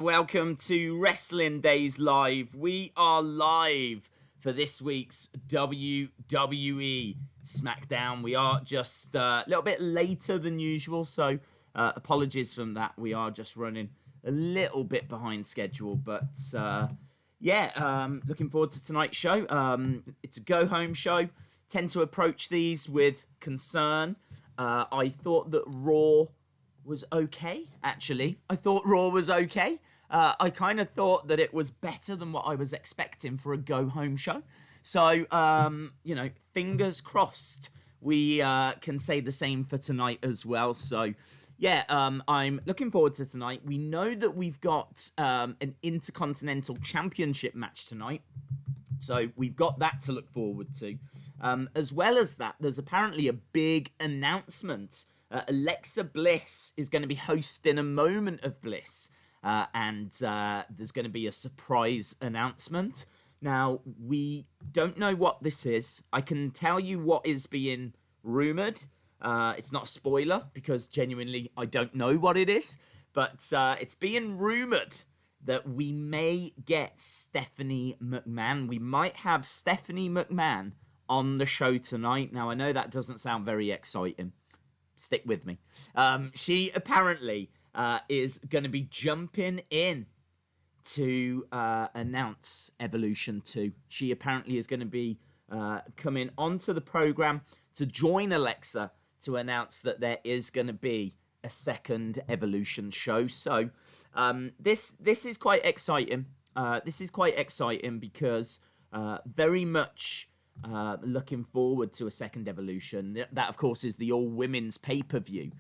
Welcome to Wrestling Days Live. We are live for this week's WWE Smackdown. We are just a little bit later than usual, so apologies from that. We are just running a little bit behind schedule, but looking forward to tonight's show. It's a go-home show. Tend to approach these with concern. I thought that Raw was okay, actually. I thought Raw was okay. I kind of thought that it was better than what I was expecting for a go-home show. So, fingers crossed we can say the same for tonight as well. So, I'm looking forward to tonight. We know that we've got an Intercontinental Championship match tonight. So, we've got that to look forward to. As well as that, there's apparently a big announcement. Alexa Bliss is going to be hosting a Moment of Bliss. And there's going to be a surprise announcement. Now, we don't know what this is. I can tell you what is being rumoured. It's not a spoiler, because genuinely I don't know what it is. But it's being rumoured that we may get Stephanie McMahon. We might have Stephanie McMahon on the show tonight. Now, I know that doesn't sound very exciting. Stick with me. She apparently is going to be jumping in to announce Evolution 2. She apparently is going to be coming onto the program to join Alexa to announce that there is going to be a second Evolution show. So this is quite exciting. This is quite exciting because very much looking forward to a second Evolution. That, of course, is the all-women's pay-per-view.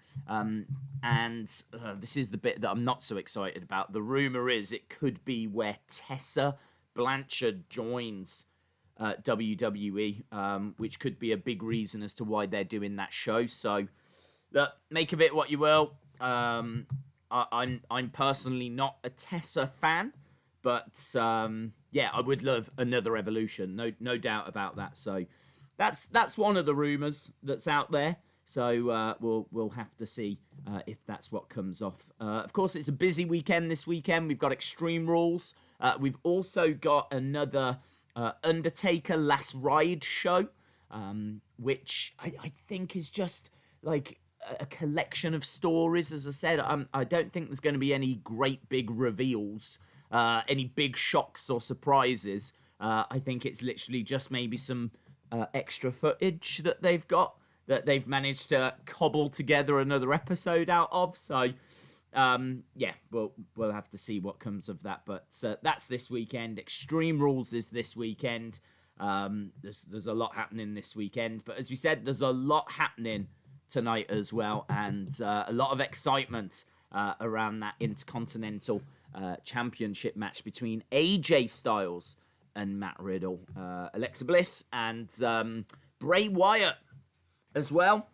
And this is the bit that I'm not so excited about. The rumour is it could be where Tessa Blanchard joins WWE, which could be a big reason as to why they're doing that show. So, look, make of it what you will. I'm personally not a Tessa fan, but I would love another Evolution. No doubt about that. So that's one of the rumours that's out there. So we'll have to see if that's what comes off. Of course, it's a busy weekend this weekend. We've got Extreme Rules. We've also got another Undertaker Last Ride show, which I think is just like a collection of stories. As I said, I don't think there's going to be any great big reveals, any big shocks or surprises. I think it's literally just maybe some extra footage that they've got, that they've managed to cobble together another episode out of. So, we'll have to see what comes of that. But that's this weekend. Extreme Rules is this weekend. There's a lot happening this weekend. But as we said, there's a lot happening tonight as well. And a lot of excitement around that Intercontinental Championship match between AJ Styles and Matt Riddle. Alexa Bliss and Bray Wyatt as well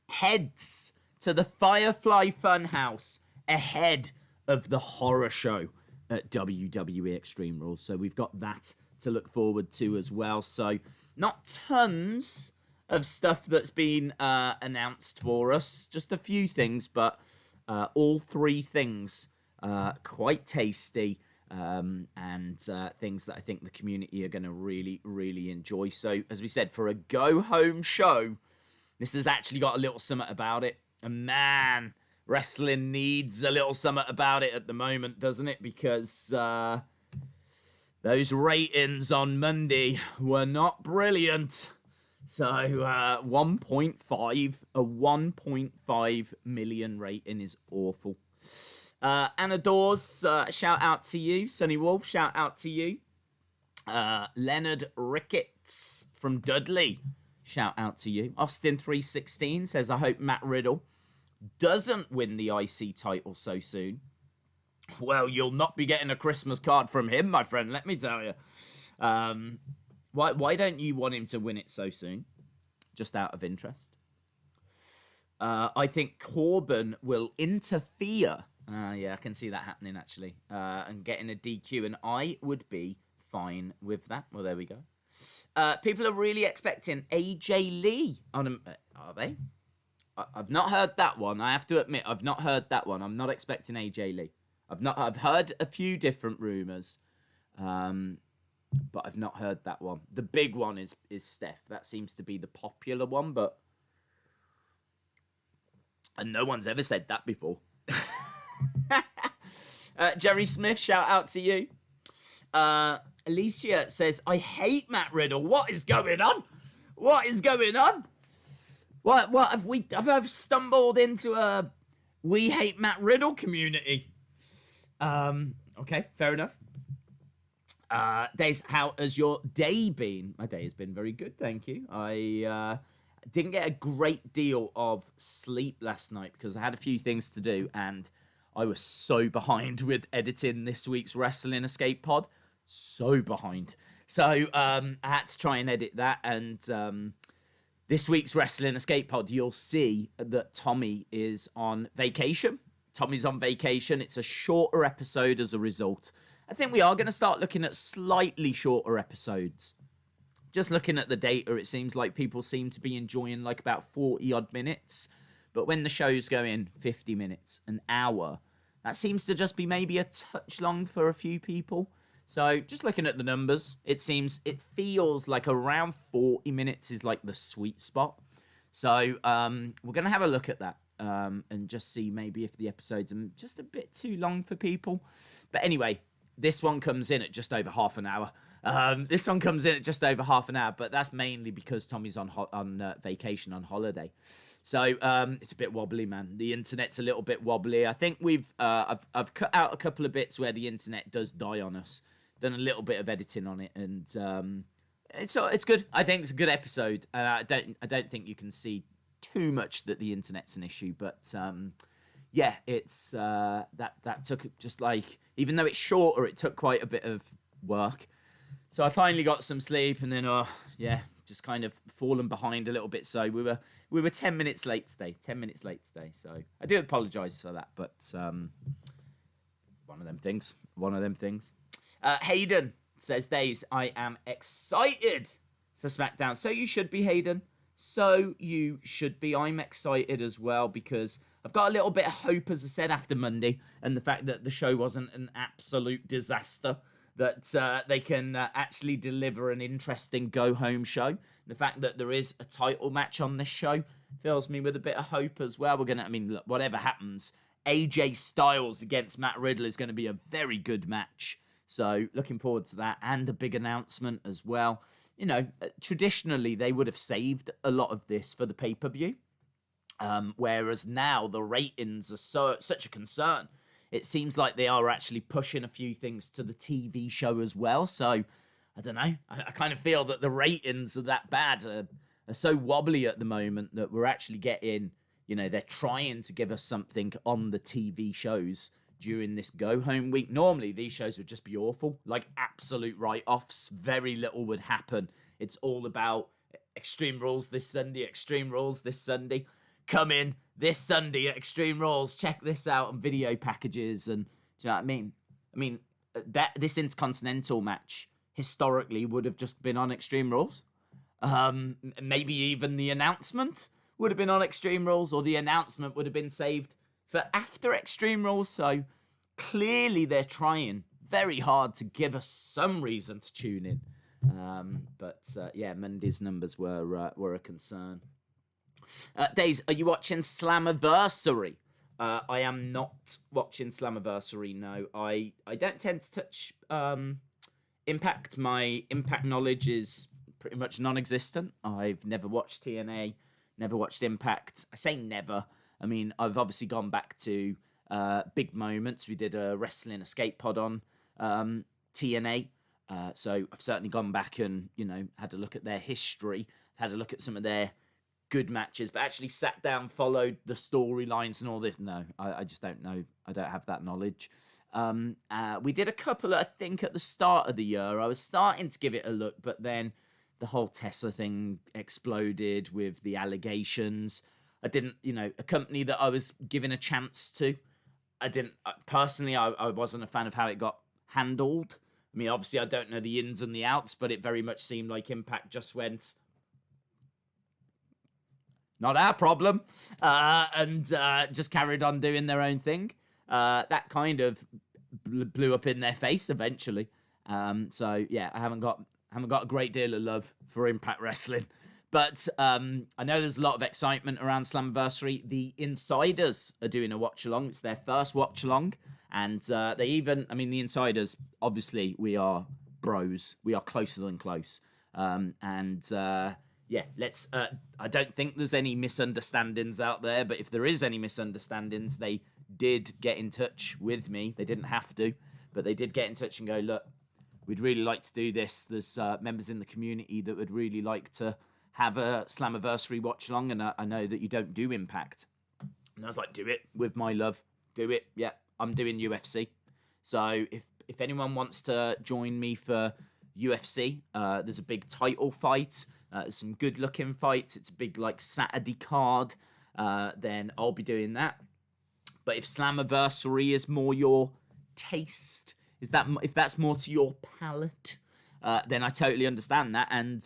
heads to the Firefly Funhouse ahead of the horror show at WWE Extreme Rules. So we've got that to look forward to as well. So not tons of stuff that's been announced for us, just a few things, but all three things quite tasty, and things that I think the community are going to really, really enjoy. So as we said, for a go-home show, this has actually got a little something about it. And man, wrestling needs a little something about it at the moment, doesn't it? Because those ratings on Monday were not brilliant. So 1.5 million rating is awful. Anna Dawes, shout out to you. Sonny Wolf, shout out to you. Leonard Ricketts from Dudley, shout out to you. Austin316 says, I hope Matt Riddle doesn't win the IC title so soon. Well, you'll not be getting a Christmas card from him, my friend, let me tell you. Why don't you want him to win it so soon? Just out of interest. I think Corbin will interfere. I can see that happening, actually. And getting a DQ, and I would be fine with that. Well, there we go. People are really expecting AJ Lee on him. Are they? I've not heard that one. I have to admit, I've not heard that one. I'm not expecting AJ Lee. I've heard a few different rumors, but I've not heard that one. The big one is Steph. That seems to be the popular one, and no one's ever said that before. Jerry Smith, shout out to you. Alicia says, I hate Matt Riddle. What is going on? What is going on? What have I stumbled into a we hate Matt Riddle community? Okay, fair enough. Days, how has your day been? My day has been very good, thank you. I didn't get a great deal of sleep last night because I had a few things to do and I was so behind with editing this week's Wrestling Escape Pod. So behind. So I had to try and edit that, and this week's Wrestling Escape Pod, you'll see that Tommy is on vacation. Tommy's on vacation. It's a shorter episode as a result. I think we are going to start looking at slightly shorter episodes. Just looking at the data, it seems like people seem to be enjoying like about 40 odd minutes. But when the show's going 50 minutes, an hour, that seems to just be maybe a touch long for a few people. So just looking at the numbers, it feels like around 40 minutes is like the sweet spot. So we're going to have a look at that and just see maybe if the episodes are just a bit too long for people. But anyway, this one comes in at just over half an hour. But that's mainly because Tommy's on vacation, on holiday. So it's a bit wobbly, man. The internet's a little bit wobbly. I think I've cut out a couple of bits where the internet does die on us. Done a little bit of editing on it, and it's good. I think it's a good episode, and I don't think you can see too much that the internet's an issue. But yeah, it's that took just like, even though it's shorter, it took quite a bit of work. So I finally got some sleep, and then just kind of fallen behind a little bit. So we were 10 minutes late today. 10 minutes late today. So I do apologise for that, but one of them things. Hayden says, Days, I am excited for SmackDown. So you should be, Hayden. So you should be. I'm excited as well because I've got a little bit of hope, as I said, after Monday and the fact that the show wasn't an absolute disaster, that they can actually deliver an interesting go-home show. The fact that there is a title match on this show fills me with a bit of hope as well. Look, whatever happens, AJ Styles against Matt Riddle is going to be a very good match. So looking forward to that, and a big announcement as well. You know, traditionally they would have saved a lot of this for the pay-per-view, whereas now the ratings are such a concern. It seems like they are actually pushing a few things to the TV show as well. So I don't know. I kind of feel that the ratings are that bad, are so wobbly at the moment that we're actually getting, you know, they're trying to give us something on the TV shows during this go-home week. Normally, these shows would just be awful, like absolute write-offs. Very little would happen. It's all about Extreme Rules this Sunday, Extreme Rules this Sunday. Come in this Sunday at Extreme Rules. Check this out on video packages. And do you know what I mean? This Intercontinental match historically would have just been on Extreme Rules. Maybe even the announcement would have been on Extreme Rules, or the announcement would have been saved for after Extreme Rules. So clearly they're trying very hard to give us some reason to tune in. But Monday's numbers were a concern. Days, are you watching Slammiversary? I am not watching Slammiversary, no. I don't tend to touch Impact. My Impact knowledge is pretty much non-existent. I've never watched TNA, never watched Impact. I say never. I mean, I've obviously gone back to big moments. We did a Wrestling Escape Pod on TNA. So I've certainly gone back and, you know, had a look at their history, had a look at some of their good matches, but actually sat down, followed the storylines and all this. No, I just don't know. I don't have that knowledge. We did a couple, I think, at the start of the year. I was starting to give it a look, but then the whole Tessa thing exploded with the allegations. I didn't, you know, a company that I was given a chance to, personally, I wasn't a fan of how it got handled. I mean, obviously, I don't know the ins and the outs, but it very much seemed like Impact just went, not our problem, and just carried on doing their own thing. that kind of blew up in their face eventually. So yeah, I haven't got a great deal of love for Impact Wrestling. But I know there's a lot of excitement around Slammiversary. The Insiders are doing a watch-along. It's their first watch-along. And they even, I mean, the Insiders, obviously, we are bros. We are closer than close. Yeah, let's, I don't think there's any misunderstandings out there. But if there is any misunderstandings, they did get in touch with me. They didn't have to, but they did get in touch and go, look, we'd really like to do this. There's members in the community that would really like to have a Slammiversary watch along, and I know that you don't do Impact. And I was like, do it with my love. Do it. Yeah, I'm doing UFC. So if anyone wants to join me for UFC, there's a big title fight. There's some good looking fights. It's a big like Saturday card. Then I'll be doing that. But if Slammiversary is more your taste, if that's more to your palate, then I totally understand that. And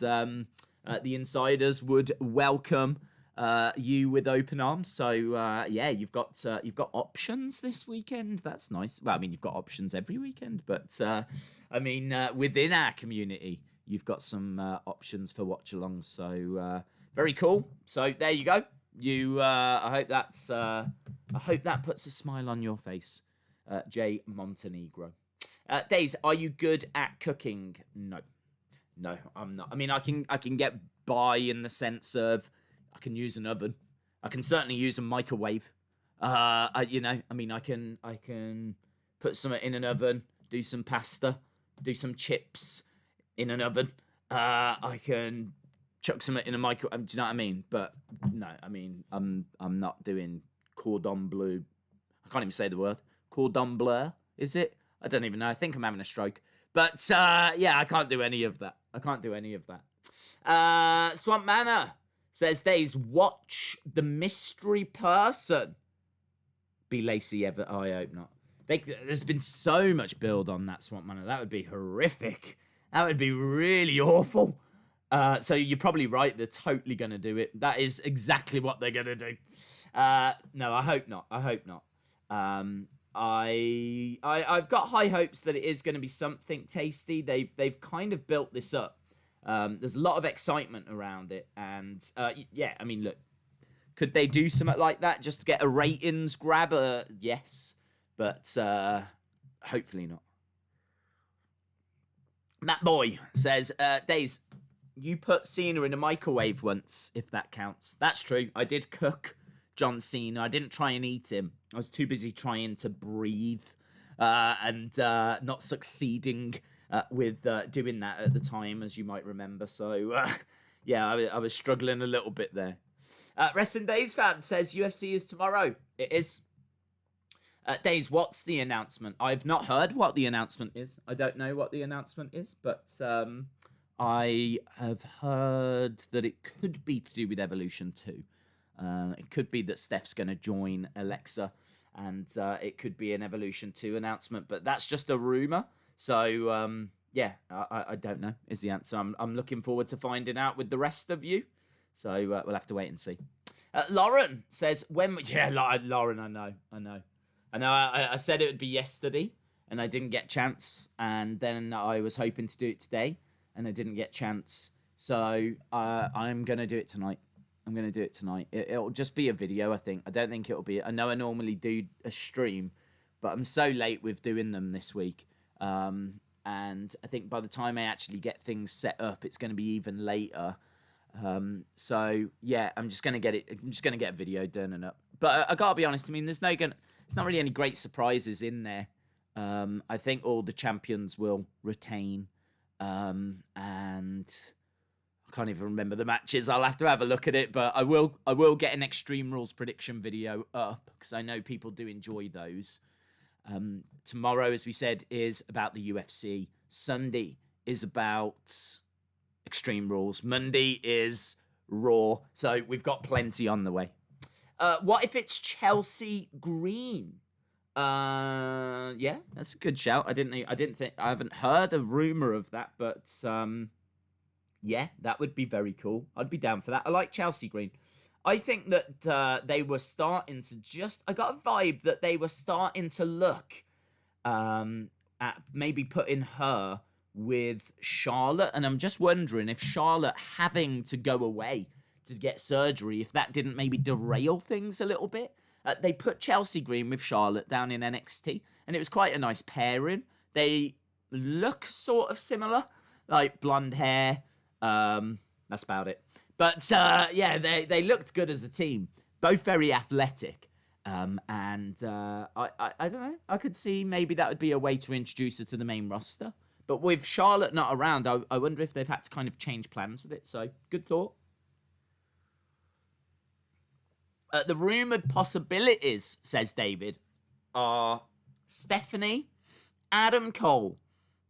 the Insiders would welcome you with open arms. So yeah, you've got options this weekend. That's nice. Well, I mean, you've got options every weekend, but I mean, within our community, you've got some options for watch-alongs. So very cool. So there you go. I hope that puts a smile on your face, Jay Montenegro. Days, are you good at cooking? No, I'm not. I mean, I can get by in the sense of I can use an oven. I can certainly use a microwave. I can put some in an oven, do some pasta, do some chips in an oven. I can chuck some in a microwave. Do you know what I mean? But no, I mean, I'm not doing cordon bleu. I can't even say the word. Cordon bleu, is it? I don't even know. I think I'm having a stroke. But yeah, I can't do any of that. Swamp Manor says, Days, watch The Mystery Person. Be Lacey ever? I hope not. There's been so much build on that, Swamp Manor. That would be horrific. That would be really awful. So you're probably right. They're totally going to do it. That is exactly what they're going to do. No, I hope not. I've got high hopes that it is going to be something tasty. They've kind of built this up. There's a lot of excitement around it, and yeah, I mean, look, could they do something like that just to get a ratings grab? Yes, but hopefully not. Matt Boy says, Days, you put Cena in a microwave once, if that counts. That's true. I did cook John Cena. I didn't try and eat him. I was too busy trying to breathe and not succeeding with doing that at the time, as you might remember. So, yeah, I was struggling a little bit there. Wrestling Days fan says UFC is tomorrow. It is. Days, what's the announcement? I've not heard what the announcement is. I don't know what the announcement is, but I have heard that it could be to do with Evolution 2. It could be that Steph's going to join Alexa, and it could be an Evolution 2 announcement, but that's just a rumor. So, yeah, I don't know is the answer. I'm looking forward to finding out with the rest of you. So we'll have to wait and see. Lauren says, yeah, Lauren, I know. I said it would be yesterday, and I didn't get a chance, and then I was hoping to do it today, and I didn't get a chance. So I'm going to do it tonight. It'll just be a video, I think. I don't think it'll be... I know I normally do a stream, but I'm so late with doing them this week. And I think by the time I actually get things set up, it's going to be even later. So, yeah, I'm just going to get a video done and up. But I got to be honest, I mean, there's not really any great surprises in there. I think all the champions will retain. And... can't even remember the matches. I'll have to have a look at it, but I will get an Extreme Rules prediction video up because I know people do enjoy those. Tomorrow, as we said, is about the UFC. Sunday is about Extreme Rules. Monday is Raw. So we've got plenty on the way. What if it's Chelsea Green? Yeah, that's a good shout. I haven't heard a rumor of that, but yeah, that would be very cool. I'd be down for that. I like Chelsea Green. I think that they were starting to I got a vibe that they were starting to look at maybe putting her with Charlotte. And I'm just wondering if Charlotte having to go away to get surgery, if that didn't maybe derail things a little bit. They put Chelsea Green with Charlotte down in NXT, and it was quite a nice pairing. They look sort of similar, like blonde hair. That's about it. But yeah, they looked good as a team. Both very athletic. And I don't know. I could see maybe that would be a way to introduce her to the main roster. But with Charlotte not around, I wonder if they've had to kind of change plans with it. So, good thought. The rumoured possibilities, says David, are Stephanie, Adam Cole,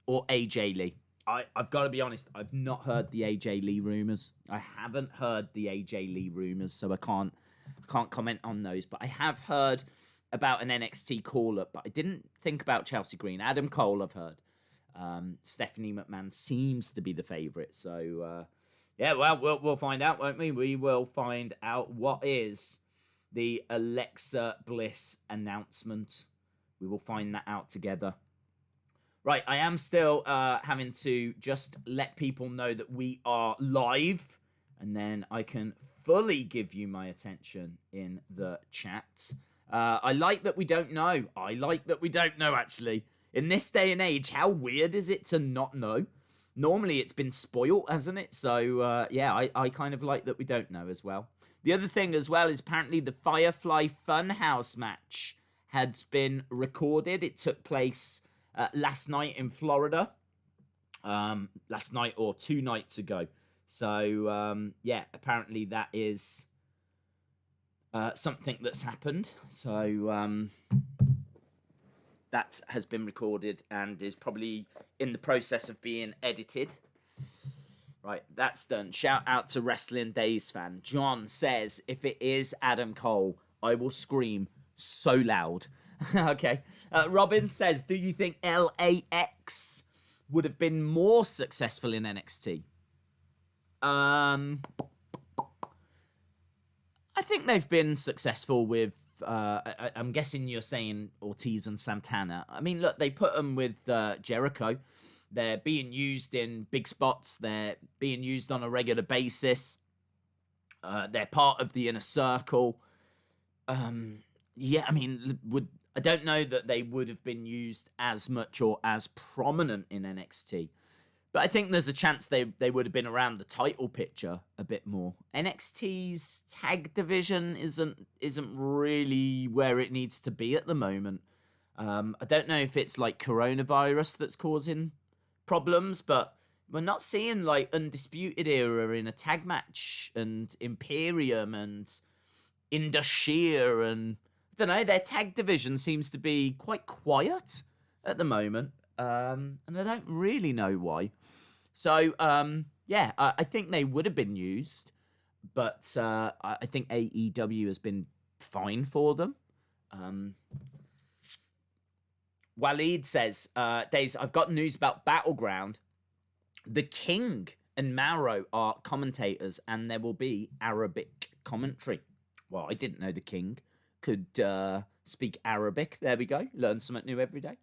or AJ Lee. I've got to be honest, I've not heard the AJ Lee rumours. I haven't heard the AJ Lee rumours, so I can't comment on those. But I have heard about an NXT call-up, but I didn't think about Chelsea Green. Adam Cole, I've heard. Stephanie McMahon seems to be the favourite. So, yeah, well, we'll find out, won't we? We will find out what is the Alexa Bliss announcement. We will find that out together. Right, I am still having to just let people know that we are live, and then I can fully give you my attention in the chat. I like that we don't know. I like that we don't know, actually. In this day and age, how weird is it to not know? Normally, it's been spoiled, hasn't it? So, yeah, I kind of like that we don't know as well. The other thing as well is apparently the Firefly Funhouse match had been recorded. It took place last night in Florida. Last night or 2 nights ago. So, yeah, apparently that is something that's happened. So, that has been recorded and is probably in the process of being edited. Right, that's done. Shout out to Wrestling Days fan. John says, if it is Adam Cole, I will scream so loud. Okay. Robin says, do you think LAX would have been more successful in NXT? I think they've been successful with, I'm guessing you're saying Ortiz and Santana. I mean, look, they put them with Jericho. They're being used in big spots. They're being used on a regular basis. They're part of the Inner Circle. Yeah, I mean, I don't know that they would have been used as much or as prominent in NXT. But I think there's a chance they would have been around the title picture a bit more. NXT's tag division isn't really where it needs to be at the moment. I don't know if it's like coronavirus that's causing problems, but we're not seeing like Undisputed Era in a tag match and Imperium and Indus Sher, and I don't know, their tag division seems to be quite quiet at the moment, and I don't really know why. So yeah, I think they would have been used, but I think AEW has been fine for them. Waleed says, Days, I've got news about Battleground. The King and Mauro are commentators, and there will be Arabic commentary. Well, I didn't know the King could speak Arabic. There we go. Learn something new every day.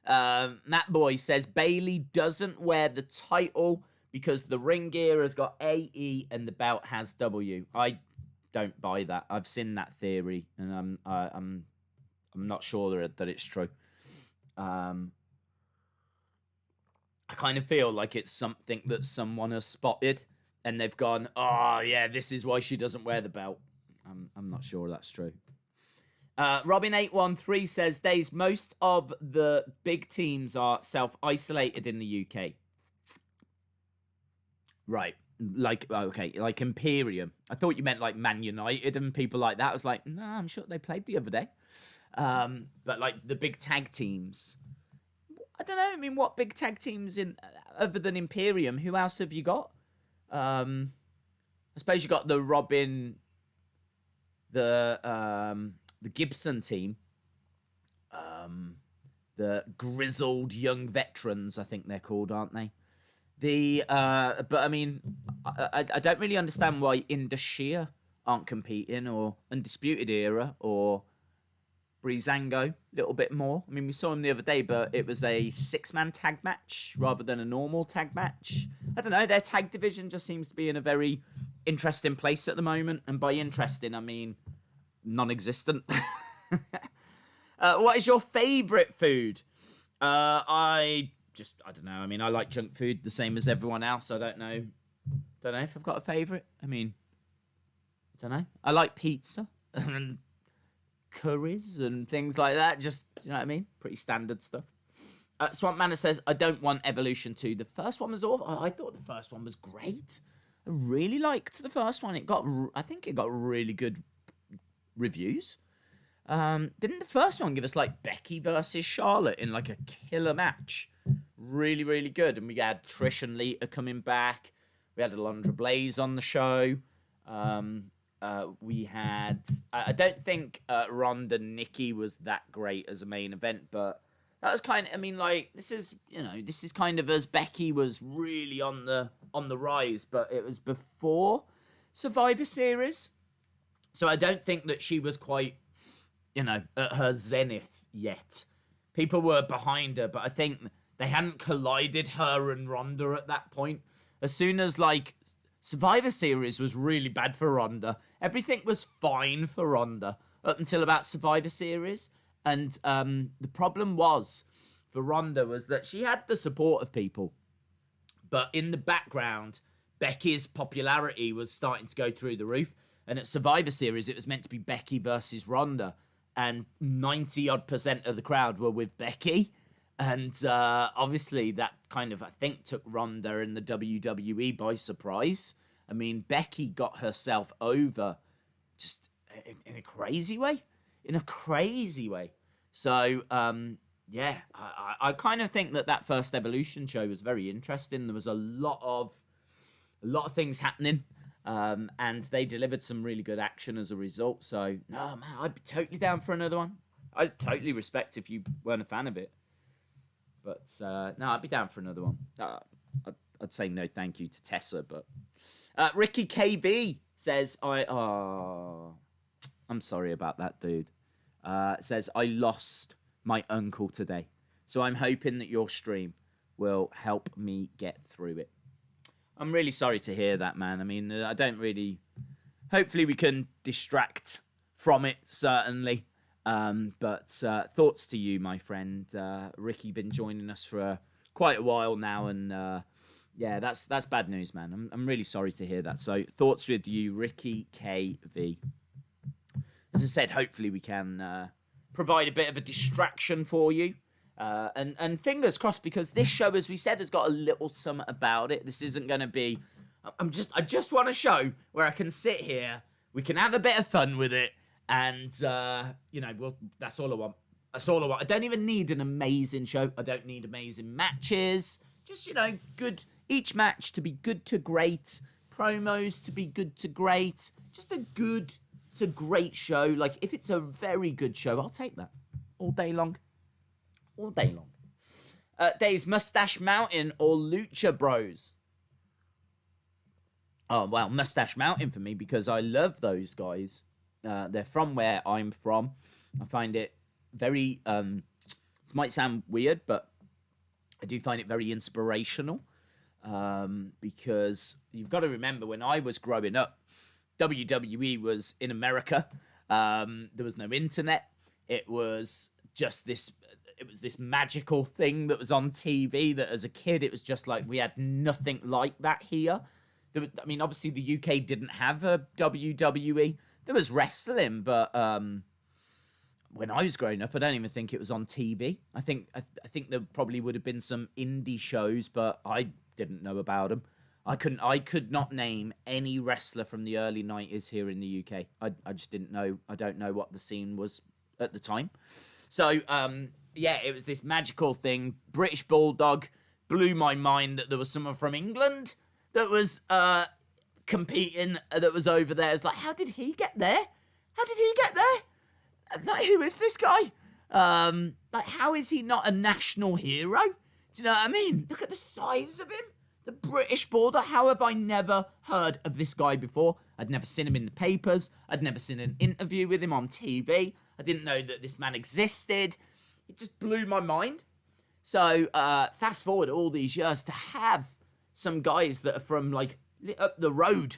Matt Boy says, Bailey doesn't wear the title because the ring gear has got AE and the belt has W. I don't buy that. I've seen that theory, and I'm not sure that it's true. I kind of feel like it's something that someone has spotted and they've gone, oh yeah, this is why she doesn't wear the belt. I'm not sure that's true. Robin813 says, Days, most of the big teams are self-isolated in the UK. Right. Like, okay, like Imperium. I thought you meant like Man United and people like that. I was like, no, I'm sure they played the other day. But like the big tag teams, I don't know. I mean, what big tag teams in other than Imperium? Who else have you got? I suppose you got the Robin, the Gibson team, the grizzled young veterans. I think they're called, aren't they? But I mean, I don't really understand why Indus Sher aren't competing, or Undisputed Era, or Breezango a little bit more. I mean, we saw him the other day, but it was a 6-man tag match rather than a normal tag match. I don't know, their tag division just seems to be in a very interesting place at the moment. And by interesting, I mean non-existent. What is your favourite food? I don't know. I mean, I like junk food the same as everyone else. I don't know if I've got a favourite. I mean, I don't know. I like pizza and curries and things like that. Just, you know what I mean? Pretty standard stuff. Swamp Manor says, I don't want Evolution 2. The first one was awful. I thought the first one was great. I really liked the first one. I think it got really good reviews. Didn't the first one give us like Becky versus Charlotte in like a killer match? Really, really good. And we had Trish and Lita coming back. We had Alundra Blaze on the show. We had... I don't think Ronda Nikki was that great as a main event, but that was kind of... I mean, like, this is kind of as Becky was really on the rise, but it was before Survivor Series. So I don't think that she was quite, at her zenith yet. People were behind her, but I think they hadn't collided, her and Ronda, at that point. As soon as, like, Survivor Series was really bad for Ronda, everything was fine for Ronda up until about Survivor Series. And the problem for Ronda was that she had the support of people. But in the background, Becky's popularity was starting to go through the roof. And at Survivor Series, it was meant to be Becky versus Ronda. And 90-odd% of the crowd were with Becky. And obviously that kind of, I think, took Ronda and the WWE by surprise. I mean, Becky got herself over just in a crazy way. So, yeah, I kind of think that first Evolution show was very interesting. There was a lot of things happening. And they delivered some really good action as a result. So, no, man, I'd be totally down for another one. I'd totally respect if you weren't a fan of it. But, no, I'd be down for another one. I'd say no thank you to Tessa, but... Ricky KB says, I'm sorry about that, dude. Says, I lost my uncle today. So I'm hoping that your stream will help me get through it. I'm really sorry to hear that, man. I mean, I don't really... Hopefully we can distract from it, certainly. But thoughts to you, my friend. Ricky been joining us for quite a while now, and yeah, that's bad news, man. I'm really sorry to hear that. So thoughts with you, Ricky KV. As I said, hopefully we can provide a bit of a distraction for you. And fingers crossed, because this show, as we said, has got a little something about it. This isn't going to be... I just want a show where I can sit here, we can have a bit of fun with it, and, well, that's all I want. That's all I want. I don't even need an amazing show. I don't need amazing matches. Just, good... Each match to be good to great. Promos to be good to great. Just a good to great show. Like, if it's a very good show, I'll take that. All day long. All day long. Days, Mustache Mountain or Lucha Bros? Oh, well, Mustache Mountain for me, because I love those guys. They're from where I'm from. I find it very... this might sound weird, but I do find it very inspirational. Because you've got to remember, when I was growing up, WWE was in America. There was no internet. It was just this... It was this magical thing that was on TV that as a kid, it was just like, we had nothing like that here. I mean, obviously the UK didn't have a WWE. There was wrestling, but when I was growing up, I don't even think it was on TV. I think there probably would have been some indie shows, but I didn't know about them. I could not name any wrestler from the early 90s here in the UK. I just didn't know. I don't know what the scene was at the time. So, yeah, it was this magical thing. British Bulldog blew my mind that there was someone from England that was competing, that was over there. It's like, how did he get there? How did he get there? Like, who is this guy? Like, how is he not a national hero? Do you know what I mean? Look at the size of him. The British Bulldog. How have I never heard of this guy before? I'd never seen him in the papers. I'd never seen an interview with him on TV. I didn't know that this man existed. It just blew my mind. So fast forward all these years to have some guys that are from like up the road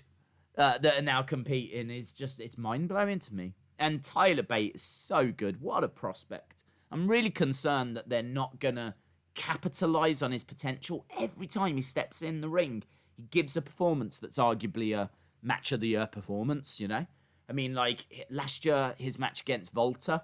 that are now competing is just, it's mind-blowing to me. And Tyler Bate is so good. What a prospect. I'm really concerned that they're not going to capitalize on his potential. Every time he steps in the ring, he gives a performance that's arguably a match of the year performance, you know? I mean, like, last year, his match against Volta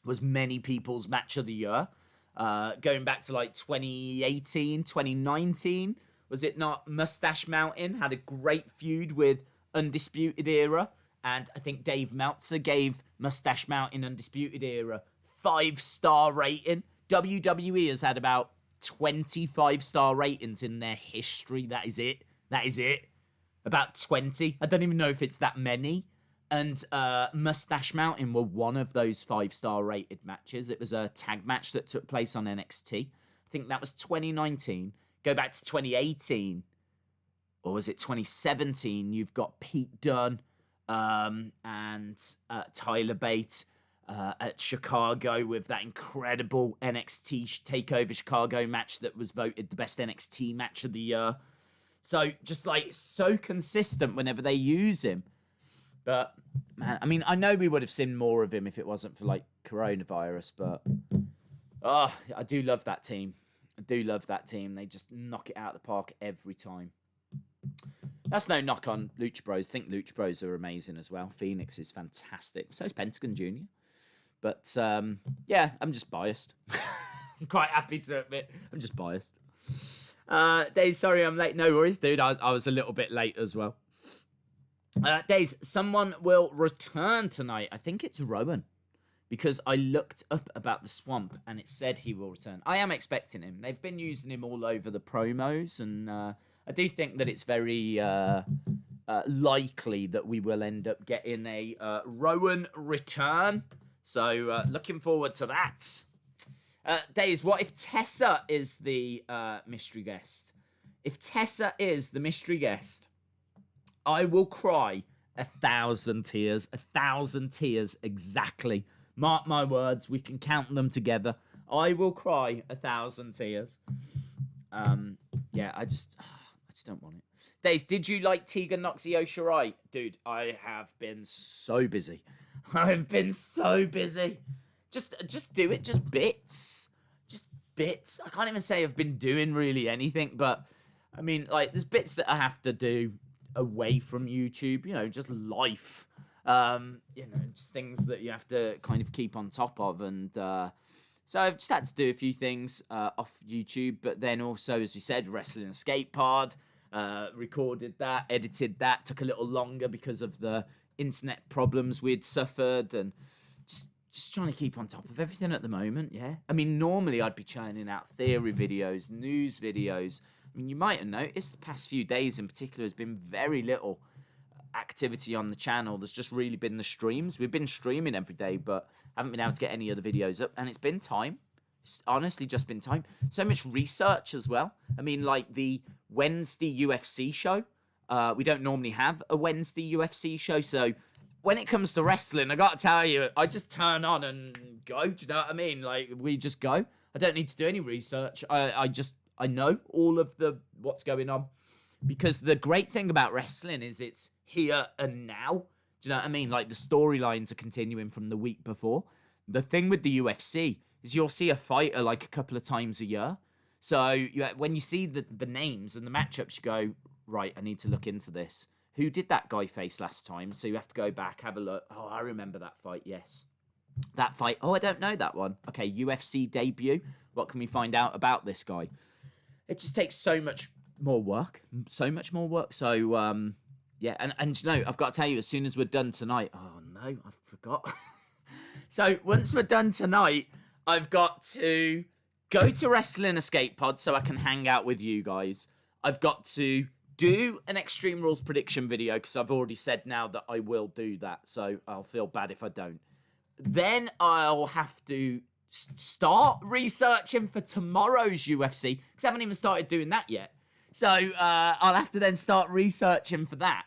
was many people's match of the year. Going back to, like, 2018, 2019, was it not? Mustache Mountain had a great feud with Undisputed Era, and I think Dave Meltzer gave Mustache Mountain Undisputed Era 5-star rating. WWE has had about 25-star ratings in their history. That is it. About 20. I don't even know if it's that many. And Mustache Mountain were one of those 5-star rated matches. It was a tag match that took place on NXT. I think that was 2019. Go back to 2018. Or was it 2017? You've got Pete Dunne and Tyler Bate at Chicago with that incredible NXT TakeOver Chicago match that was voted the best NXT match of the year. So just like so consistent whenever they use him. But man, I mean, I know we would have seen more of him if it wasn't for like coronavirus, but I do love that team. They just knock it out of the park every time. That's no knock on Lucha Bros. I think Lucha Bros are amazing as well. Phoenix is fantastic. So is Pentagon Jr. But yeah, I'm just biased. I'm quite happy to admit I'm just biased. Days, sorry I'm late. No worries, dude. I was a little bit late as well. Days, someone will return tonight. I think it's Rowan. Because I looked up about the Swamp and it said he will return. I am expecting him. They've been using him all over the promos. And I do think that it's very likely that we will end up getting a Rowan return. So looking forward to that. Days, what if Tessa is the mystery guest? If Tessa is the mystery guest, I will cry 1,000 tears. 1,000 tears exactly. Mark my words, we can count them together. I will cry 1,000 tears. Yeah, I just don't want it. Days, did you like Tegan Nox Io Shirai? Dude, I have been so busy. I've been so busy. Just do it, just bits. Just bits. I can't even say I've been doing really anything, but I mean, like, there's bits that I have to do away from YouTube, you know, just life. You know, just things that you have to kind of keep on top of. And so I've just had to do a few things off YouTube, but then also, as we said, Wrestling Escape Pod, recorded that, edited that, took a little longer because of the internet problems we'd suffered, and just trying to keep on top of everything at the moment, yeah. I mean, normally I'd be churning out theory videos, news videos. I mean, you might have noticed the past few days in particular has been very little activity on the channel. There's just really been the streams. We've been streaming every day, but haven't been able to get any other videos up, and it's been time. It's honestly just been time. So much research as well. I mean, like the Wednesday UFC show. We don't normally have a Wednesday UFC show, so when it comes to wrestling, I gotta tell you, I just turn on and go. Do you know what I mean? Like, we just go. I don't need to do any research. I know all of what's going on, because the great thing about wrestling is it's here and now. Do you know what I mean? Like, the storylines are continuing from the week before. The thing with the UFC is you'll see a fighter like a couple of times a year. So when you see the names and the matchups, you go, right, I need to look into this. Who did that guy face last time? So you have to go back, have a look. Oh, I remember that fight, yes. That fight, oh, I don't know that one. Okay, UFC debut. What can we find out about this guy? It just takes so much more work. So much more work. So, yeah, and you know, I've got to tell you, as soon as we're done tonight... Oh, no, I forgot. So, once we're done tonight, I've got to go to Wrestling Escape Pod so I can hang out with you guys. I've got to do an Extreme Rules prediction video, because I've already said now that I will do that, so I'll feel bad if I don't. Then I'll have to start researching for tomorrow's UFC, because I haven't even started doing that yet. So I'll have to then start researching for that.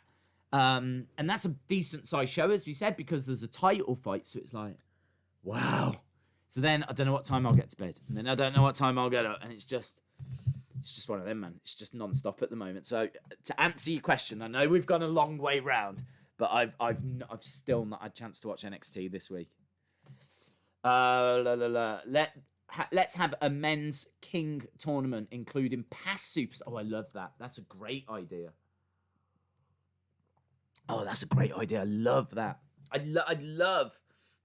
And that's a decent sized show, as we said, because there's a title fight. So it's like, wow. So then I don't know what time I'll get to bed, and then I don't know what time I'll get up, and it's just one of them, man. It's just non-stop at the moment. So to answer your question, I know we've gone a long way round, but I've still not had a chance to watch NXT this week. Let's have a men's King tournament, including past supers. Oh, I love that. That's a great idea. Oh, that's a great idea. I love that. I'd love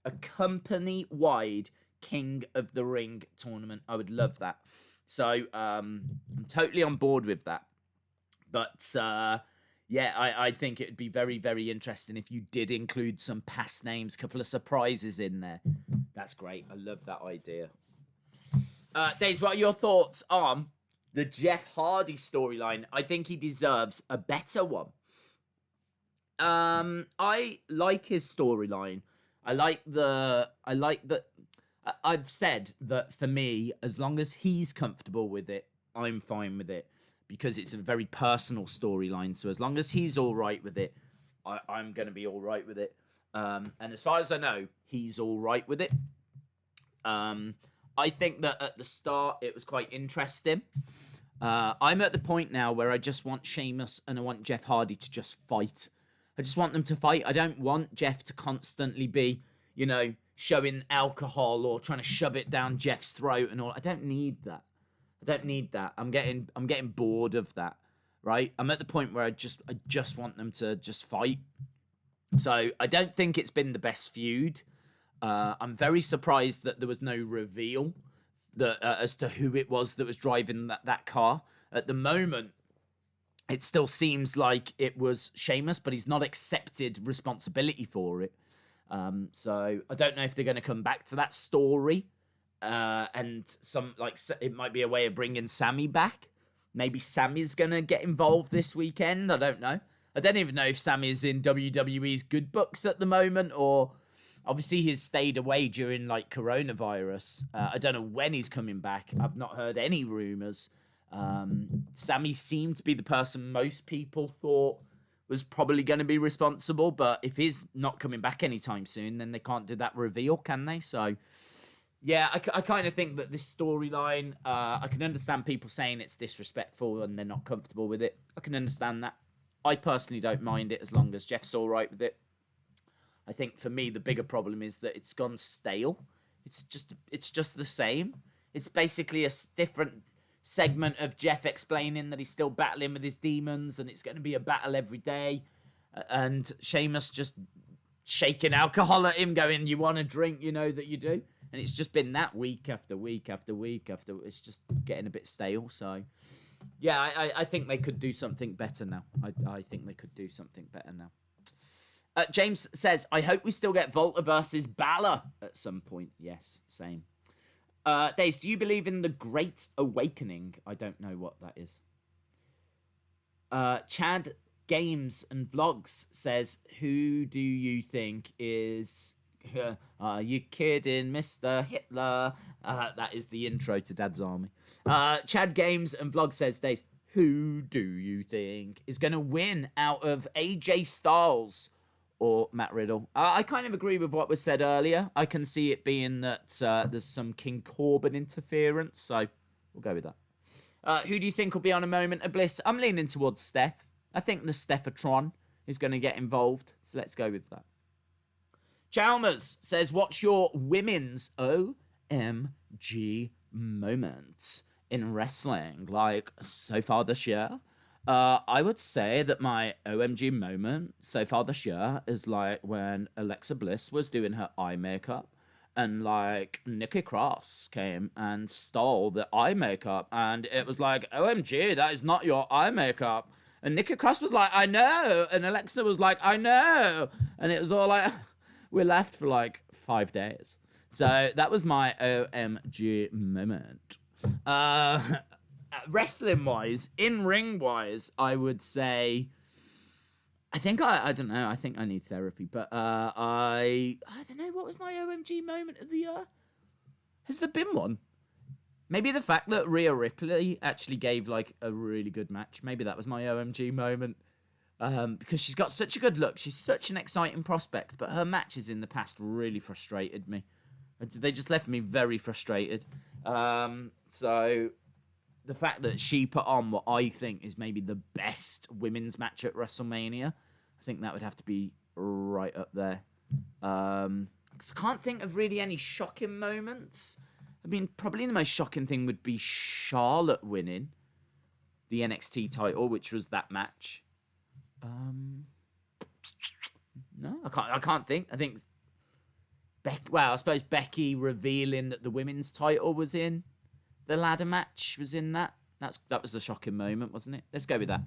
a company-wide King of the Ring tournament. I would love that. So I'm totally on board with that. But yeah, I think it would be very, very interesting if you did include some past names, a couple of surprises in there. That's great. I love that idea. Daze, what are your thoughts on the Jeff Hardy storyline? I think he deserves a better one. I like his storyline. I've said that for me, as long as he's comfortable with it, I'm fine with it, because it's a very personal storyline. So as long as he's all right with it, I'm going to be all right with it. And as far as I know, he's all right with it. I think that at the start, it was quite interesting. I'm at the point now where I just want Sheamus and I want Jeff Hardy to just fight. I just want them to fight. I don't want Jeff to constantly be, showing alcohol or trying to shove it down Jeff's throat and all. I don't need that. I'm getting bored of that. Right? I'm at the point where I just want them to just fight. So I don't think it's been the best feud. I'm very surprised that there was no reveal as to who it was that was driving that car. At the moment, it still seems like it was Sheamus, but he's not accepted responsibility for it. So I don't know if they're going to come back to that story. And it might be a way of bringing Sammy back. Maybe Sammy's going to get involved this weekend. I don't know. I don't even know if Sammy's in WWE's good books at the moment, or obviously he's stayed away during coronavirus. I don't know when he's coming back. I've not heard any rumors. Sammy seemed to be the person most people thought was probably going to be responsible, but if he's not coming back anytime soon, then they can't do that reveal, can they? So, yeah, I kind of think that this storyline, I can understand people saying it's disrespectful and they're not comfortable with it. I can understand that. I personally don't mind it as long as Jeff's all right with it. I think for me, the bigger problem is that it's gone stale. It's just the same. It's basically a different segment of Jeff explaining that he's still battling with his demons and it's going to be a battle every day. And Sheamus just shaking alcohol at him going, you want a drink, you know that you do. And it's just been that week after week after week after. It's just getting a bit stale. So, yeah, I think they could do something better now. I think they could do something better now. James says, I hope we still get Volta versus Balor at some point. Yes, same. Daze, do you believe in the Great Awakening? I don't know what that is. Chad Games and Vlogs says, who do you think is... are you kidding, Mr. Hitler? That is the intro to Dad's Army. Chad Games and Vlog says, Daze, who do you think is going to win out of AJ Styles or Matt Riddle? I kind of agree with what was said earlier. I can see it being that there's some King Corbin interference, so we'll go with that. Who do you think will be on a moment of bliss? I'm leaning towards Steph. I think the Stephatron is going to get involved, so let's go with that. Chalmers says, what's your women's OMG moment in wrestling? So far this year? I would say that my OMG moment so far this year is when Alexa Bliss was doing her eye makeup and Nikki Cross came and stole the eye makeup and it was OMG, that is not your eye makeup. And Nikki Cross was like, I know. And Alexa was like, I know. And it was all we laughed for 5 days. So that was my OMG moment. Wrestling wise, in ring wise, I would say, I think I don't know. I think I need therapy, but I don't know. What was my OMG moment of the year? Has there been one? Maybe the fact that Rhea Ripley actually gave a really good match. Maybe that was my OMG moment. because she's got such a good look. She's such an exciting prospect, but her matches in the past really frustrated me. They just left me very frustrated. So the fact that she put on what I think is maybe the best women's match at WrestleMania, I think that would have to be right up there. 'Cause I can't think of really any shocking moments. I mean, probably the most shocking thing would be Charlotte winning the NXT title, which was that match. No, I can't think. I think I suppose Becky revealing that the women's title was in the ladder match was in that. That was the shocking moment, wasn't it? Let's go with that.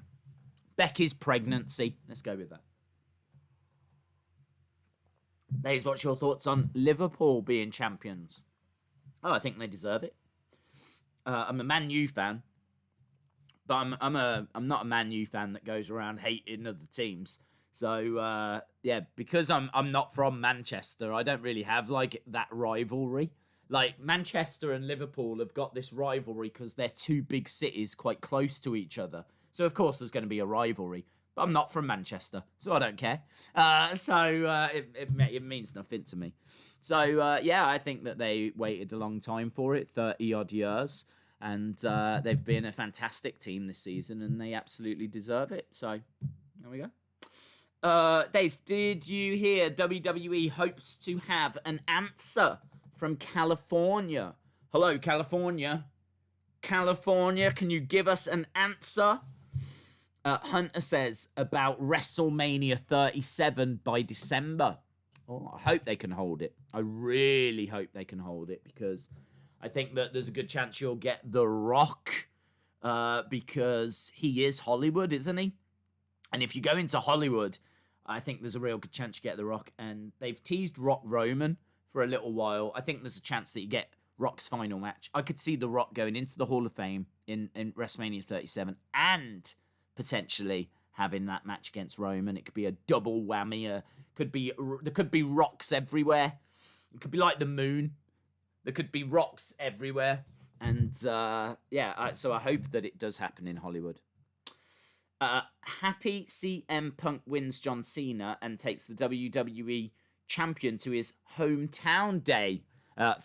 Becky's pregnancy. Let's go with that. Days, what's your thoughts on Liverpool being champions? Oh, I think they deserve it. I'm a Man U fan, but I'm not a Man U fan that goes around hating other teams. So yeah, because I'm not from Manchester, I don't really have like that rivalry. Like Manchester and Liverpool have got this rivalry because they're two big cities quite close to each other. So of course there's going to be a rivalry. But I'm not from Manchester, so I don't care. It means nothing to me. So yeah, I think that they waited a long time for it, 30 odd years, and they've been a fantastic team this season, and they absolutely deserve it. So there we go. Days, did you hear WWE hopes to have an answer from California? Hello, California. California, can you give us an answer? Hunter says about WrestleMania 37 by December. Oh, I hope they can hold it. I really hope they can hold it because I think that there's a good chance you'll get The Rock because he is Hollywood, isn't he? And if you go into Hollywood, I think there's a real good chance you get The Rock. And they've teased Rock Roman for a little while. I think there's a chance that you get Rock's final match. I could see The Rock going into the Hall of Fame in WrestleMania 37 and potentially having that match against Roman. It could be a double whammy. There could be rocks everywhere. It could be like the moon. There could be rocks everywhere. And so I hope that it does happen in Hollywood. Happy CM Punk wins John Cena and takes the WWE champion to his hometown day.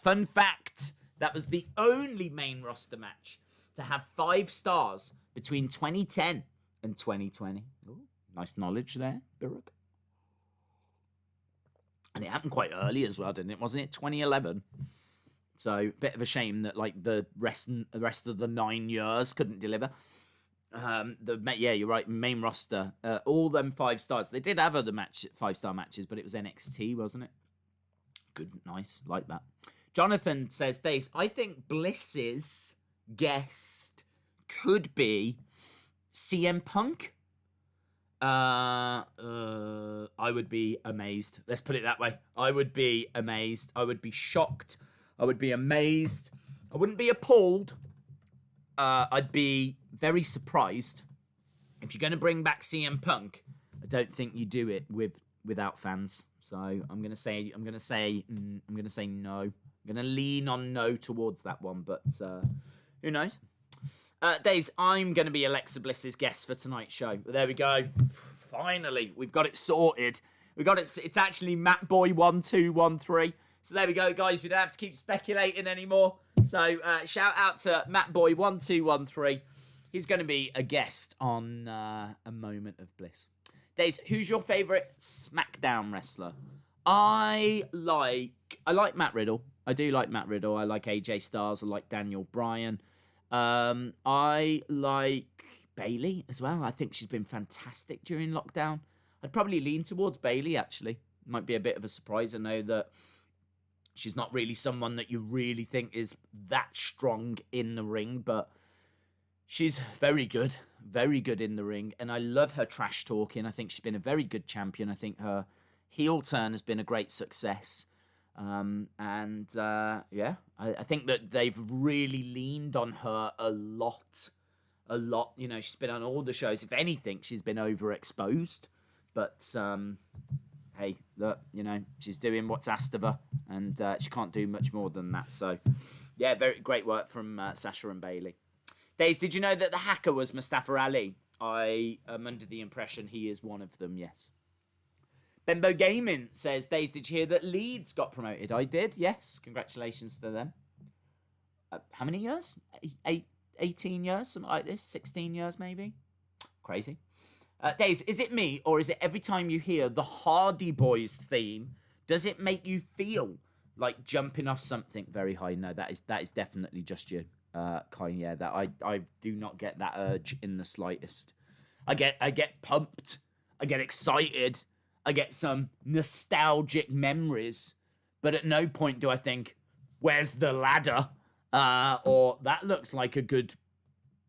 Fun fact, that was the only main roster match to have 5 stars between 2010 and 2020. Ooh, nice knowledge there, Biruk. And it happened quite early as well, didn't it? Wasn't it 2011? So, bit of a shame that like the rest of the 9 years couldn't deliver. Yeah, you're right. Main roster, all them 5 stars. They did have other 5-star matches, but it was NXT, wasn't it? Good, nice, like that. Jonathan says, Dace, I think Bliss's guest could be CM Punk. I would be amazed. Let's put it that way. I would be amazed. I would be shocked. I would be amazed. I wouldn't be appalled. I'd be very surprised. If you're going to bring back CM Punk, I don't think you do it without fans. So I'm gonna say no. I'm gonna lean on no towards that one, but who knows? Days, I'm gonna be Alexa Bliss's guest for tonight's show. There we go. Finally, we've got it sorted. We got it. It's actually MattBoy1213. So there we go, guys. We don't have to keep speculating anymore. So shout out to MattBoy1213. He's going to be a guest on A Moment of Bliss. Days, who's your favourite SmackDown wrestler? I like Matt Riddle. I do like Matt Riddle. I like AJ Styles. I like Daniel Bryan. I like Bayley as well. I think she's been fantastic during lockdown. I'd probably lean towards Bayley, actually. Might be a bit of a surprise. I know that she's not really someone that you really think is that strong in the ring, but she's very good in the ring, and I love her trash talking. I think she's been a very good champion. I think her heel turn has been a great success. I think that they've really leaned on her a lot. You know, she's been on all the shows. If anything, she's been overexposed. But hey, look, you know, she's doing what's asked of her, and she can't do much more than that. So, yeah, very great work from Sasha and Bayley. Dave, did you know that the hacker was Mustafa Ali? I am under the impression he is one of them, yes. Bembo Gaming says, Days, did you hear that Leeds got promoted? I did, yes. Congratulations to them. How many years? 18 years, something like this? 16 years, maybe? Crazy. Days, is it me, or is it every time you hear the Hardy Boys theme, does it make you feel like jumping off something very high? No, that is definitely just you, Kai. Yeah, that I do not get that urge in the slightest. I get pumped. I get excited. I get some nostalgic memories, but at no point do I think, where's the ladder? Or that looks like a good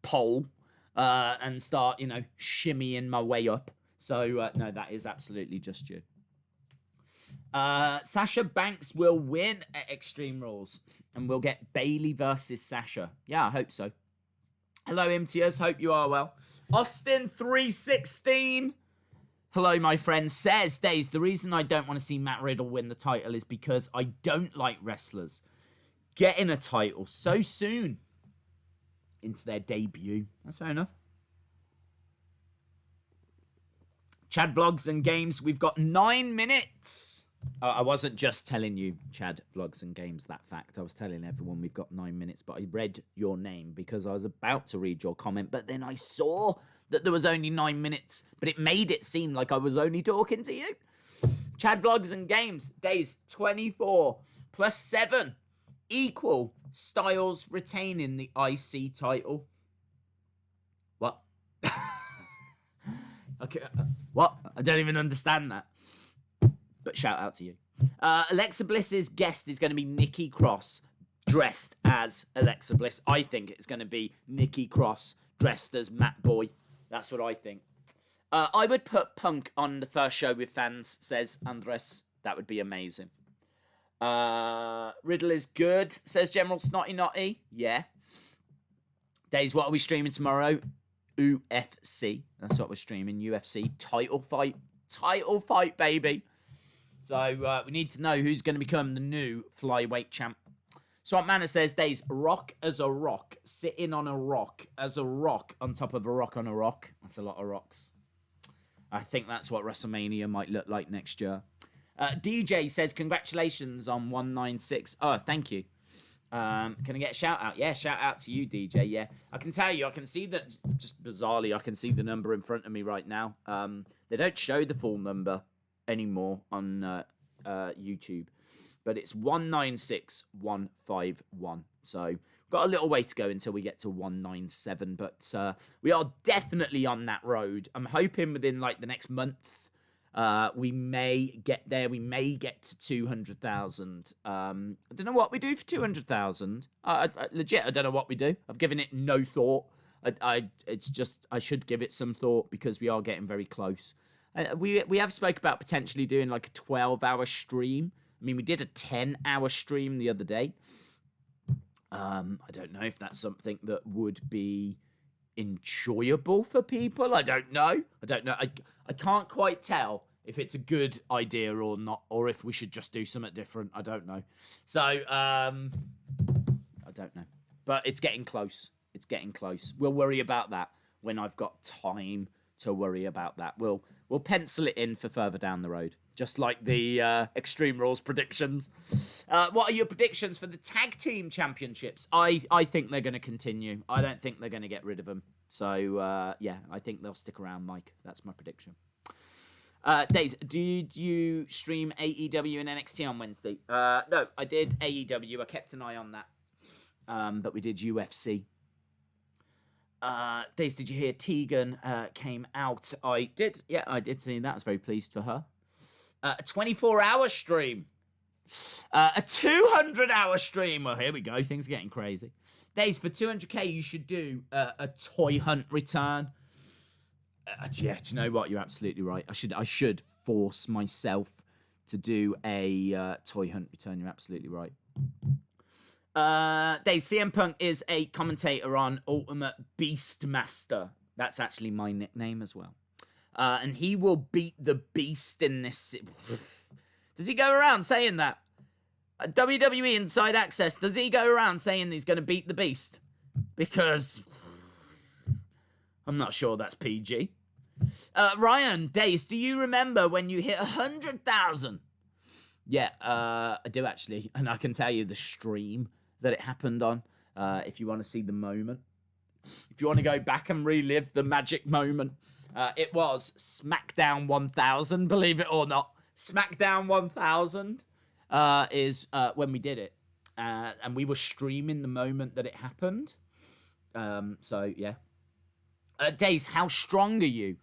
pole, and start, shimmying my way up. So, no, that is absolutely just you. Sasha Banks will win at Extreme Rules, and we'll get Bayley versus Sasha. Yeah, I hope so. Hello, MTS. Hope you are well. Austin316. Hello, my friend, says, Days, the reason I don't want to see Matt Riddle win the title is because I don't like wrestlers getting a title so soon into their debut. That's fair enough. Chad Vlogs and Games, we've got 9 minutes. I wasn't just telling you, Chad Vlogs and Games, that fact. I was telling everyone we've got 9 minutes, but I read your name because I was about to read your comment, but then I saw that there was only 9 minutes, but it made it seem like I was only talking to you. Chad Vlogs and Games, Days 24 plus 7 equal Styles retaining the IC title. What? Okay, what? I don't even understand that. But shout out to you. Alexa Bliss's guest is going to be Nikki Cross, dressed as Alexa Bliss. I think it's going to be Nikki Cross dressed as Matt Boy. That's what I think. I would put Punk on the first show with fans, says Andres. That would be amazing. Riddle is good, says General Snotty Notty. Yeah. Days, what are we streaming tomorrow? UFC. That's what we're streaming. UFC. Title fight. Title fight, baby. So we need to know who's going to become the new flyweight champ. Swamp Manor says, Days, rock as a rock, sitting on a rock as a rock on top of a rock on a rock. That's a lot of rocks. I think that's what WrestleMania might look like next year. DJ says, congratulations on 196. Oh, thank you. Can I get a shout out? Yeah, shout out to you, DJ. Yeah, I can tell you, I can see that, just bizarrely, I can see the number in front of me right now. They don't show the full number anymore on YouTube, but it's 196151. So we've got a little way to go until we get to 197, but we are definitely on that road. I'm hoping within like the next month we may get there. We may get to 200,000. I don't know what we do for 200,000. Legit, I don't know what we do. I've given it no thought. It's just I should give it some thought because we are getting very close. We have spoke about potentially doing like a 12-hour stream. I mean, we did a 10-hour stream the other day. I don't know if that's something that would be enjoyable for people. I don't know. I can't quite tell if it's a good idea or not, or if we should just do something different. I don't know. So, I don't know. But it's getting close. It's getting close. We'll worry about that when I've got time to worry about that. We'll pencil it in for further down the road. Just like the Extreme Rules predictions. What are your predictions for the Tag Team Championships? I think they're going to continue. I don't think they're going to get rid of them. So, yeah, I think they'll stick around, Mike. That's my prediction. Days, did you stream AEW and NXT on Wednesday? No, I did AEW. I kept an eye on that. But we did UFC. Days, did you hear Tegan came out? I did. Yeah, I did see that. I was very pleased for her. A 24-hour stream. A 200-hour stream. Well, here we go. Things are getting crazy. Days, for 200k, you should do a toy hunt return. Yeah, do you know what? You're absolutely right. I should force myself to do a toy hunt return. You're absolutely right. Days, CM Punk is a commentator on Ultimate Beastmaster. That's actually my nickname as well. And he will beat the Beast in this. Does he go around saying that? WWE Inside Access, does he go around saying he's going to beat the Beast? Because I'm not sure that's PG. Ryan, Dace, do you remember when you hit 100,000? Yeah, I do actually, and I can tell you the stream that it happened on. If you want to see the moment, if you want to go back and relive the magic moment, it was Smackdown 1000. Believe it or not, Smackdown 1000 is when we did it, and we were streaming the moment that it happened. So yeah. Days, how strong are you?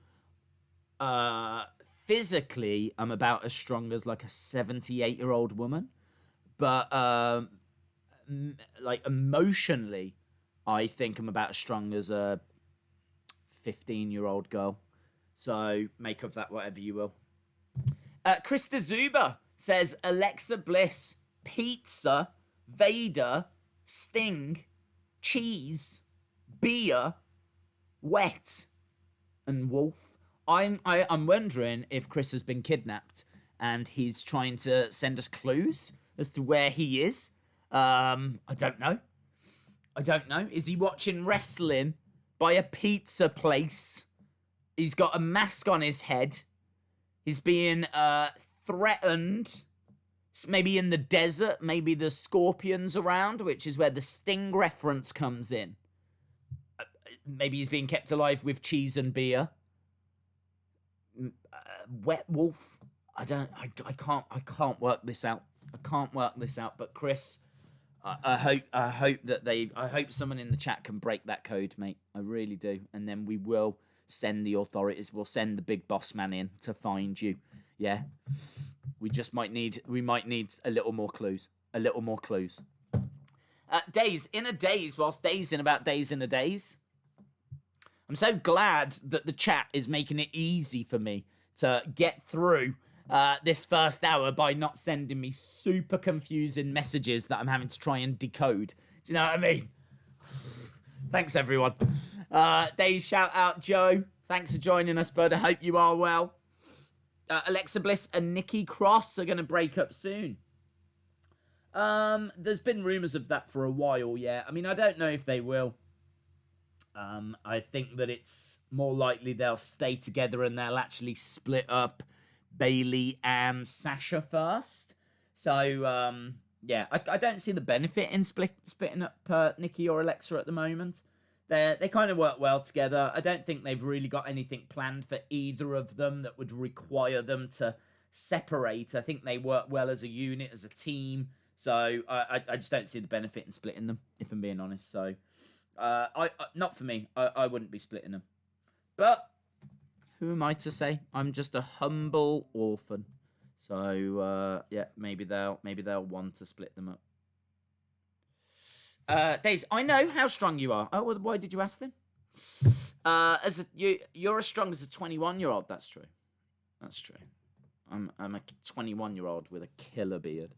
Physically, I'm about as strong as like a 78-year-old woman, but like emotionally, I think I'm about as strong as a 15-year-old girl. So make of that whatever you will. Krista Zuba says Alexa Bliss, pizza, Vader, Sting, cheese, beer, wet, and wolf. I'm wondering if Chris has been kidnapped and he's trying to send us clues as to where he is. I don't know. Is he watching wrestling by a pizza place? He's got a mask on his head. He's being threatened. Maybe in the desert. Maybe the scorpions around, which is where the Sting reference comes in. Maybe he's being kept alive with cheese and beer. Wet wolf. I can't work this out. But Chris, I hope someone in the chat can break that code, mate. I really do. And then we will send the authorities. We'll send the big boss man in to find you. Yeah. We might need a little more clues. Days in a daze, whilst dazing about days in a daze. I'm so glad that the chat is making it easy for me to get through this first hour by not sending me super confusing messages that I'm having to try and decode. Do you know what I mean? Thanks, everyone. Days, shout out, Joe. Thanks for joining us, bud. I hope you are well. Alexa Bliss and Nikki Cross are going to break up soon. There's been rumours of that for a while, yeah. I mean, I don't know if they will. I think that it's more likely they'll stay together and they'll actually split up Bayley and Sasha first. So, yeah, I don't see the benefit in splitting up Nikki or Alexa at the moment. They kind of work well together. I don't think they've really got anything planned for either of them that would require them to separate. I think they work well as a unit, as a team. So I just don't see the benefit in splitting them, if I'm being honest. So not for me. I wouldn't be splitting them. But who am I to say? I'm just a humble orphan. So yeah, maybe they'll want to split them up. Days, I know how strong you are. Oh, well, why did you ask then? You're as strong as a 21-year-old. That's true. I'm a 21-year-old with a killer beard.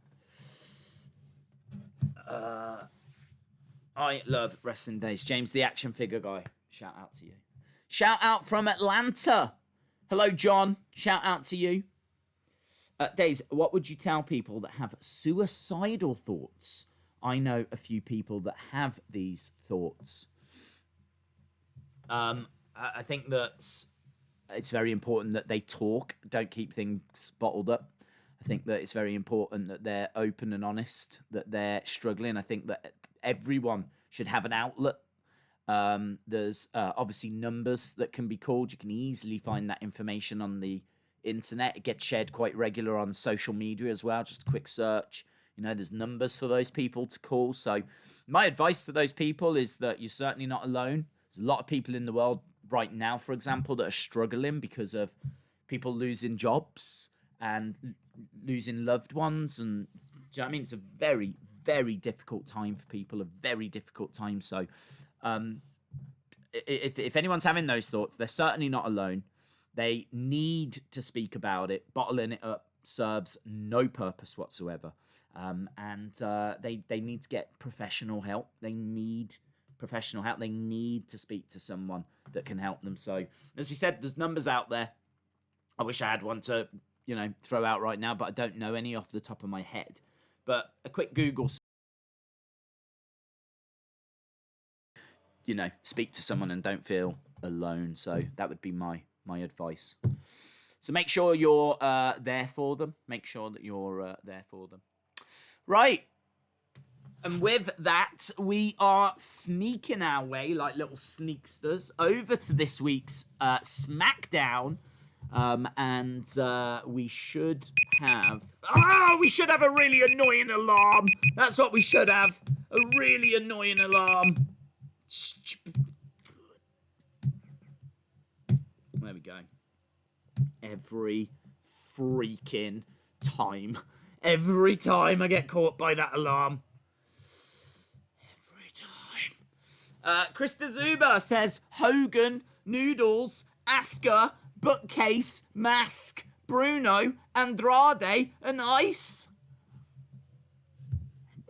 I love wrestling, Days. James, the action figure guy. Shout out to you. Shout out from Atlanta. Hello, John. Shout out to you. Days, what would you tell people that have suicidal thoughts? I know a few people that have these thoughts. I think that it's very important that they talk. Don't keep things bottled up. I think that it's very important that they're open and honest, that they're struggling. I think that everyone should have an outlet. There's obviously numbers that can be called. You can easily find that information on the internet. It gets shared quite regular on social media as well. Just a quick search. You know, there's numbers for those people to call. So my advice to those people is that you're certainly not alone. There's a lot of people in the world right now, for example, that are struggling because of people losing jobs and losing loved ones. And do you know what I mean? It's a very, very difficult time for people, a very difficult time. So if anyone's having those thoughts, they're certainly not alone. They need to speak about it. Bottling it up serves no purpose whatsoever. And they need to get professional help. They need professional help. They need to speak to someone that can help them. So, as we said, there's numbers out there. I wish I had one to, throw out right now, but I don't know any off the top of my head. But a quick Google, speak to someone and don't feel alone. So that would be my advice. So make sure you're there for them. Make sure that you're there for them. Right. And with that, we are sneaking our way like little sneaksters over to this week's Smackdown. And we should have... we should have a really annoying alarm. That's what we should have. A really annoying alarm. There we go. Every freaking time. Every time I get caught by that alarm. Every time. Krista Zuba says Hogan, Noodles, Asuka, Bookcase, Mask, Bruno, Andrade, and Ice.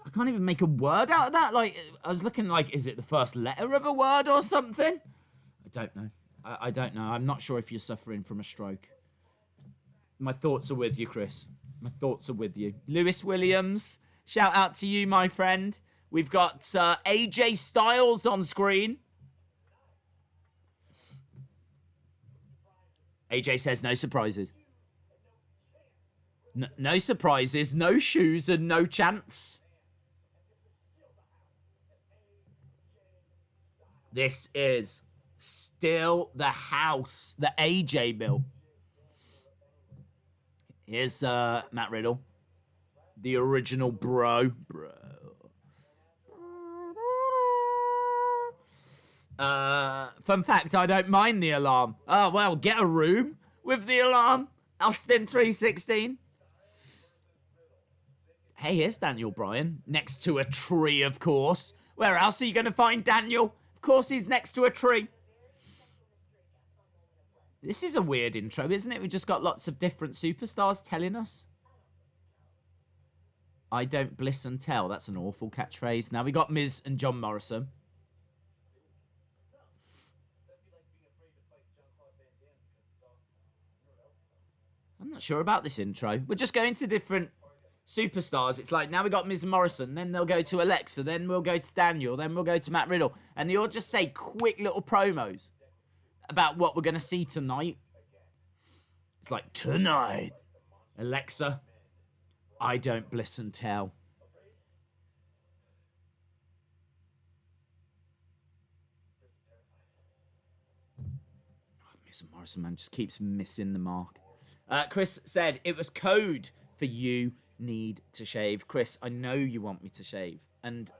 I can't even make a word out of that. Like, I was looking like, is it the first letter of a word or something? I don't know. I don't know. I'm not sure if you're suffering from a stroke. My thoughts are with you, Chris. My thoughts are with you. Lewis Williams, shout out to you, my friend. We've got AJ Styles on screen. AJ says no surprises. No surprises, no shoes, and no chance. This is still the house that AJ built. Here's Matt Riddle. The original bro. Fun fact, I don't mind the alarm. Oh, well, get a room with the alarm. Austin 316. Hey, here's Daniel Bryan. Next to a tree, of course. Where else are you going to find Daniel? Of course he's next to a tree. This is a weird intro, isn't it? We've just got lots of different superstars telling us. I don't bliss and tell. That's an awful catchphrase. Now we got Miz and John Morrison. I'm not sure about this intro. We're just going to different superstars. It's like, now we got Miz and Morrison, then they'll go to Alexa, then we'll go to Daniel, then we'll go to Matt Riddle. And they all just say quick little promos about what we're going to see tonight. It's like, tonight, Alexa, I don't bliss and tell. Miz and Morrison, man, just keeps missing the mark. Chris said, it was code for you need to shave. Chris, I know you want me to shave. And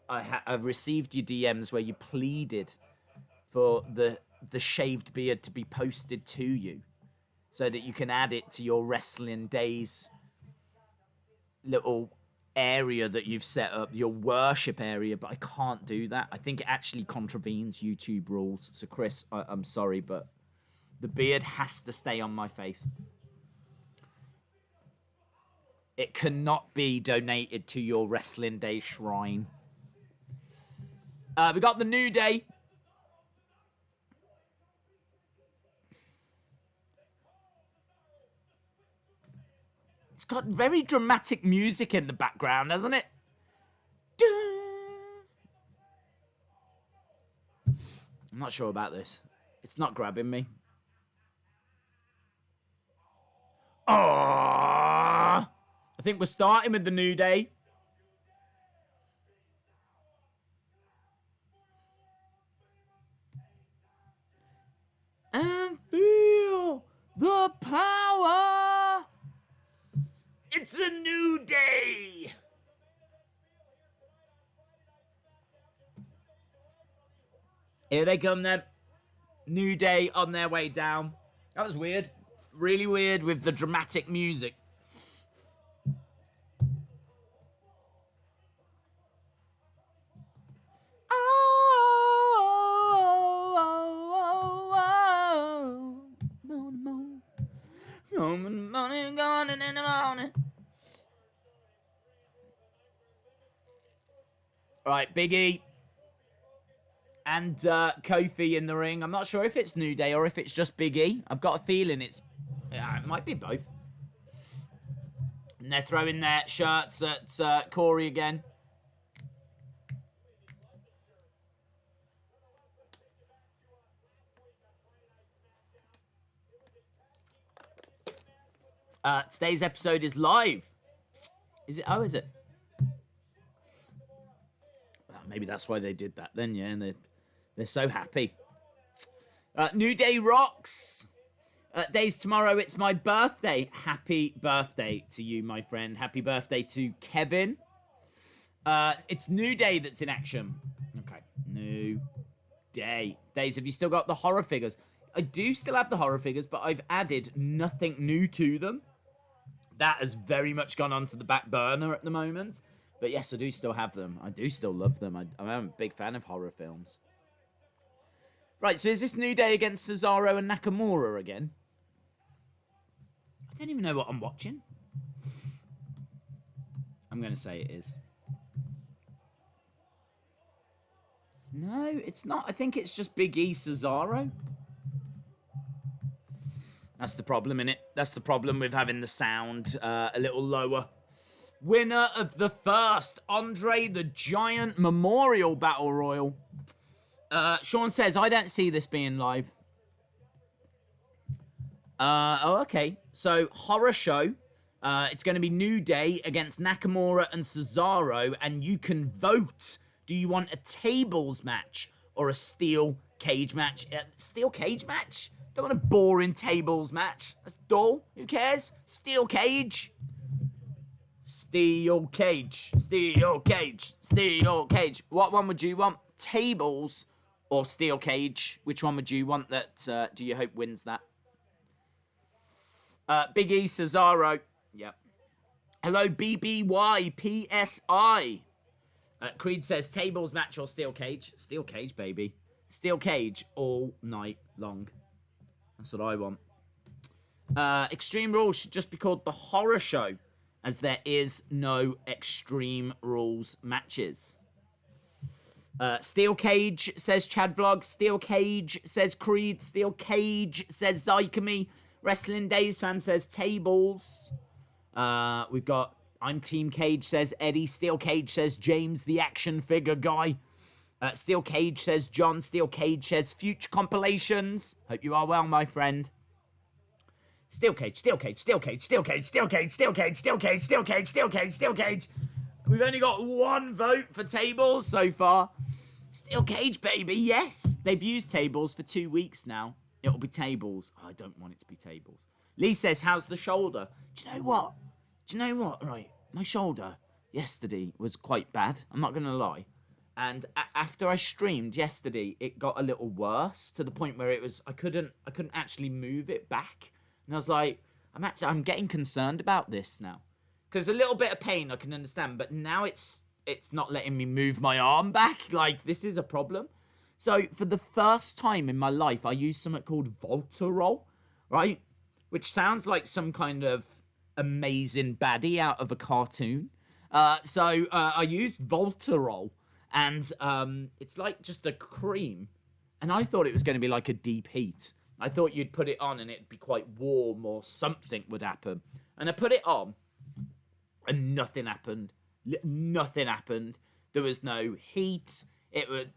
I've received your DMs where you pleaded for the shaved beard to be posted to you so that you can add it to your wrestling days little area that you've set up, your worship area, but I can't do that. I think it actually contravenes YouTube rules. So Chris, I'm sorry, but the beard has to stay on my face. It cannot be donated to your wrestling day shrine. We got the New Day. It's got very dramatic music in the background, hasn't it? I'm not sure about this. It's not grabbing me. I think we're starting with the New Day. And feel the power. It's a new day. Here they come then. New Day on their way down. That was weird. Really weird with the dramatic music. Morning, gone in the morning. All right, Big E and Kofi in the ring. I'm not sure if it's New Day or if it's just Big E. I've got a feeling it might be both. And they're throwing their shirts at Corey again. Today's episode is live. Is it? Oh, is it? Well, maybe that's why they did that then, yeah, and they're so happy. New Day rocks. Days tomorrow, it's my birthday. Happy birthday to you, my friend. Happy birthday to Kevin. It's New Day that's in action. Okay, New Day. Days, have you still got the horror figures? I do still have the horror figures, but I've added nothing new to them. That has very much gone onto the back burner at the moment. But yes, I do still have them. I do still love them. I'm a big fan of horror films. Right, so is this New Day against Cesaro and Nakamura again? I don't even know what I'm watching. I'm going to say it is. No, it's not. I think it's just Big E Cesaro. That's the problem, innit? That's the problem with having the sound a little lower. Winner of the first Andre the Giant Memorial Battle Royal. Sean says, I don't see this being live. Oh, okay. So, horror show. It's going to be New Day against Nakamura and Cesaro, and you can vote. Do you want a tables match or a steel cage match? Steel cage match? Don't want a boring tables match. That's dull. Who cares? Steel cage. Steel cage. Steel cage. Steel cage. What one would you want? Tables or steel cage? Which one would you want that, do you hope wins that? Big E Cesaro. Yep. Hello, BBY PSI. Creed says tables match or steel cage. Steel cage, baby. Steel cage all night long. That's what I want. Extreme Rules should just be called the Horror Show, as there is no Extreme Rules matches. Steel Cage, says Chad Vlog. Steel Cage, says Creed. Steel Cage, says Zycamy. Wrestling Days fan says tables. We've got I'm Team Cage, says Eddie. Steel Cage says James, the action figure guy. Steel Cage says John. Steel Cage says future compilations. Hope you are well, my friend. Steel Cage, Steel Cage, Steel Cage, Steel Cage, Steel Cage, Steel Cage, Steel Cage, Steel Cage, Steel Cage, Steel Cage. We've only got one vote for tables so far. Steel Cage, baby, yes. They've used tables for 2 weeks now. It'll be tables. Oh, I don't want it to be tables. Lee says, how's the shoulder? Do you know what? Right, my shoulder yesterday was quite bad. I'm not going to lie. And after I streamed yesterday, it got a little worse to the point where it was I couldn't actually move it back. And I was like, I'm getting concerned about this now. Because a little bit of pain I can understand, but now it's not letting me move my arm back. Like, this is a problem. So for the first time in my life, I used something called Voltarol, right? Which sounds like some kind of amazing baddie out of a cartoon. So I used Voltarol. And it's like just a cream. And I thought it was going to be like a deep heat. I thought you'd put it on and it'd be quite warm or something would happen. And I put it on and nothing happened. Nothing happened. There was no heat.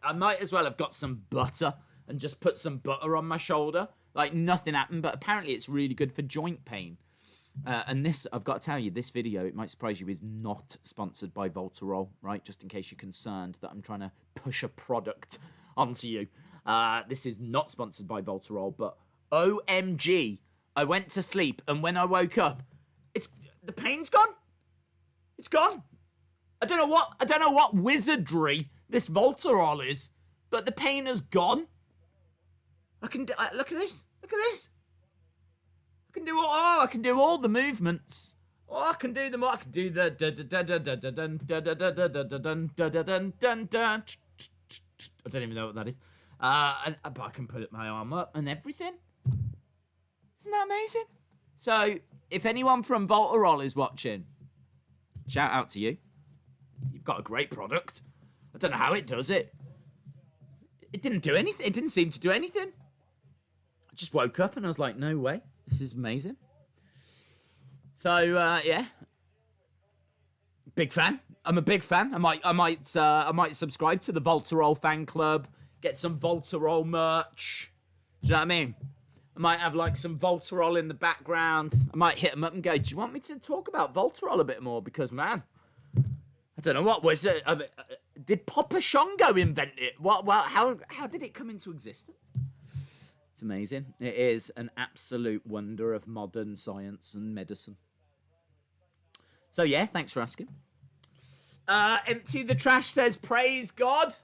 I might as well have got some butter and just put some butter on my shoulder. Like nothing happened. But apparently it's really good for joint pain. And this, I've got to tell you, this video, it might surprise you, is not sponsored by Voltarol, right? Just in case you're concerned that I'm trying to push a product onto you. This is not sponsored by Voltarol, but OMG, I went to sleep, and when I woke up, the pain's gone. It's gone. I don't know what wizardry this Voltarol is, but the pain is gone. Look at this. Look at this. I can do all the movements. I can do them all. I can do the I don't even know what that is. But I can put my arm up and everything. Isn't that amazing? So, if anyone from Voltarol is watching, shout out to you. You've got a great product. I don't know how it does it. It didn't do anything. It didn't seem to do anything. I just woke up and I was like, no way. This is amazing. So, yeah. Big fan. I'm a big fan. I might subscribe to the Voltarol fan club. Get some Voltarol merch. Do you know what I mean? I might have like some Voltarol in the background. I might hit them up and go, do you want me to talk about Voltarol a bit more? Because, man, I don't know, what was it? Did Papa Shango invent it? How did it come into existence? It's amazing. It is an absolute wonder of modern science and medicine. So, yeah, thanks for asking. Empty the Trash says, praise God.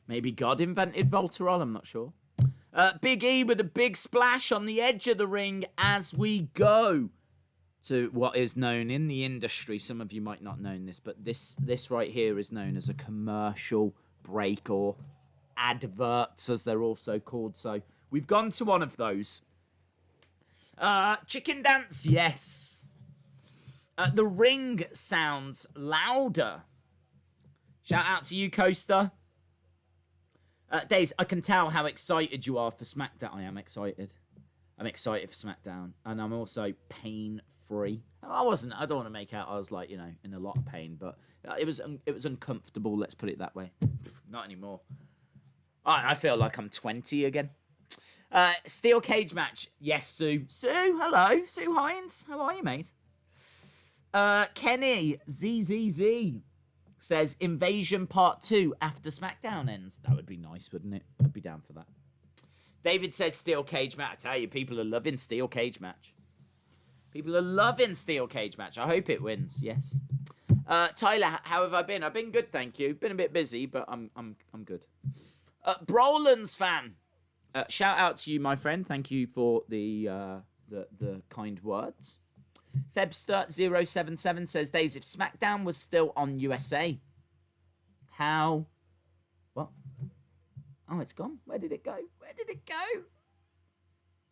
Maybe God invented Voltarol, I'm not sure. Big E with a big splash on the edge of the ring as we go to what is known in the industry. Some of you might not know this, but this right here is known as a commercial break, or adverts as they're also called. So we've gone to one of those. Chicken dance, yes. The ring sounds louder. Shout out to you, Coaster. Days, I can tell how excited you are for SmackDown. I am excited. I'm excited for SmackDown. And I'm also pain-free. I don't want to make out I was like, in a lot of pain, but it was uncomfortable, let's put it that way. Not anymore. I feel like I'm 20 again. Steel cage match. Yes, Sue. Sue, hello. Sue Hines. How are you, mate? Kenny ZZZ says Invasion Part 2 after SmackDown ends. That would be nice, wouldn't it? I'd be down for that. David says Steel Cage Match. I tell you, people are loving Steel Cage Match. People are loving Steel Cage Match. I hope it wins, yes. Tyler, how have I been? I've been good, thank you. Been a bit busy, but I'm good. Brolan's fan. Shout out to you, my friend. Thank you for the kind words. Febster077 says, Days, if SmackDown was still on USA, how... What? Oh, it's gone. Where did it go? Where did it go?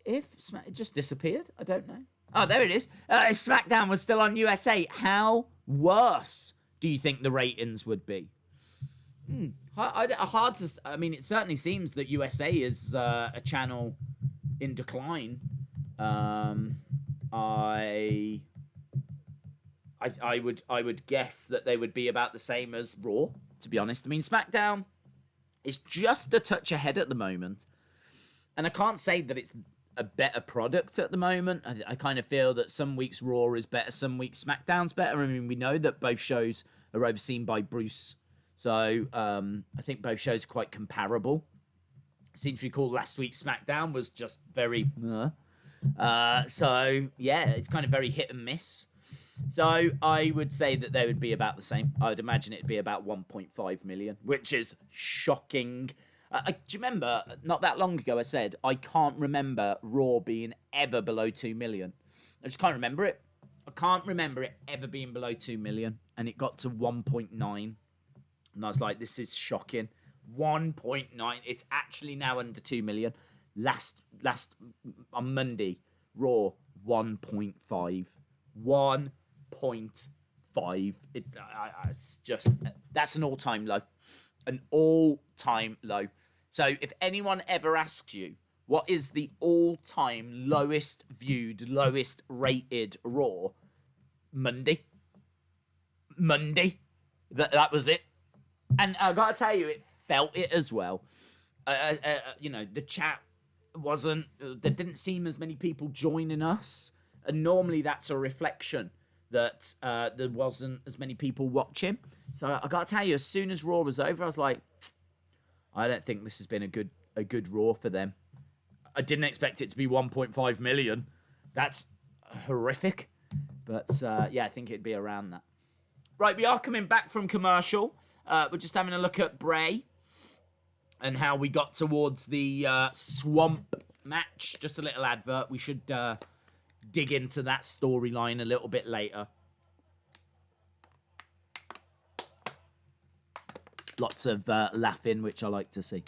It just disappeared? I don't know. Oh, there it is. If SmackDown was still on USA, how worse do you think the ratings would be? Hard to... I mean, it certainly seems that USA is a channel in decline. I would guess that they would be about the same as Raw, to be honest. I mean, SmackDown is just a touch ahead at the moment. And I can't say that it's a better product at the moment. I kind of feel that some weeks Raw is better, some weeks SmackDown's better. I mean, we know that both shows are overseen by Bruce. So I think both shows are quite comparable. I seem to recall last week's SmackDown was just very... so, yeah, it's kind of very hit and miss. So, I would say that they would be about the same. I would imagine it'd be about 1.5 million, which is shocking. Do you remember, not that long ago, I said, I can't remember Raw being ever below 2 million. I just can't remember it. I can't remember it ever being below 2 million. And it got to 1.9. And I was like, this is shocking. 1.9. It's actually now under 2 million. Last on Monday, Raw 1.5. 1.5. It's just, that's an all-time low. An all-time low. So if anyone ever asks you, what is the all-time lowest viewed, lowest rated Raw? Monday. That was it. And I gotta tell you, it felt it as well. The chat there didn't seem as many people joining us, and normally that's a reflection that there wasn't as many people watching. So I gotta tell you, as soon as Raw was over, I was like, I don't think this has been a good Raw for them. I didn't expect it to be 1.5 million. That's horrific. But yeah, I think it'd be around that. Right, we are coming back from commercial. We're just having a look at Bray and how we got towards the swamp match. Just a little advert. We should dig into that storyline a little bit later. Lots of laughing, which I like to see.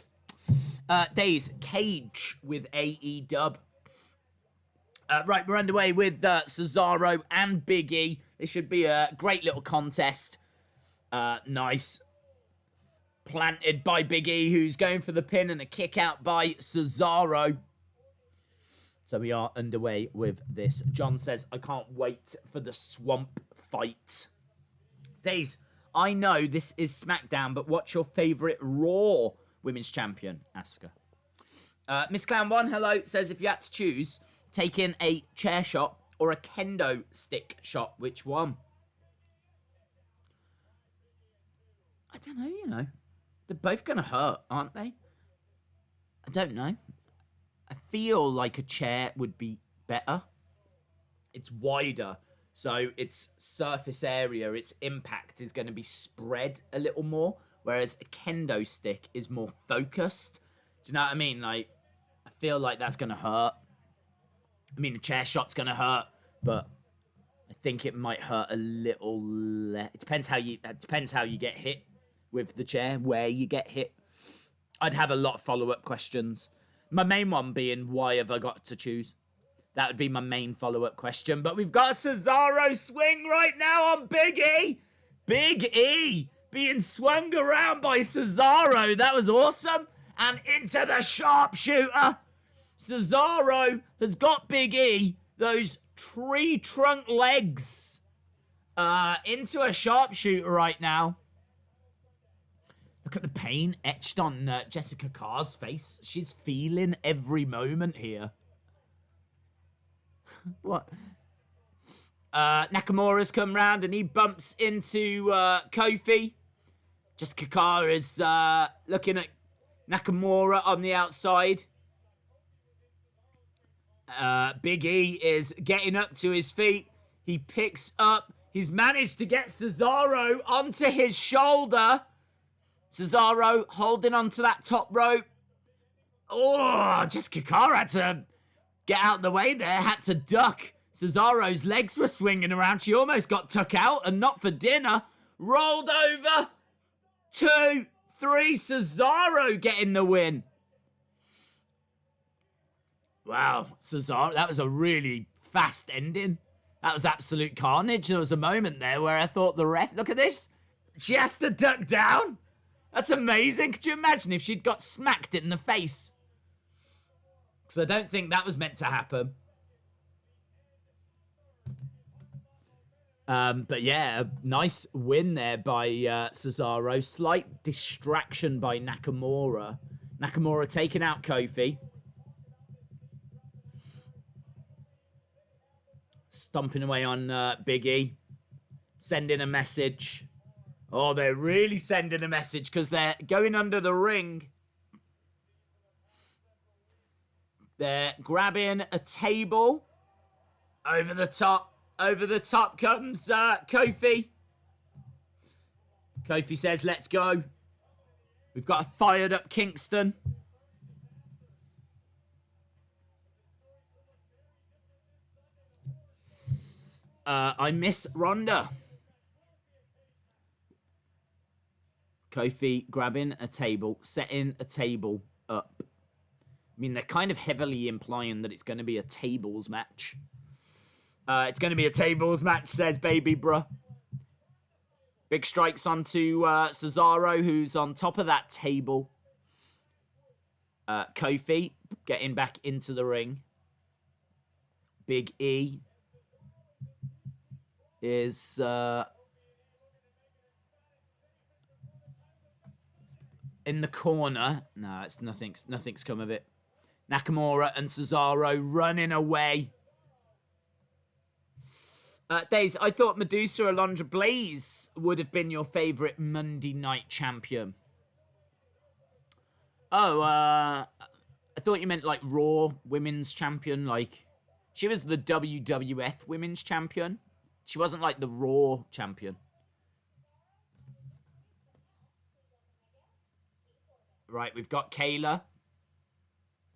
Days, Cage with AE-Dub. Right, we're underway with Cesaro and Big E. This should be a great little contest. Nice. Planted by Big E, who's going for the pin, and a kick out by Cesaro. So we are underway with this. John says, I can't wait for the swamp fight. Days, I know this is SmackDown, but what's your favourite Raw Women's Champion? Asuka. Miss Clown 1, hello, says if you had to choose, taking a chair shot or a kendo stick shot, which one? I don't know, you know. They're both going to hurt, aren't they? I don't know. I feel like a chair would be better. It's wider, so its surface area, its impact is going to be spread a little more, whereas a kendo stick is more focused. Do you know what I mean? Like, I feel like that's going to hurt. I mean, a chair shot's going to hurt, but I think it might hurt a little less. It depends how you get hit with the chair, where you get hit. I'd have a lot of follow-up questions. My main one being, why have I got to choose? That would be my main follow-up question. But we've got a Cesaro swing right now on Big E. Big E being swung around by Cesaro. That was awesome. And into the sharpshooter. Cesaro has got Big E, those tree trunk legs, into a sharpshooter right now. Look at the pain etched on Jessica Carr's face. She's feeling every moment here. What? Nakamura's come round and he bumps into Kofi. Jessica Carr is looking at Nakamura on the outside. Big E is getting up to his feet. He picks up. He's managed to get Cesaro onto his shoulder. Cesaro holding onto that top rope. Oh, Jessica Carr had to get out of the way there. Had to duck. Cesaro's legs were swinging around. She almost got tuck out and not for dinner. Rolled over. 2, 3. Cesaro getting the win. Wow, Cesaro, that was a really fast ending. That was absolute carnage. There was a moment there where I thought the ref... Look at this. She has to duck down. That's amazing. Could you imagine if she'd got smacked in the face? Because I don't think that was meant to happen. But yeah, a nice win there by Cesaro. Slight distraction by Nakamura. Nakamura taking out Kofi. Stomping away on Big E. Sending a message. Oh, they're really sending a message because they're going under the ring. They're grabbing a table. Over the top. Over the top comes Kofi. Kofi says, let's go. We've got a fired up Kingston. I miss Ronda. Kofi grabbing a table, setting a table up. I mean, they're kind of heavily implying that it's going to be a tables match. It's going to be a tables match, says Baby Bruh. Big strikes onto Cesaro, who's on top of that table. Kofi getting back into the ring. Big E is in the corner. No, it's nothing's come of it. Nakamura and Cesaro running away. Days, I thought Medusa Alundra Blaze would have been your favourite Monday Night Champion. Oh, I thought you meant like Raw Women's Champion. Like, she was the WWF Women's Champion. She wasn't like the Raw Champion. Right, we've got Kayla.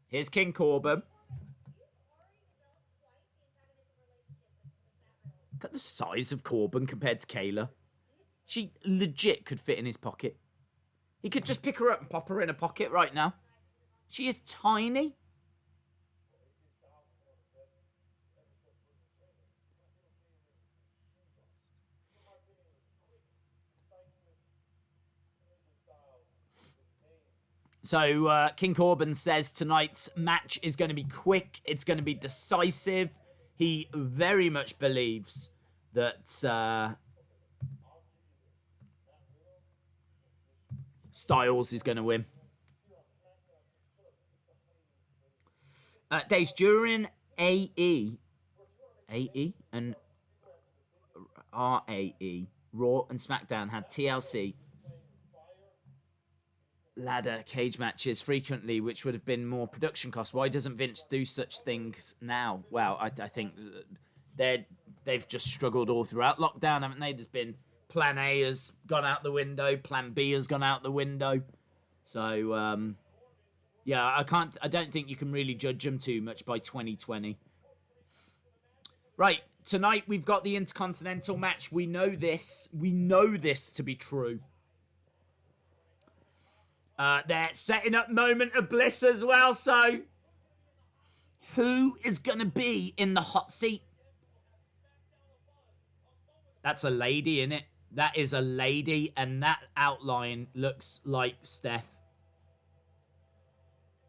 Here's King Corbin. Look at the size of Corbin compared to Kayla. She legit could fit in his pocket. He could just pick her up and pop her in a pocket right now. She is tiny. So, King Corbin says tonight's match is going to be quick. It's going to be decisive. He very much believes that Styles is going to win. Days during AE and RAE, Raw and SmackDown had TLC ladder cage matches frequently, which would have been more production costs. Why doesn't Vince do such things now? Well, I think they've just struggled all throughout lockdown, haven't they? There's been Plan A has gone out the window, Plan B has gone out the window. So yeah, I don't think you can really judge them too much by 2020. Right, tonight we've got the Intercontinental match. We know this to be true. They're setting up Moment of Bliss as well, so who is going to be in the hot seat? That's a lady, isn't it? That is a lady, and that outline looks like Steph.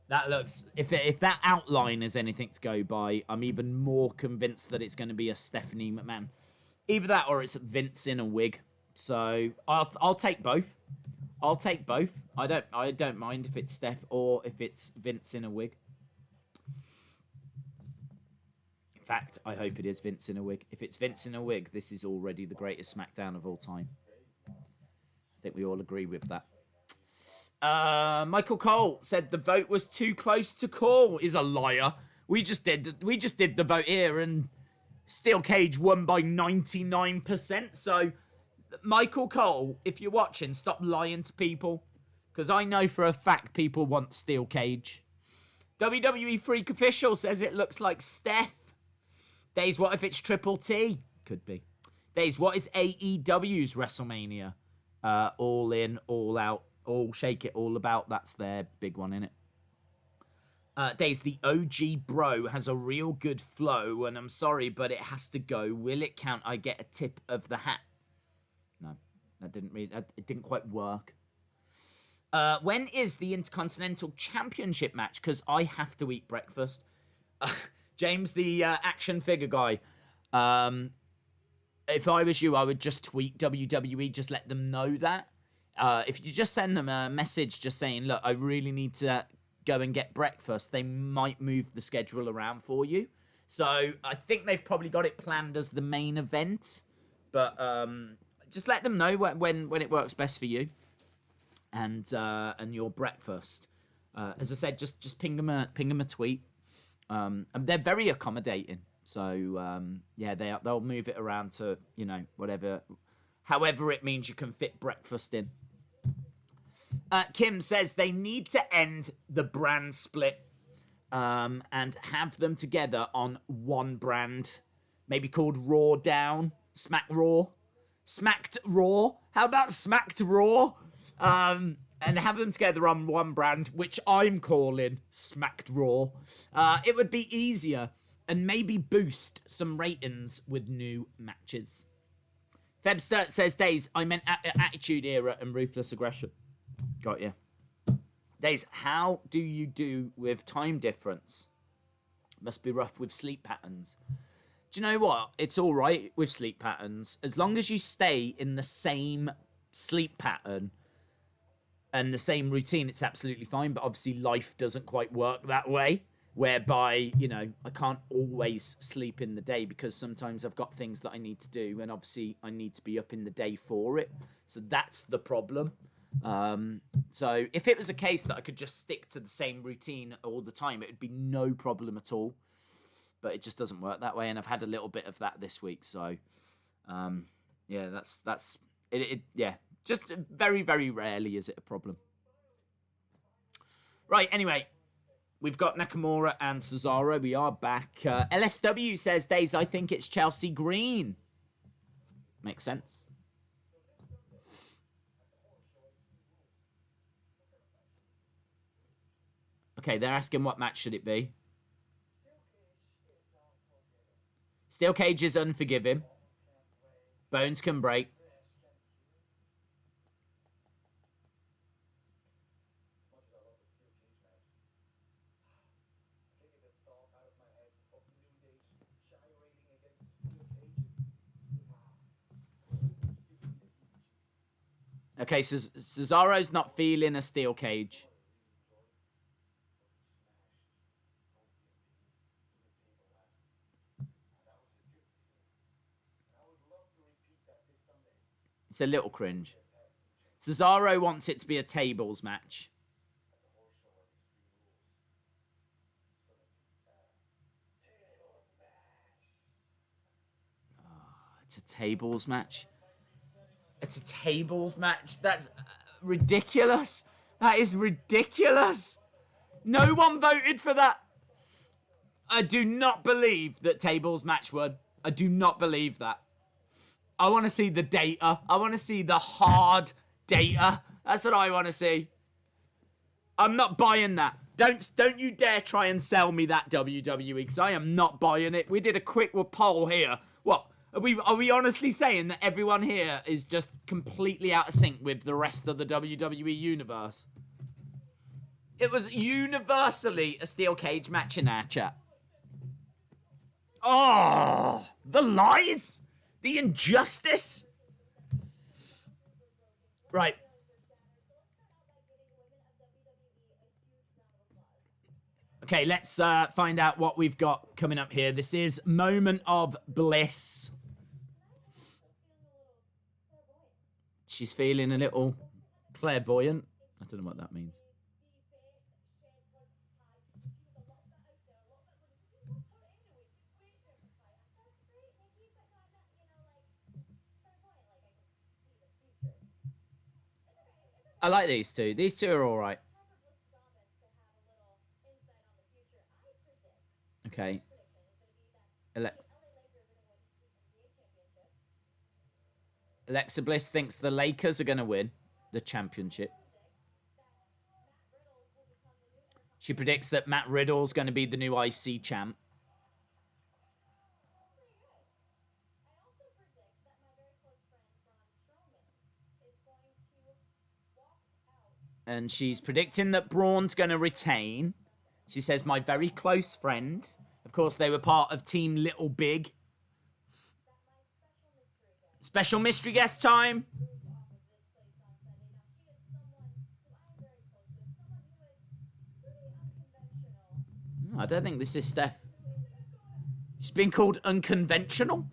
That looks... If that outline is anything to go by, I'm even more convinced that it's going to be a Stephanie McMahon. Either that or it's Vince in a wig. So, I'll take both. I'll take both. I don't mind if it's Steph or if it's Vince in a wig. In fact, I hope it is Vince in a wig. If it's Vince in a wig, this is already the greatest SmackDown of all time. I think we all agree with that. Michael Cole said the vote was too close to call. Is a liar. We just did the vote here, and Steel Cage won by 99%. So, Michael Cole, if you're watching, stop lying to people, because I know for a fact people want Steel Cage. WWE Freak Official says it looks like Steph. Days, what if it's Triple T? Could be. Days, what is AEW's WrestleMania? All in, all out, all shake it, all about. That's their big one, innit? Days, the OG bro has a real good flow, and I'm sorry, but it has to go. Will it count? I get a tip of the hat. No, it didn't quite work. When is the Intercontinental Championship match? Because I have to eat breakfast. James, the action figure guy. If I was you, I would just tweet WWE, just let them know that. If you just send them a message just saying, look, I really need to go and get breakfast, they might move the schedule around for you. So I think they've probably got it planned as the main event. But just let them know when it works best for you. And your breakfast. As I said, just ping them a tweet. And they're very accommodating. So yeah, they'll move it around to, whatever, however it means you can fit breakfast in. Kim says they need to end the brand split and have them together on one brand, maybe called Raw Down, Smack Raw, Smacked Raw. How about Smacked Raw? And have them together on one brand, which I'm calling Smacked Raw. It would be easier and maybe boost some ratings with new matches. Febster says, Days, I meant Attitude Era and Ruthless Aggression. Got you. Days, how do you do with time difference? Must be rough with sleep patterns. Do you know what? It's all right with sleep patterns. As long as you stay in the same sleep pattern and the same routine, it's absolutely fine. But obviously life doesn't quite work that way, whereby, I can't always sleep in the day because sometimes I've got things that I need to do, and obviously I need to be up in the day for it. So that's the problem. So if it was a case that I could just stick to the same routine all the time, it would be no problem at all. But it just doesn't work that way, and I've had a little bit of that this week. So, yeah, that's it. Yeah, just very, very rarely is it a problem. Right, anyway, we've got Nakamura and Cesaro. We are back. LSW says, Days, I think it's Chelsea Green. Makes sense. Okay, they're asking what match should it be. Steel Cage is unforgiving. Bones can break. Okay, so Cesaro's not feeling a Steel Cage. It's a little cringe. Cesaro wants it to be a tables match. It's a tables match. It's a tables match. That's ridiculous. That is ridiculous. No one voted for that. I do not believe that tables match won. I do not believe that. I want to see the data. I want to see the hard data. That's what I want to see. I'm not buying that. Don't you dare try and sell me that, WWE, because I am not buying it. We did a quick poll here. What? Are we honestly saying that everyone here is just completely out of sync with the rest of the WWE universe? It was universally a steel cage match in our chat. Oh, the lies, the injustice. Right. Okay, let's find out what we've got coming up here. This is Moment of Bliss. She's feeling a little clairvoyant. I don't know what that means. I like these two. These two are all right. Okay. Alexa Bliss thinks the Lakers are going to win the championship. She predicts that Matt Riddle's going to be the new IC champ. And she's predicting that Braun's going to retain. She says, my very close friend. Of course, they were part of Team Little Big. Special mystery guest time. I don't think this is Steph. She's been called unconventional.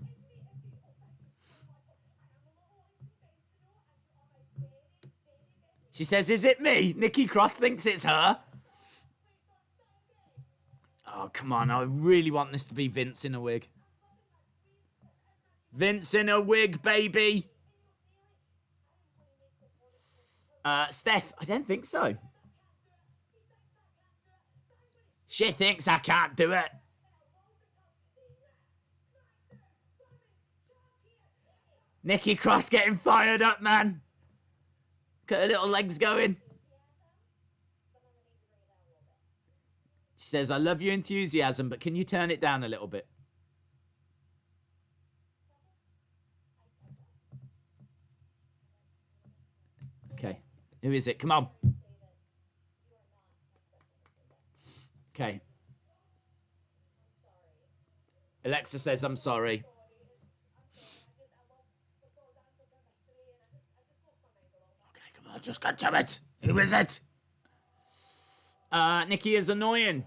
She says, is it me? Nikki Cross thinks it's her. Oh, come on. I really want this to be Vince in a wig. Vince in a wig, baby. Steph, I don't think so. She thinks I can't do it. Nikki Cross getting fired up, man. Got her little legs going. She says, I love your enthusiasm, but can you turn it down a little bit? Okay. Who is it? Come on. Okay. Alexa says, I'm sorry. Okay, come on, just get to it. Who is it? Nikki is annoying.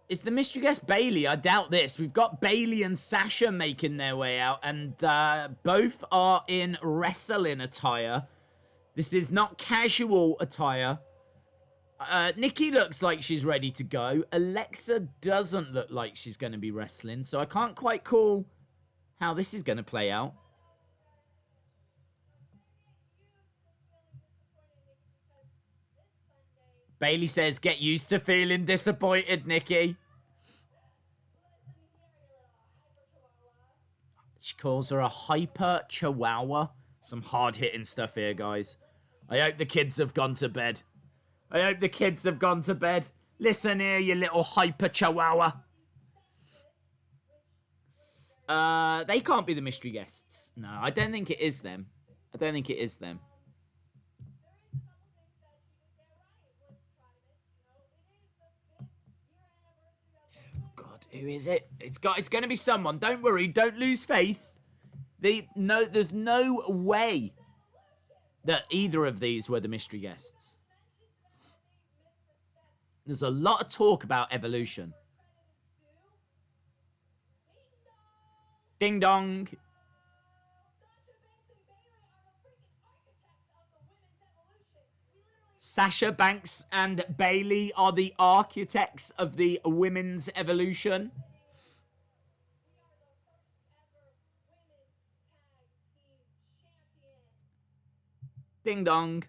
Is the mystery guest Bailey? I doubt this. We've got Bailey and Sasha making their way out, and both are in wrestling attire. This is not casual attire. Nikki looks like she's ready to go. Alexa doesn't look like she's going to be wrestling, so I can't quite call how this is going to play out. Bailey says, get used to feeling disappointed, Nikki. She calls her a hyper chihuahua. Some hard-hitting stuff here, guys. I hope the kids have gone to bed. I hope the kids have gone to bed. Listen here, you little hyper chihuahua. They can't be the mystery guests. No, I don't think it is them. I don't think it is them. God, who is it? It's going to be someone. Don't worry. Don't lose faith. There's no way that either of these were the mystery guests. There's a lot of talk about Evolution. Ding dong. Sasha Banks and Bayley are the architects of the women's evolution. Ding dong.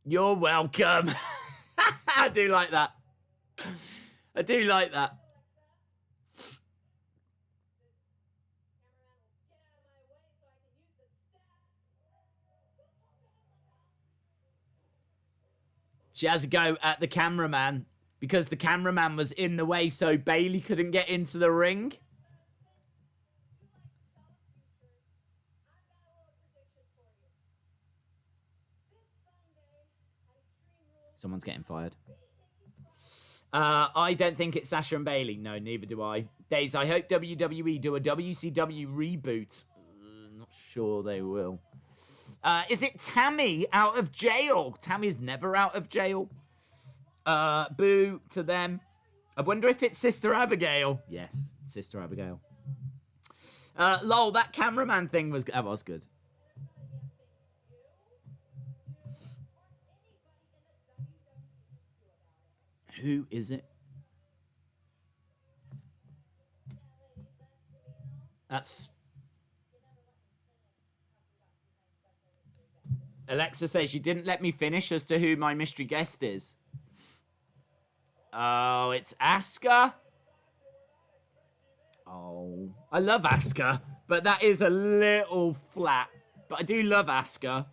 You're welcome. I do like that. I do like that. She has a go at the cameraman because the cameraman was in the way so Bayley couldn't get into the ring. Someone's getting fired. I don't think it's Sasha and Bayley. No, neither do I. Days, I hope WWE do a WCW reboot. Not sure they will. Is it Tammy out of jail? Tammy's never out of jail. Boo to them. I wonder if it's Sister Abigail. Yes, Sister Abigail. Lol, that cameraman thing was good. Who is it? That's... Alexa says she didn't let me finish as to who my mystery guest is. Oh, it's Asuka. Oh, I love Asuka, but that is a little flat. But I do love Asuka.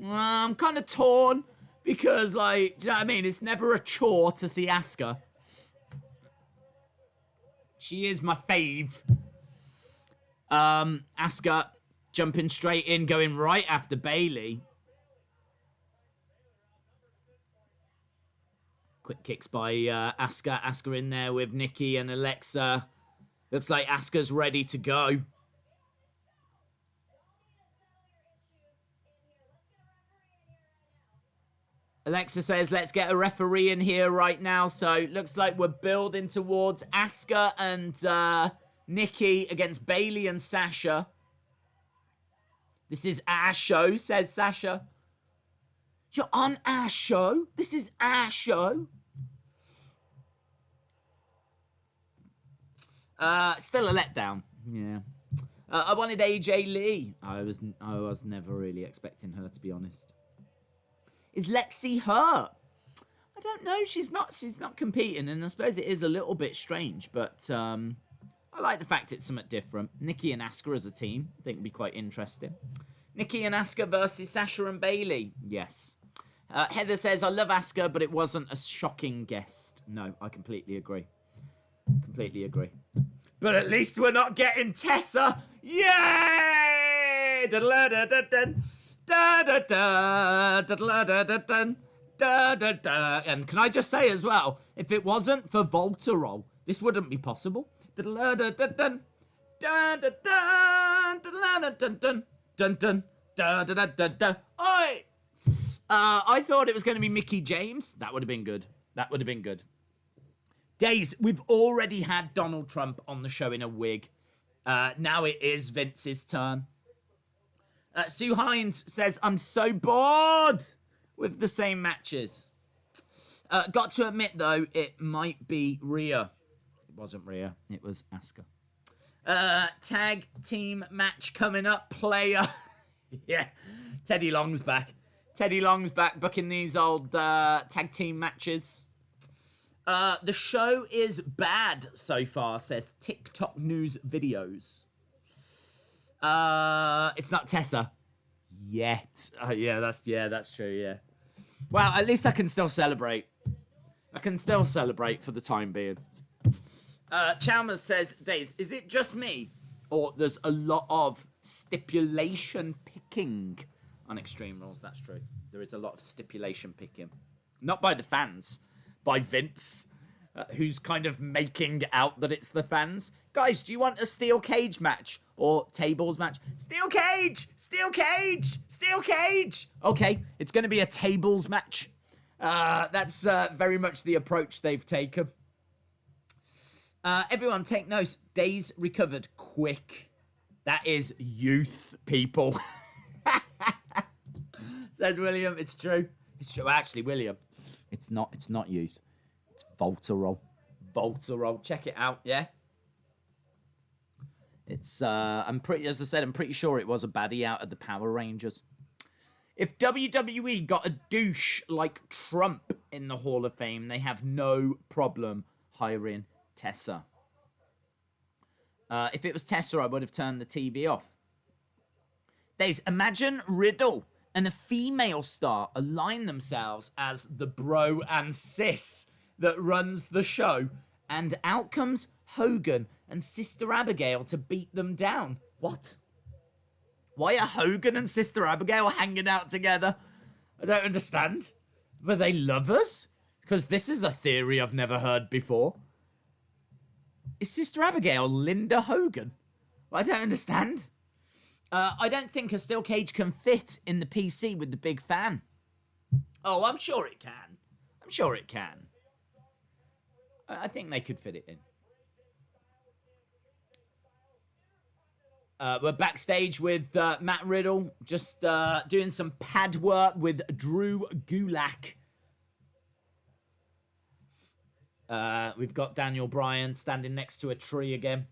I'm kind of torn because, like, do you know what I mean? It's never a chore to see Asuka. She is my fave. Asuka jumping straight in, going right after Bayley. Quick kicks by Asuka. Asuka in there with Nikki and Alexa. Looks like Asuka's ready to go. Alexa says, let's get a referee in here right now. So, looks like we're building towards Asuka and Nikki against Bayley and Sasha. This is our show, says Sasha. You're on our show? This is our show? Still a letdown. Yeah. I wanted AJ Lee. I was never really expecting her, to be honest. Is Lexi hurt? I don't know. She's not competing, and I suppose it is a little bit strange, but I like the fact it's something different. Nikki and Asuka as a team, I think would be quite interesting. Nikki and Asuka versus Sasha and Bayley. Yes. Heather says, I love Asuka, but it wasn't a shocking guest. No, I completely agree. Completely agree. But at least we're not getting Tessa. Yay! Da-da-da-da-da. Da da da da da da da da da da. And can I just say as well, if it wasn't for Voltarol, this wouldn't be possible. Da da da da da da da da da da da da da. Oi! I thought it was going to be Mickie James. That would have been good. That would have been good. Days, we've already had Donald Trump on the show in a wig. Now it is Vince's turn. Sue Hines says, I'm so bored with the same matches. Got to admit, though, it might be Rhea. It wasn't Rhea. It was Asuka. Tag team match coming up, player. Yeah, Teddy Long's back. Teddy Long's back booking these old tag team matches. The show is bad so far, says TikTok News Videos. It's not Tessa yet. Yeah, that's true. Yeah. Well, at least I can still celebrate. I can still celebrate for the time being. Chalmers says, Days, is it just me, or there's a lot of stipulation picking on Extreme Rules? That's true. There is a lot of stipulation picking, not by the fans, by Vince. Who's kind of making out that it's the fans. Guys, do you want a steel cage match or tables match? Steel cage! Steel cage! Steel cage! Okay, it's going to be a tables match. That's very much the approach they've taken. Everyone take notes. Days recovered quick. That is youth, people. Says William. It's true. It's true. Actually, William, it's not youth. It's Voltarol. Voltarol. Check it out. Yeah. It's as I said, I'm pretty sure it was a baddie out of the Power Rangers. If WWE got a douche like Trump in the Hall of Fame, they have no problem hiring Tessa. If it was Tessa, I would have turned the TV off. Days, imagine Riddle and a female star align themselves as the bro and sis that runs the show, and out comes Hogan and Sister Abigail to beat them down. What? Why are Hogan and Sister Abigail hanging out together? I don't understand. Were they lovers? Because this is a theory I've never heard before. Is Sister Abigail Linda Hogan? I don't understand. I don't think a steel cage can fit in the PC with the big fan. Oh, I'm sure it can. I'm sure it can. I think they could fit it in. We're backstage with Matt Riddle, just doing some pad work with Drew Gulak. We've got Daniel Bryan standing next to a tree again.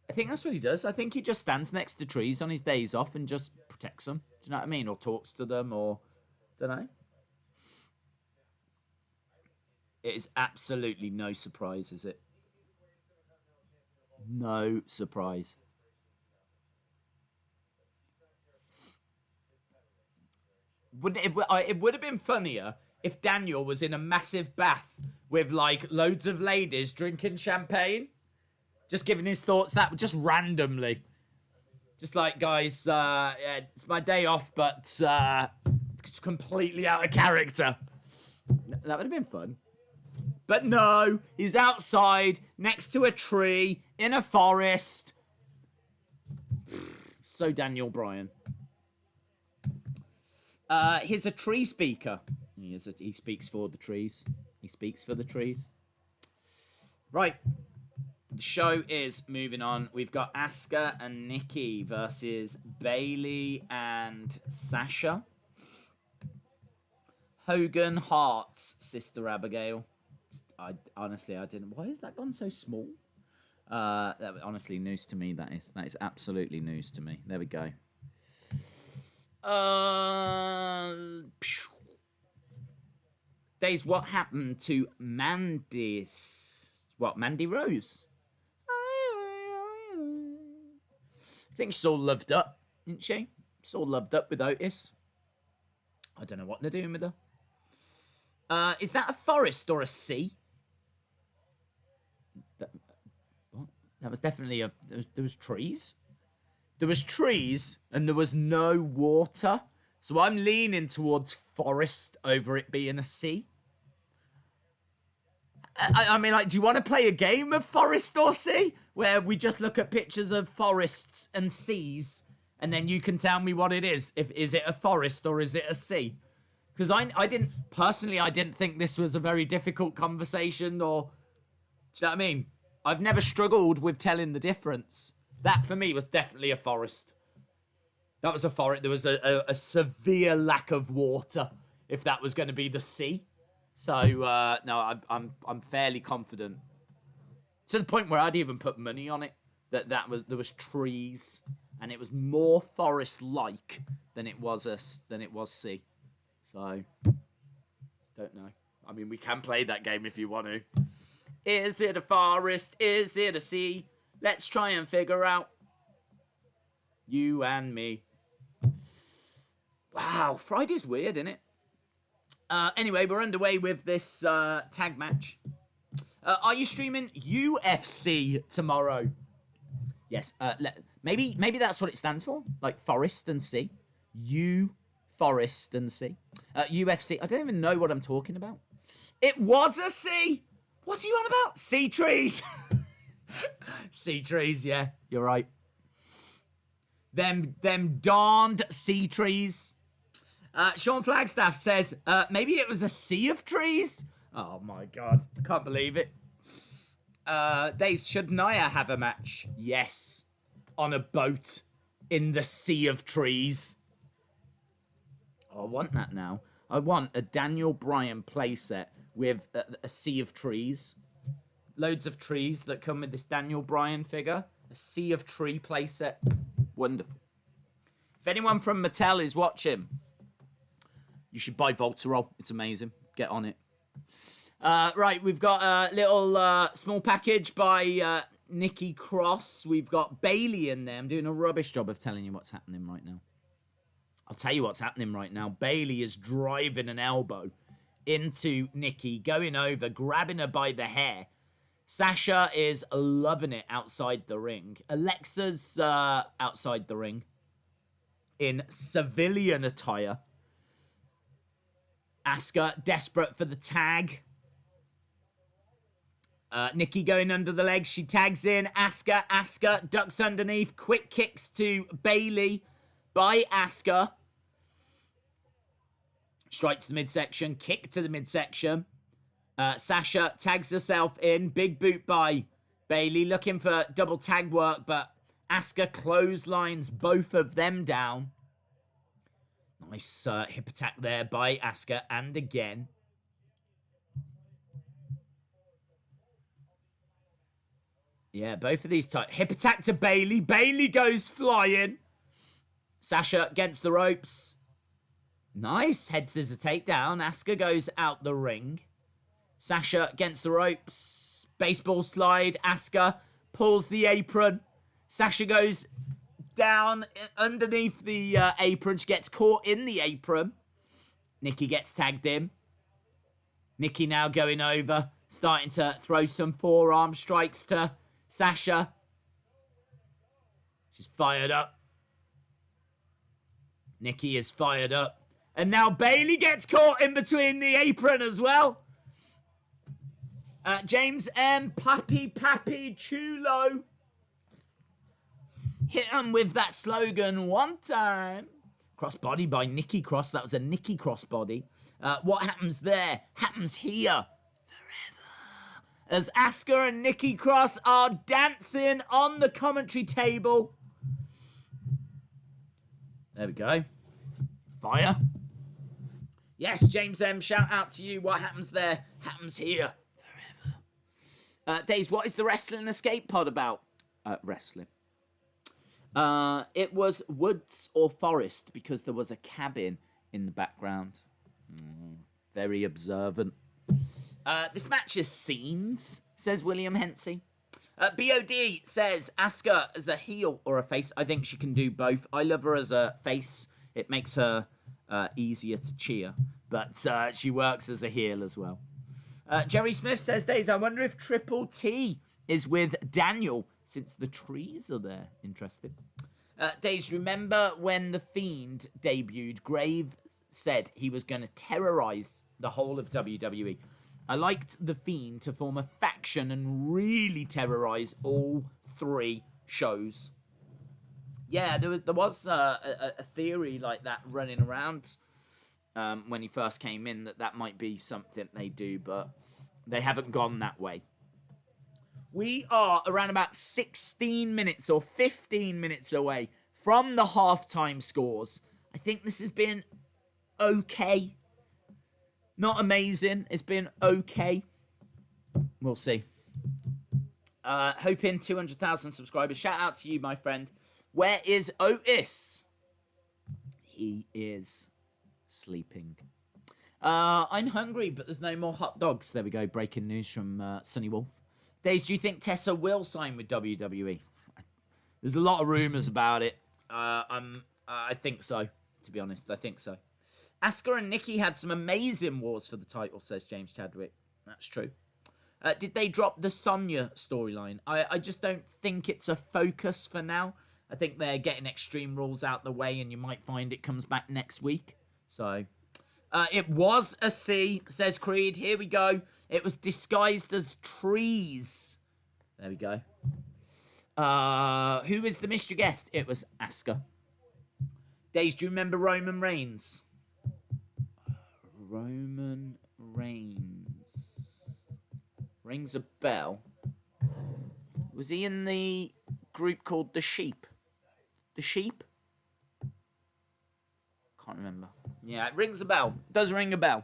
I think that's what he does. I think he just stands next to trees on his days off and just protects them. Do you know what I mean? Or talks to them, or don't know. It is absolutely no surprise, is it? No surprise. It would have been funnier if Daniel was in a massive bath with like loads of ladies drinking champagne, just giving his thoughts that just randomly, just like, guys, yeah, it's my day off, but it's completely out of character. That would have been fun. But no, he's outside, next to a tree, in a forest. So Daniel Bryan. He's a tree speaker. He speaks for the trees. He speaks for the trees. Right. The show is moving on. We've got Asuka and Nikki versus Bayley and Sasha. Hogan Hart's Sister Abigail. Honestly, I didn't. Why has that gone so small? That honestly news to me. That is absolutely news to me. There we go. Days, what happened to Mandy's? What, Mandy Rose? I think she's all loved up, isn't she? She's all loved up with Otis. I don't know what they're doing with her. Is that a forest or a sea? What? That was definitely there was trees. There was trees and there was no water. So I'm leaning towards forest over it being a sea. I mean, like, do you want to play a game of forest or sea? Where we just look at pictures of forests and seas and then you can tell me what it is. Is it a forest or is it a sea? Because I didn't think this was a very difficult conversation, or, do you know what I mean? I've never struggled with telling the difference. That, for me, was definitely a forest. That was a forest. There was a severe lack of water, if that was going to be the sea. So, no, I'm fairly confident. To the point where I'd even put money on it, there was trees, and it was more forest-like than it was sea. So, don't know. I mean, we can play that game if you want to. Is it a forest? Is it a sea? Let's try and figure out. You and me. Wow, Friday's weird, isn't it? Anyway, we're underway with this tag match. Are you streaming UFC tomorrow? Yes. Maybe that's what it stands for. Like forest and sea. Forest and sea. UFC. I don't even know what I'm talking about. It was a sea. What's he on about? Sea trees. Sea trees, yeah. You're right. Them darned sea trees. Sean Flagstaff says, maybe it was a sea of trees. Oh my god. I can't believe it. Days, should Nia have a match? Yes. On a boat in the sea of trees. Oh, I want that now. I want a Daniel Bryan playset with a sea of trees. Loads of trees that come with this Daniel Bryan figure. A sea of tree playset. Wonderful. If anyone from Mattel is watching, you should buy Voltarol. It's amazing. Get on it. Right, we've got a little small package by Nikki Cross. We've got Bayley in there. I'm doing a rubbish job of telling you what's happening right now. I'll tell you what's happening right now. Bayley is driving an elbow into Nikki, going over, grabbing her by the hair. Sasha is loving it outside the ring. Alexa's outside the ring in civilian attire. Asuka desperate for the tag. Nikki going under the legs. She tags in. Asuka ducks underneath. Quick kicks to Bayley by Asuka. Strikes the midsection. Kick to the midsection. Sasha tags herself in. Big boot by Bayley. Looking for double tag work, but Asuka clotheslines both of them down. Nice hip attack there by Asuka. And again. Yeah, both of these types. Hip attack to Bayley. Bayley goes flying. Sasha against the ropes. Nice. Head scissor takedown. Asuka goes out the ring. Sasha against the ropes. Baseball slide. Asuka pulls the apron. Sasha goes down underneath the apron. She gets caught in the apron. Nikki gets tagged in. Nikki now going over. Starting to throw some forearm strikes to Sasha. She's fired up. Nikki is fired up. And now Bayley gets caught in between the apron as well. James M. Pappy Chulo. Hit him with that slogan one time. Crossbody by Nikki Cross. That was a Nikki Crossbody. What happens there happens here. As Asuka and Nikki Cross are dancing on the commentary table. There we go. Fire. Yes, James M. Shout out to you. What happens there happens here. Forever. Days, what is the Wrestling Escape Pod about? Wrestling. It was woods or forest because there was a cabin in the background. Very observant. This match is scenes, says William Hensey. BOD says Asuka as a heel or a face. I think she can do both. I love her as a face. It makes her easier to cheer. But she works as a heel as well. Jerry Smith says, Days, I wonder if Triple T is with Daniel since the trees are there. Interesting. Days, remember when The Fiend debuted, Grave said he was going to terrorize the whole of WWE. I liked The Fiend to form a faction and really terrorize all three shows. Yeah, there was a theory like that running around when he first came in, that might be something they do, but they haven't gone that way. We are around about 16 minutes or 15 minutes away from the halftime scores. I think this has been okay. Not amazing. It's been okay. We'll see. Hoping 200,000 subscribers. Shout out to you, my friend. Where is Otis? He is sleeping. I'm hungry, but there's no more hot dogs. There we go. Breaking news from Sunny Wolf. Days, do you think Tessa will sign with WWE? There's a lot of rumours about it. I think so, to be honest. I think so. Asuka and Nikki had some amazing wars for the title, says James Chadwick. That's true. Did they drop the Sonya storyline? I just don't think it's a focus for now. I think they're getting Extreme Rules out the way, and you might find it comes back next week. So, it was a C, says Creed. Here we go. It was disguised as trees. There we go. Who was the mystery guest? It was Asuka. Days, do you remember Roman Reigns? Roman Reigns. Rings a bell. Was he in the group called The Sheep? The Sheep? Can't remember. Yeah, it rings a bell. Does ring a bell.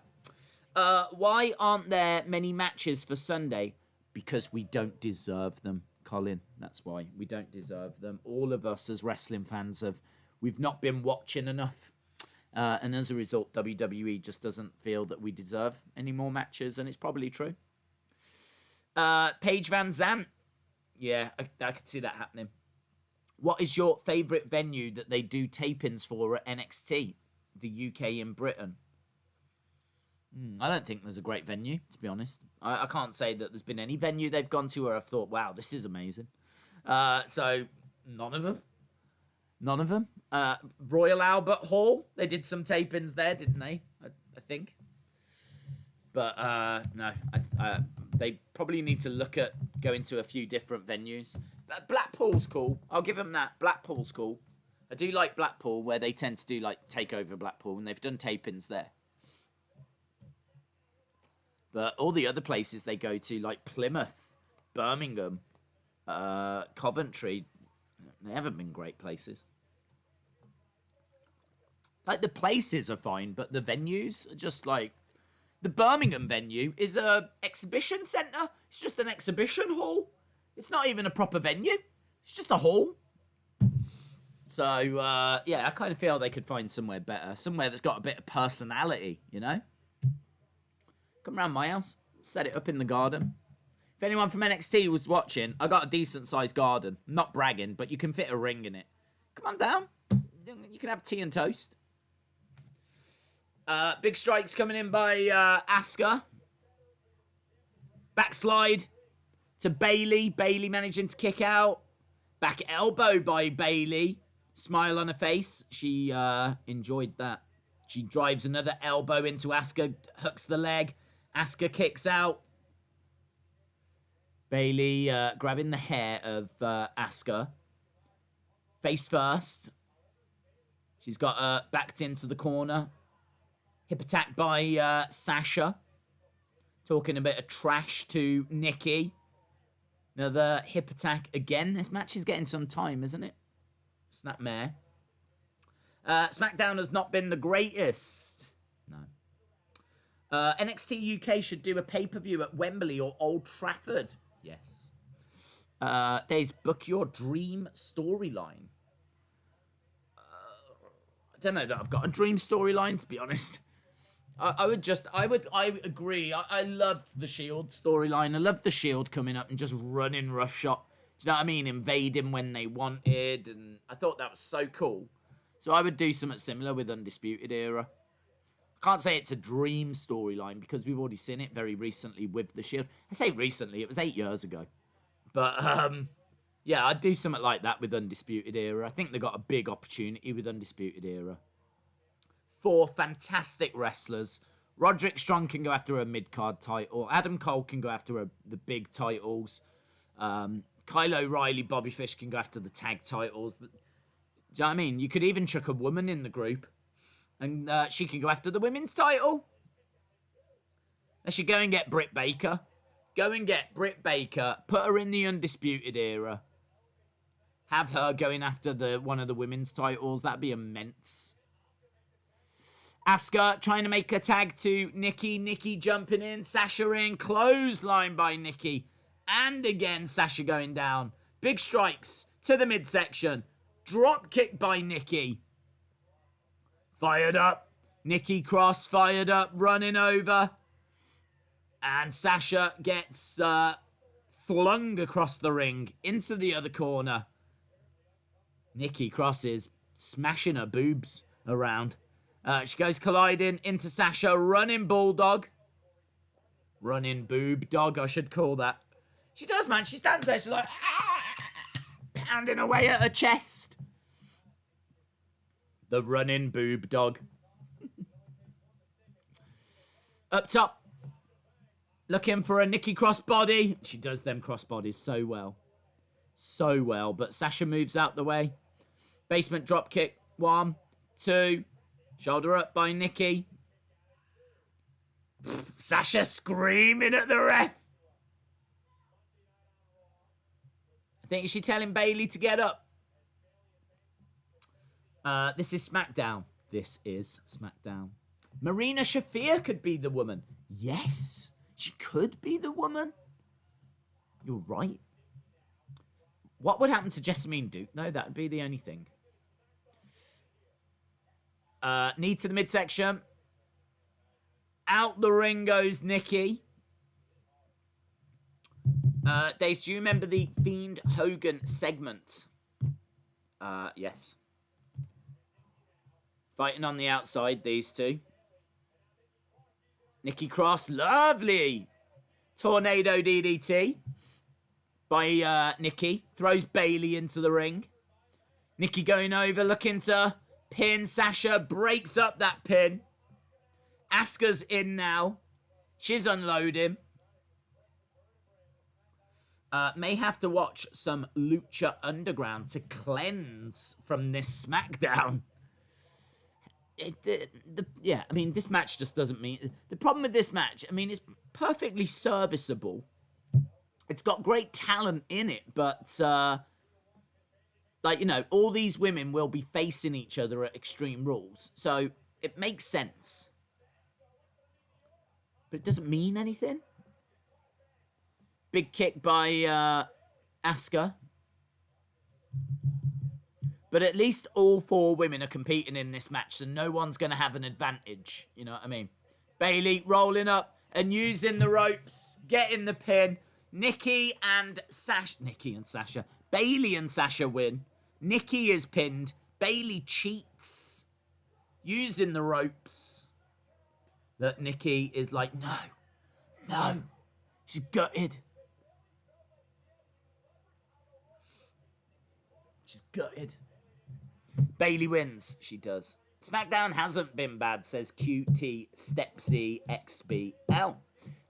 Why aren't there many matches for Sunday? Because we don't deserve them, Colin. That's why. We don't deserve them. All of us as wrestling fans we've not been watching enough. And as a result, WWE just doesn't feel that we deserve any more matches, and it's probably true. Paige Van Zandt. Yeah, I could see that happening. What is your favourite venue that they do tapings for at NXT? The UK and Britain. I don't think there's a great venue, to be honest. I can't say that there's been any venue they've gone to where I've thought, wow, this is amazing. So, none of them. None of them. Royal Albert Hall, they did some tapings there, didn't they? I think. But, no. They probably need to look at going to a few different venues. Blackpool's cool. I'll give them that. Blackpool's cool. I do like Blackpool, where they tend to do, like, Takeover Blackpool, and they've done tapings there. But all the other places they go to, like Plymouth, Birmingham, Coventry, they haven't been great places. Like, the places are fine, but the venues are just like... The Birmingham venue is a exhibition centre. It's just an exhibition hall. It's not even a proper venue. It's just a hall. So, yeah, I kind of feel they could find somewhere better. Somewhere that's got a bit of personality, you know? Come round my house. Set it up in the garden. If anyone from NXT was watching, I got a decent-sized garden. I'm not bragging, but you can fit a ring in it. Come on down. You can have tea and toast. Big strikes coming in by Asuka. Backslide to Bayley. Bayley managing to kick out. Back elbow by Bayley. Smile on her face. She enjoyed that. She drives another elbow into Asuka. Hooks the leg. Asuka kicks out. Bayley grabbing the hair of Asuka. Face first. She's got her backed into the corner. Hip attack by Sasha. Talking a bit of trash to Nikki. Another hip attack again. This match is getting some time, isn't it? Snapmare. Smackdown has not been the greatest. No. NXT UK should do a pay-per-view at Wembley or Old Trafford. Yes. There's Book Your Dream storyline. I don't know that I've got a dream storyline, to be honest. I agree. I loved the Shield storyline. I loved the Shield coming up and just running roughshod. Do you know what I mean? Invading when they wanted. And I thought that was so cool. So I would do something similar with Undisputed Era. I can't say it's a dream storyline because we've already seen it very recently with the Shield. I say recently, it was 8 years ago. But, yeah, I'd do something like that with Undisputed Era. I think they got a big opportunity with Undisputed Era. 4 fantastic wrestlers. Roderick Strong can go after a mid-card title. Adam Cole can go after the big titles. Kyle O'Reilly, Bobby Fish can go after the tag titles. Do you know what I mean? You could even chuck a woman in the group. And she can go after the women's title. They should go and get Britt Baker. Go and get Britt Baker. Put her in the Undisputed Era. Have her going after one of the women's titles. That'd be immense. Asuka trying to make a tag to Nikki. Nikki jumping in. Sasha in. Clothesline by Nikki. And again, Sasha going down. Big strikes to the midsection. Drop kick by Nikki. Fired up. Nikki Cross fired up. Running over. And Sasha gets flung across the ring into the other corner. Nikki Cross is smashing her boobs around. She goes colliding into Sasha. Running bulldog. Running boob dog, I should call that. She does, man. She stands there. She's like, pounding away at her chest. The running boob dog. Up top. Looking for a Nikki Cross body. She does them cross bodies so well. So well. But Sasha moves out the way. Basement drop kick. 1, 2. Shoulder up by Nikki. Sasha screaming at the ref. think she's telling Bayley to get up. This is SmackDown. This is SmackDown. Marina Shafir could be the woman. Yes, she could be the woman. You're right. What would happen to Jessamine Duke? No, that would be the only thing. Knee to the midsection. Out the ring goes Nikki. Dace, do you remember the Fiend Hogan segment? Yes. Fighting on the outside, these two. Nikki Cross, lovely. Tornado DDT by Nikki. Throws Bayley into the ring. Nikki going over, looking to pin Sasha. Breaks up that pin. Asuka's in now. She's unloading. May have to watch some Lucha Underground to cleanse from this SmackDown. Yeah, I mean, this match just doesn't mean... The problem with this match, I mean, it's perfectly serviceable. It's got great talent in it, but, like, you know, all these women will be facing each other at Extreme Rules, so it makes sense. But it doesn't mean anything. Big kick by Asuka. But at least all 4 women are competing in this match, so no one's going to have an advantage. You know what I mean? Bayley rolling up and using the ropes, getting the pin. Nikki and Sasha. Bayley and Sasha win. Nikki is pinned. Bayley cheats. Using the ropes. That Nikki is like, no. She's gutted. She's gutted. Bayley wins. She does. SmackDown hasn't been bad, says QT Stepsy XBL.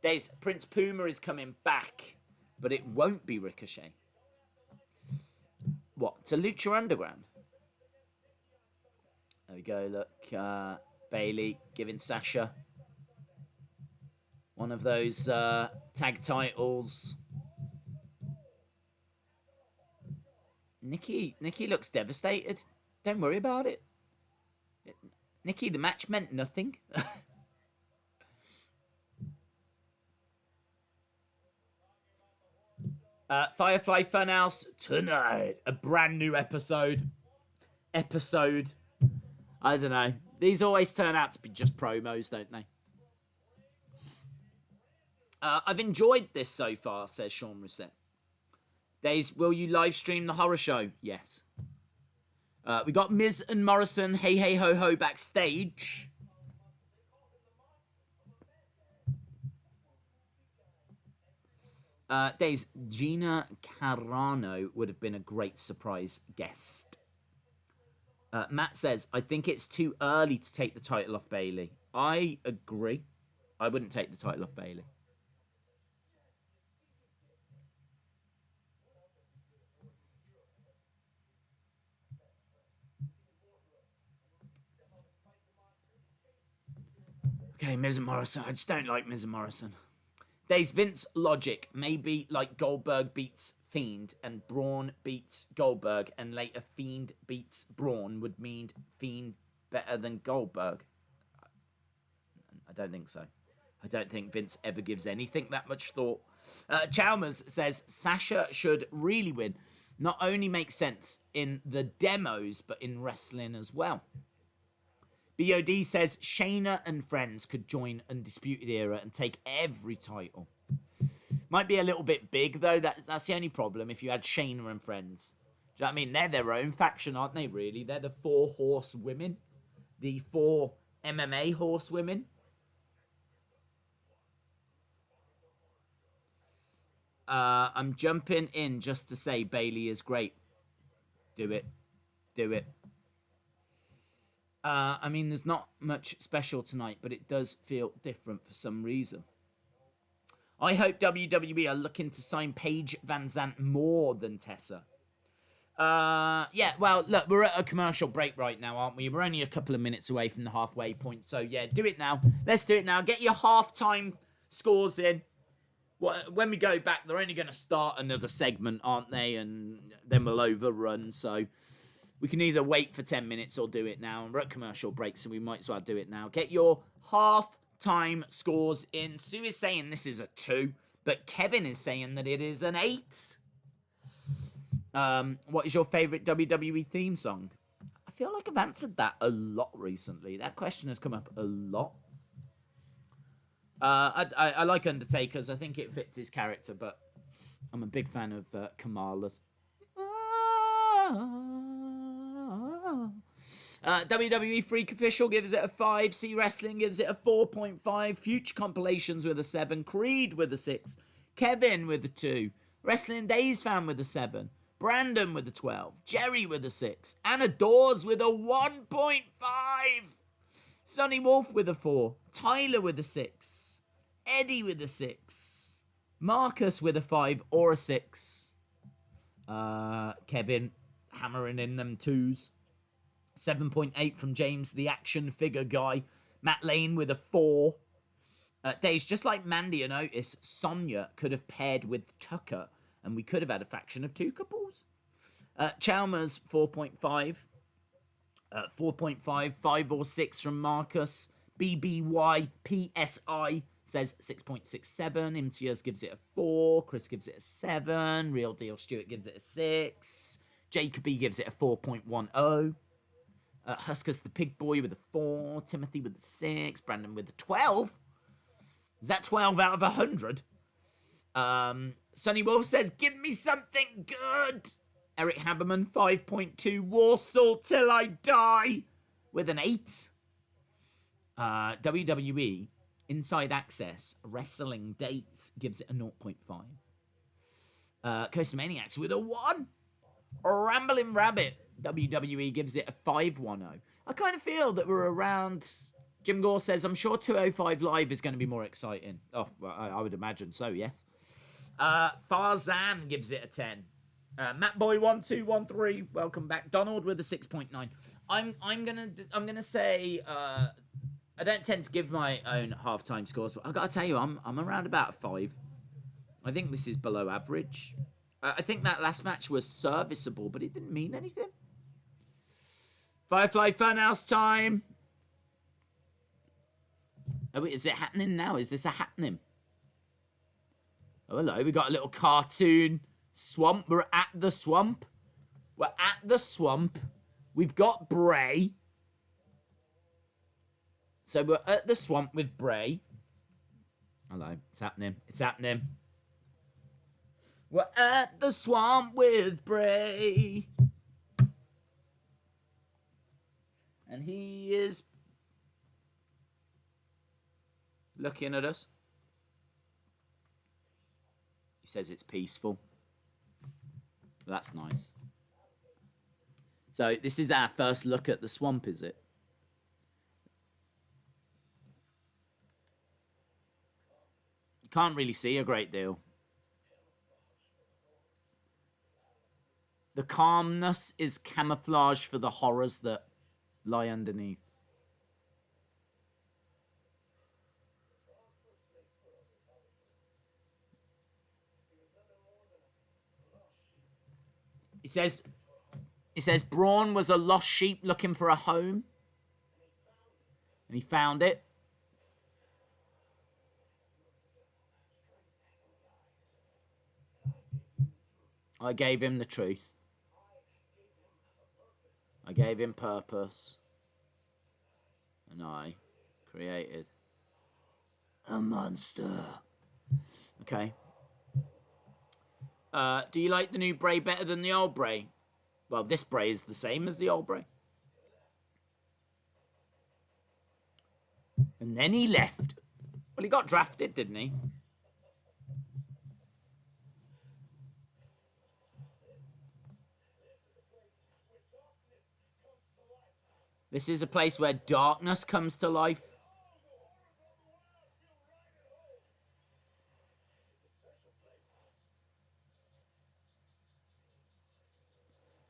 Dave's Prince Puma is coming back, but it won't be Ricochet. What? To Lucha Underground? There we go, look. Bayley giving Sasha one of those tag titles. Nikki looks devastated. Don't worry about it. Nikki, the match meant nothing. Firefly Funhouse tonight. A brand new episode. I don't know. These always turn out to be just promos, don't they? I've enjoyed this so far, says Sean Rousset. Days, will you live stream the horror show? Yes. We got Miz and Morrison, hey, hey, ho, ho, backstage. Days, Gina Carano would have been a great surprise guest. Matt says, I think it's too early to take the title off Bayley. I agree. I wouldn't take the title off Bayley. Okay, Miz and Morrison. I just don't like Miz and Morrison. There's Vince logic. Maybe like Goldberg beats Fiend and Braun beats Goldberg and later Fiend beats Braun would mean Fiend better than Goldberg. I don't think so. I don't think Vince ever gives anything that much thought. Chalmers says Sasha should really win. Not only makes sense in the demos, but in wrestling as well. BOD says Shayna and friends could join Undisputed Era and take every title. Might be a little bit big, though. That's the only problem if you had Shayna and friends. Do you know what I mean? They're their own faction, aren't they, really? They're the 4 horsewomen. The 4 MMA horsewomen. I'm jumping in just to say Bayley is great. Do it. Do it. I mean, there's not much special tonight, but it does feel different for some reason. I hope WWE are looking to sign Paige Van Zandt more than Tessa. Yeah, well, look, we're at a commercial break right now, aren't we? We're only a couple of minutes away from the halfway point. So, yeah, do it now. Let's do it now. Get your halftime scores in. Well, when we go back, they're only going to start another segment, aren't they? And then we'll overrun. So we can either wait for 10 minutes or do it now. And we're at commercial break, so we might as well do it now. Get your half-time scores in. Sue is saying this is a 2, but Kevin is saying that it is an 8. What is your favourite WWE theme song? I feel like I've answered that a lot recently. That question has come up a lot. I like Undertaker's. I think it fits his character, but I'm a big fan of Kamala's. WWE Freak Official gives it a 5. C Wrestling gives it a 4.5. Future Compilations with a 7. Creed with a 6. Kevin with a 2. Wrestling Days Fan with a 7. Brandon with a 12. Jerry with a 6. Anna Dawes with a 1.5. Sonny Wolf with a 4. Tyler with a 6. Eddie with a 6. Marcus with a 5 or a 6. Kevin hammering in them 2s. 7.8 from James, the action figure guy. Matt Lane with a 4. Days, just like Mandy and Otis, Sonya could have paired with Tucker, and we could have had a faction of 2 couples. Chalmers, 4.5. 4.5, 5 or 6 from Marcus. BBY PSI says 6.67. Imtiaz gives it a 4. Chris gives it a 7. Real Deal Stuart gives it a 6. Jacoby gives it a 4.10. Husker's the Pig Boy with a 4. Timothy with a 6. Brandon with a 12. Is that 12 out of 100? Sonny Wolf says, give me something good. Eric Haberman, 5.2. Warsaw Till I Die with an 8. WWE Inside Access Wrestling Dates gives it a 0.5. Coaster Maniacs with a 1. Rambling Rabbit WWE gives it a 510. I kind of feel that we're around. Jim Gore says, I'm sure 205 Live is going to be more exciting. Oh, well, I would imagine so, yes. Farzan gives it a 10. Mattboy1213, welcome back. Donald with a 6.9. I'm gonna say I don't tend to give my own halftime scores, but I gotta tell you, I'm around about a 5. I think this is below average. I think that last match was serviceable, but it didn't mean anything. Firefly Funhouse time. Oh, is it happening now? Is this a happening? Oh, hello. We got a little cartoon swamp. We're at the swamp. We're at the swamp. We've got Bray. So we're at the swamp with Bray. Hello. It's happening. It's happening. We're at the swamp with Bray. And he is looking at us. He says it's peaceful. That's nice. So this is our first look at the swamp, is it? You can't really see a great deal. The calmness is camouflage for the horrors that lie underneath. He says Braun was a lost sheep looking for a home. And he found it. I gave him the truth. I gave him purpose. And I created a monster. Okay. Do you like the new Bray better than the old Bray? Well, this Bray is the same as the old Bray. And then he left. Well, he got drafted, didn't he? This is a place where darkness comes to life.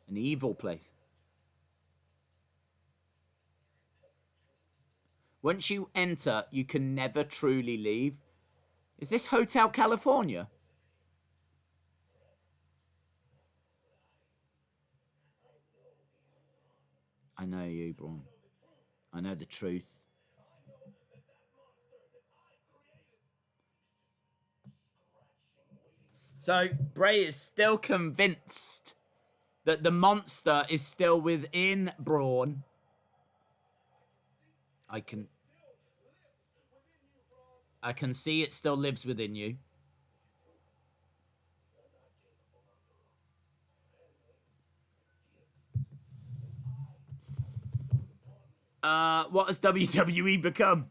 An evil place. Once you enter, you can never truly leave. Is this Hotel California? I know you, Braun. I know the truth. So, Bray is still convinced that the monster is still within Braun. I can see it still lives within you. What has WWE become?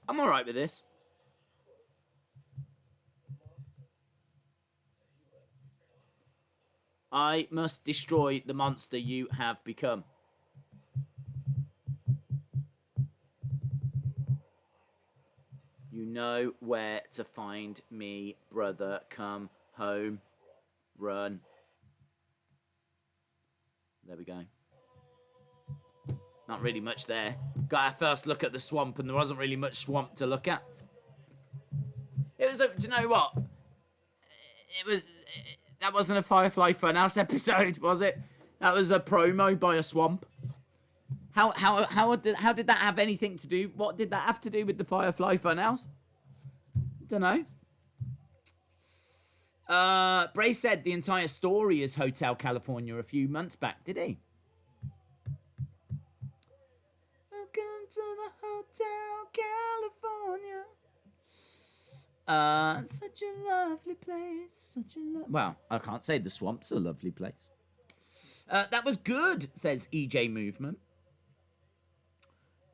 I'm alright with this. I must destroy the monster you have become. You know where to find me, brother. Come home. Run. There we go. Not really much there. Got our first look at the swamp, and there wasn't really much swamp to look at. It was. Do you know what? It was. That wasn't a Firefly Funhouse episode, was it? That was a promo by a swamp. How did that have anything to do? What did that have to do with the Firefly Funhouse? Don't know. Bray said the entire story is Hotel California a few months back, did he? Welcome to the Hotel California. Such a lovely place. Well, I can't say the swamp's a lovely place. That was good, says EJ Movement.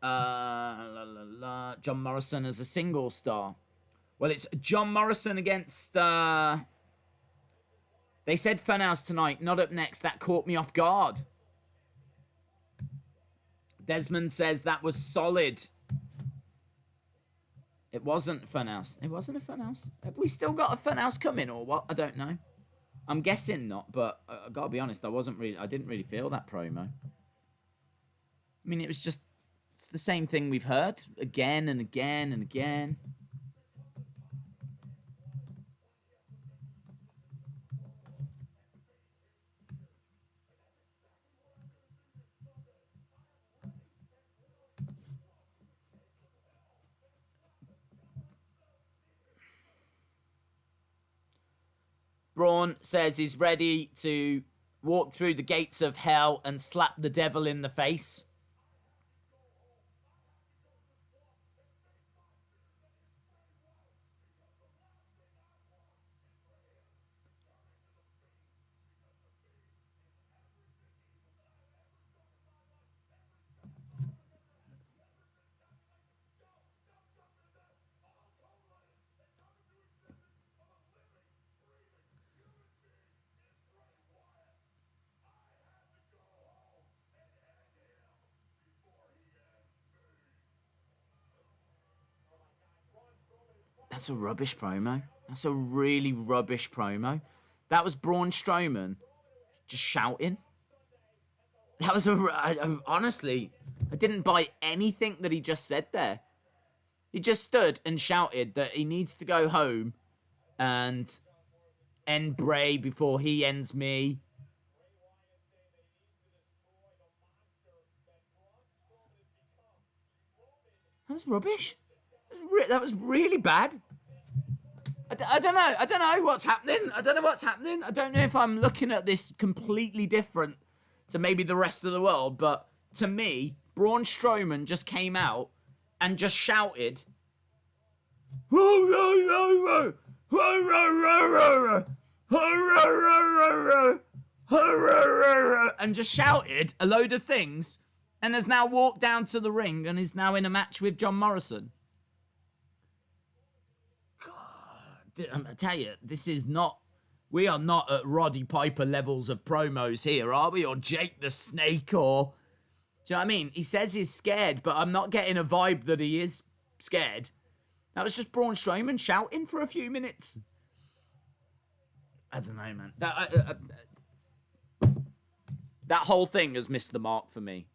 John Morrison as a single star. Well, it's John Morrison against... They said Funhouse tonight, not up next. That caught me off guard. Desmond says that was solid. It wasn't Funhouse. It wasn't a Funhouse. Have we still got a Funhouse coming or what? I don't know. I'm guessing not, but I gotta be honest, I didn't really feel that promo. I mean, it was just... It's the same thing we've heard again and again and again. Braun says he's ready to walk through the gates of hell and slap the devil in the face. That's a rubbish promo. That's a really rubbish promo. That was Braun Strowman just shouting. That was honestly, I didn't buy anything that he just said there. He just stood and shouted that he needs to go home and end Bray before he ends me. That was rubbish. That was really bad. I don't know. I don't know what's happening. I don't know what's happening. I don't know if I'm looking at this completely different to maybe the rest of the world, but to me, Braun Strowman just came out and just shouted, and just shouted a load of things, and has now walked down to the ring and is now in a match with John Morrison. I tell you, this is not... We are not at Roddy Piper levels of promos here, are we? Or Jake the Snake, or... Do you know what I mean? He says he's scared, but I'm not getting a vibe that he is scared. That was just Braun Strowman shouting for a few minutes. I don't know, man. that whole thing has missed the mark for me.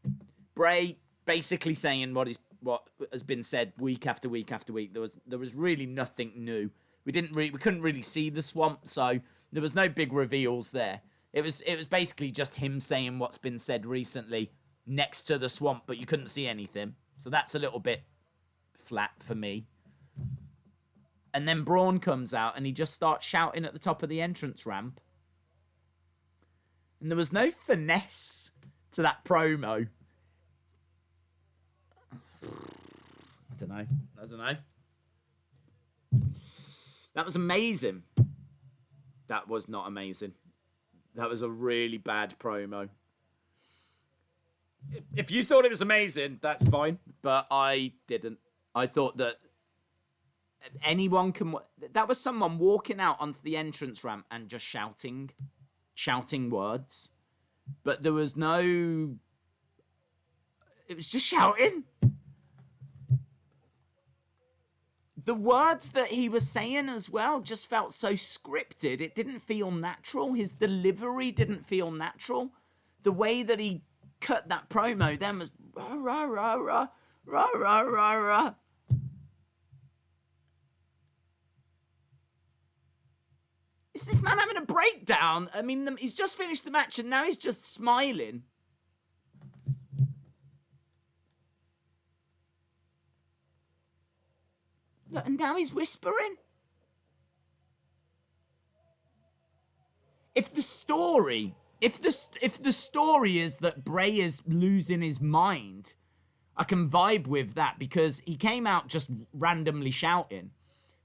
Bray basically saying what has been said week after week after week. There was really nothing new. We couldn't really see the swamp, so there was no big reveals there. It was basically just him saying what's been said recently next to the swamp, but you couldn't see anything. So that's a little bit flat for me. And then Braun comes out and he just starts shouting at the top of the entrance ramp. And there was no finesse to that promo. I don't know. That was amazing. That was not amazing. That was a really bad promo. If you thought it was amazing, that's fine. But I didn't. I thought that anyone can... That was someone walking out onto the entrance ramp and just shouting words. But there was no... It was just shouting. The words that he was saying as well just felt so scripted. It didn't feel natural. His delivery didn't feel natural. The way that he cut that promo then was rah, rah, rah, rah, rah, rah, rah, rah. Is this man having a breakdown? I mean, he's just finished the match and now he's just smiling. And now he's whispering. If the story is that Bray is losing his mind, I can vibe with that because he came out just randomly shouting.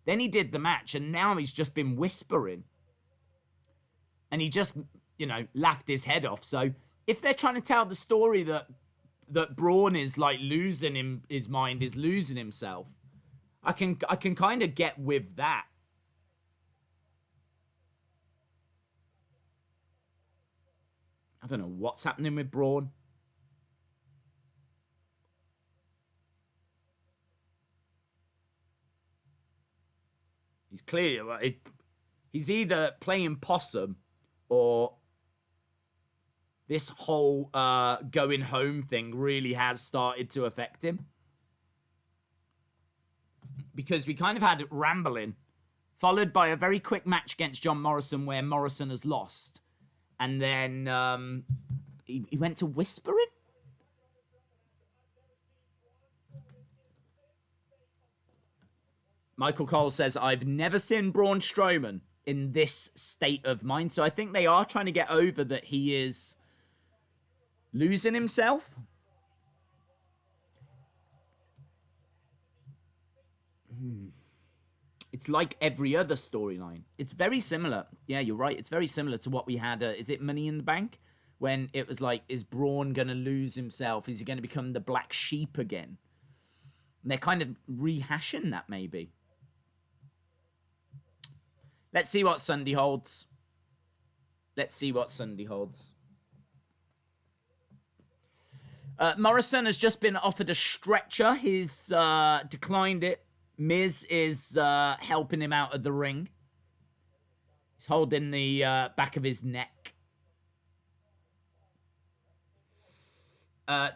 Then he did the match and now he's just been whispering. And he just, laughed his head off. So if they're trying to tell the story that Braun is like losing his mind, is losing himself, I can kind of get with that. I don't know what's happening with Braun. He's clear. He's either playing possum or this whole going home thing really has started to affect him. Because we kind of had rambling, followed by a very quick match against John Morrison where Morrison has lost. And then he went to whispering. Michael Cole says, I've never seen Braun Strowman in this state of mind. So I think they are trying to get over that he is losing himself. It's like every other storyline. It's very similar. Yeah, you're right. It's very similar to what we had. Is it Money in the Bank? When it was like, is Braun going to lose himself? Is he going to become the black sheep again? And they're kind of rehashing that maybe. Let's see what Sunday holds. Morrison has just been offered a stretcher. He's declined it. Miz is helping him out of the ring. He's holding the back of his neck.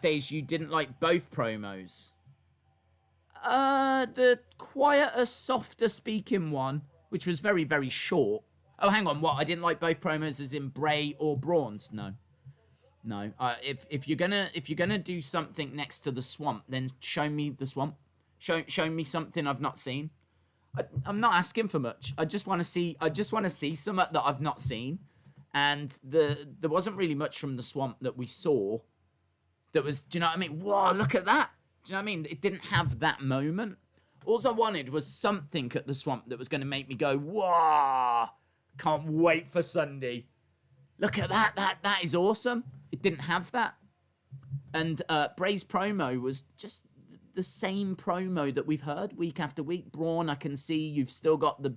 Days, you didn't like both promos. The quieter, softer speaking one, which was very, very short. Oh, hang on, what? I didn't like both promos as in Bray or Braun's? No. If you're gonna do something next to the swamp, then show me the swamp. Show me something I've not seen. I'm not asking for much. I just want to see something that I've not seen. And there wasn't really much from the swamp that we saw. That was, do you know what I mean? Whoa, look at that. Do you know what I mean? It didn't have that moment. All I wanted was something at the swamp that was going to make me go, whoa, can't wait for Sunday. Look at that. That is awesome. It didn't have that. And Bray's promo was just the same promo that we've heard week after week. Braun, I can see you've still got the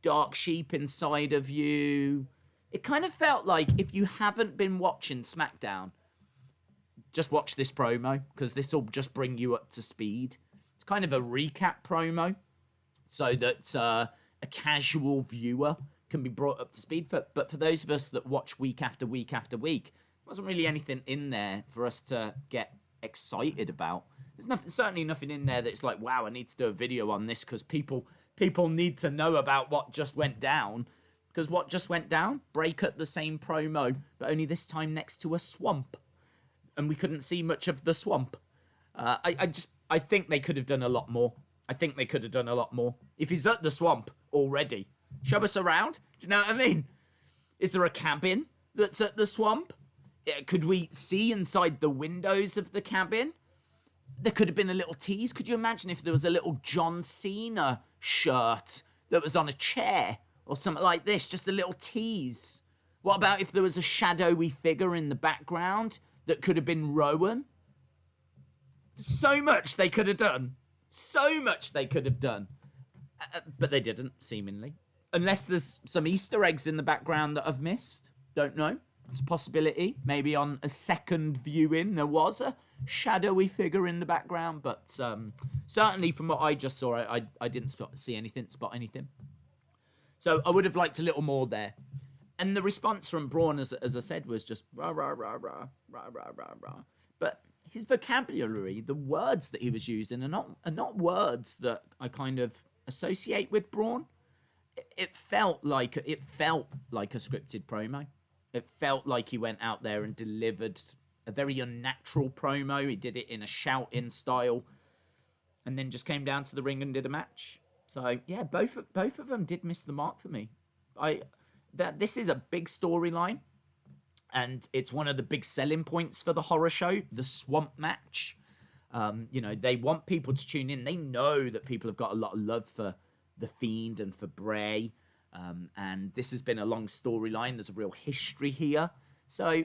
dark sheep inside of you. It kind of felt like if you haven't been watching SmackDown, just watch this promo because this will just bring you up to speed. It's kind of a recap promo so that a casual viewer can be brought up to speed. But for those of us that watch week after week after week, Wasn't really anything in there for us to get excited about. There's nothing, certainly nothing in there that's like, wow, I need to do a video on this because people need to know about what just went down. Because what just went down? Bray cut the same promo, but only this time next to a swamp. And we couldn't see much of the swamp. I think they could have done a lot more. I think they could have done a lot more. If he's at the swamp already, show us around. Do you know what I mean? Is there a cabin that's at the swamp? Could we see inside the windows of the cabin? There could have been a little tease. Could you imagine if there was a little John Cena shirt that was on a chair or something like this? Just a little tease. What about if there was a shadowy figure in the background that could have been Rowan? So much they could have done. So much they could have done. But they didn't, seemingly. Unless there's some Easter eggs in the background that I've missed. Don't know. It's a possibility. Maybe on a second viewing there was a shadowy figure in the background. But certainly from what I just saw, I didn't spot anything. So I would have liked a little more there. And the response from Braun, as I said, was just rah, rah, rah, rah, rah, rah, rah, rah. But his vocabulary, the words that he was using are not words that I kind of associate with Braun. It felt like a scripted promo. It felt like he went out there and delivered a very unnatural promo. He did it in a shout-in style, and then just came down to the ring and did a match. So yeah, both of them did miss the mark for me. This is a big storyline, and it's one of the big selling points for the horror show, the swamp match. They want people to tune in. They know that people have got a lot of love for The Fiend and for Bray. And this has been a long storyline. There's a real history here. So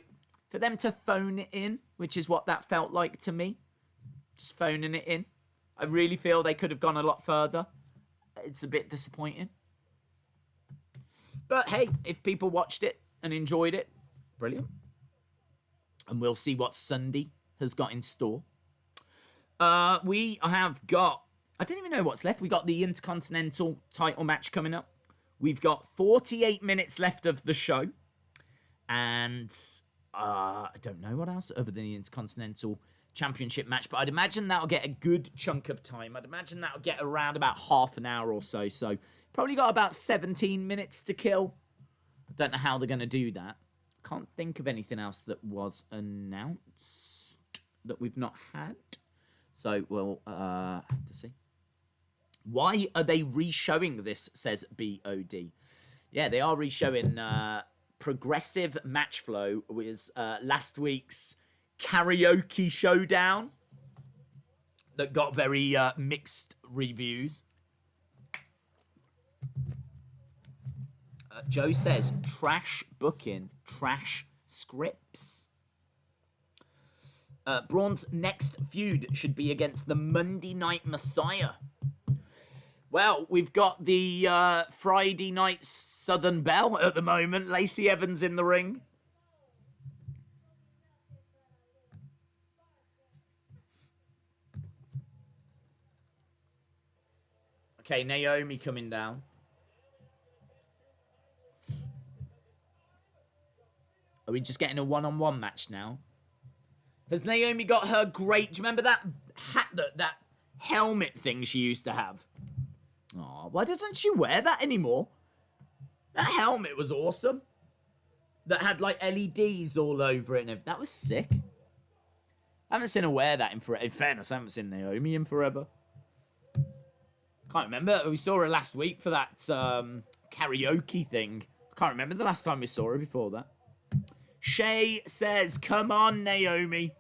for them to phone it in, which is what that felt like to me, just phoning it in, I really feel they could have gone a lot further. It's a bit disappointing. But hey, if people watched it and enjoyed it, brilliant. And we'll see what Sunday has got in store. We have got, I don't even know what's left. We got the Intercontinental title match coming up. We've got 48 minutes left of the show. And I don't know what else other than the Intercontinental Championship match. But I'd imagine that'll get a good chunk of time. I'd imagine that'll get around about half an hour or so. So probably got about 17 minutes to kill. I don't know how they're going to do that. Can't think of anything else that was announced that we've not had. So we'll have to see. Why are they re-showing this, says BOD. Yeah, they are re-showing Progressive Match Flow with last week's Karaoke Showdown that got very mixed reviews. Joe says, trash booking, trash scripts. Braun's next feud should be against the Monday Night Messiah. Well, we've got the Friday Night Southern Belle at the moment. Lacey Evans in the ring. Okay, Naomi coming down. Are we just getting a one-on-one match now? Has Naomi got her great... Do you remember that hat, that helmet thing she used to have? Aw, why doesn't she wear that anymore? That helmet was awesome. That had like LEDs all over it and everything. That was sick. I haven't seen her wear that in forever. In fairness, I haven't seen Naomi in forever. Can't remember. We saw her last week for that karaoke thing. Can't remember the last time we saw her before that. Shay says, come on, Naomi.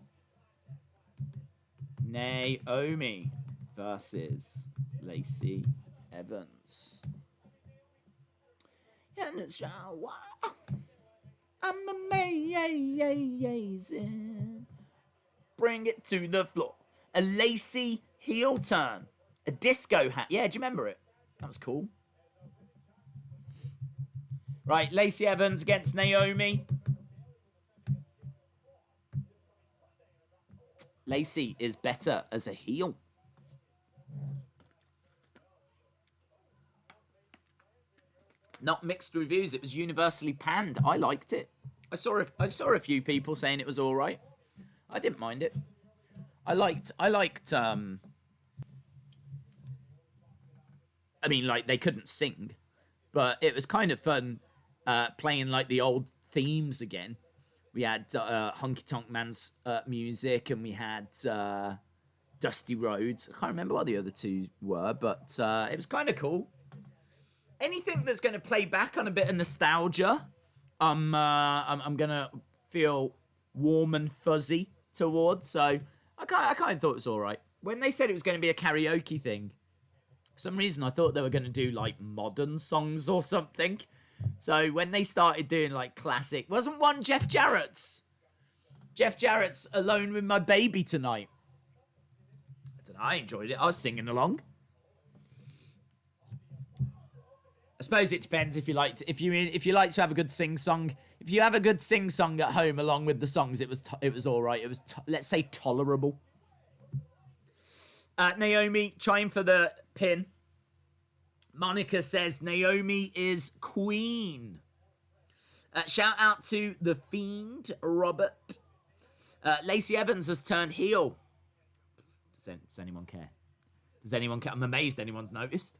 Naomi versus Lacey Evans. I'm amazing. Bring it to the floor. A Lacey heel turn. A disco hat. Yeah, do you remember it? That was cool. Right, Lacey Evans against Naomi. Lacey is better as a heel. Not mixed reviews. It was universally panned. I liked it. I saw a few people saying it was all right. I didn't mind it. I liked. I mean, like, they couldn't sing, but it was kind of fun playing like the old themes again. We had Honky Tonk Man's music, and we had Dusty Rhodes. I can't remember what the other two were, but it was kind of cool. Anything that's going to play back on a bit of nostalgia, I'm gonna feel warm and fuzzy towards. So I kind of thought it was all right. When they said it was going to be a karaoke thing, for some reason I thought they were going to do like modern songs or something. So when they started doing like classic, wasn't one Jeff Jarrett's? Jeff Jarrett's "Alone with My Baby Tonight." I don't know. I enjoyed it. I was singing along. I suppose it depends if you like to, if you like to have a good sing song. If you have a good sing song at home along with the songs, it was all right. It was let's say tolerable. Naomi trying for the pin. Monica says Naomi is queen. Shout out to the Fiend Robert. Lacey Evans has turned heel. Does anyone care? Does anyone care? I'm amazed anyone's noticed.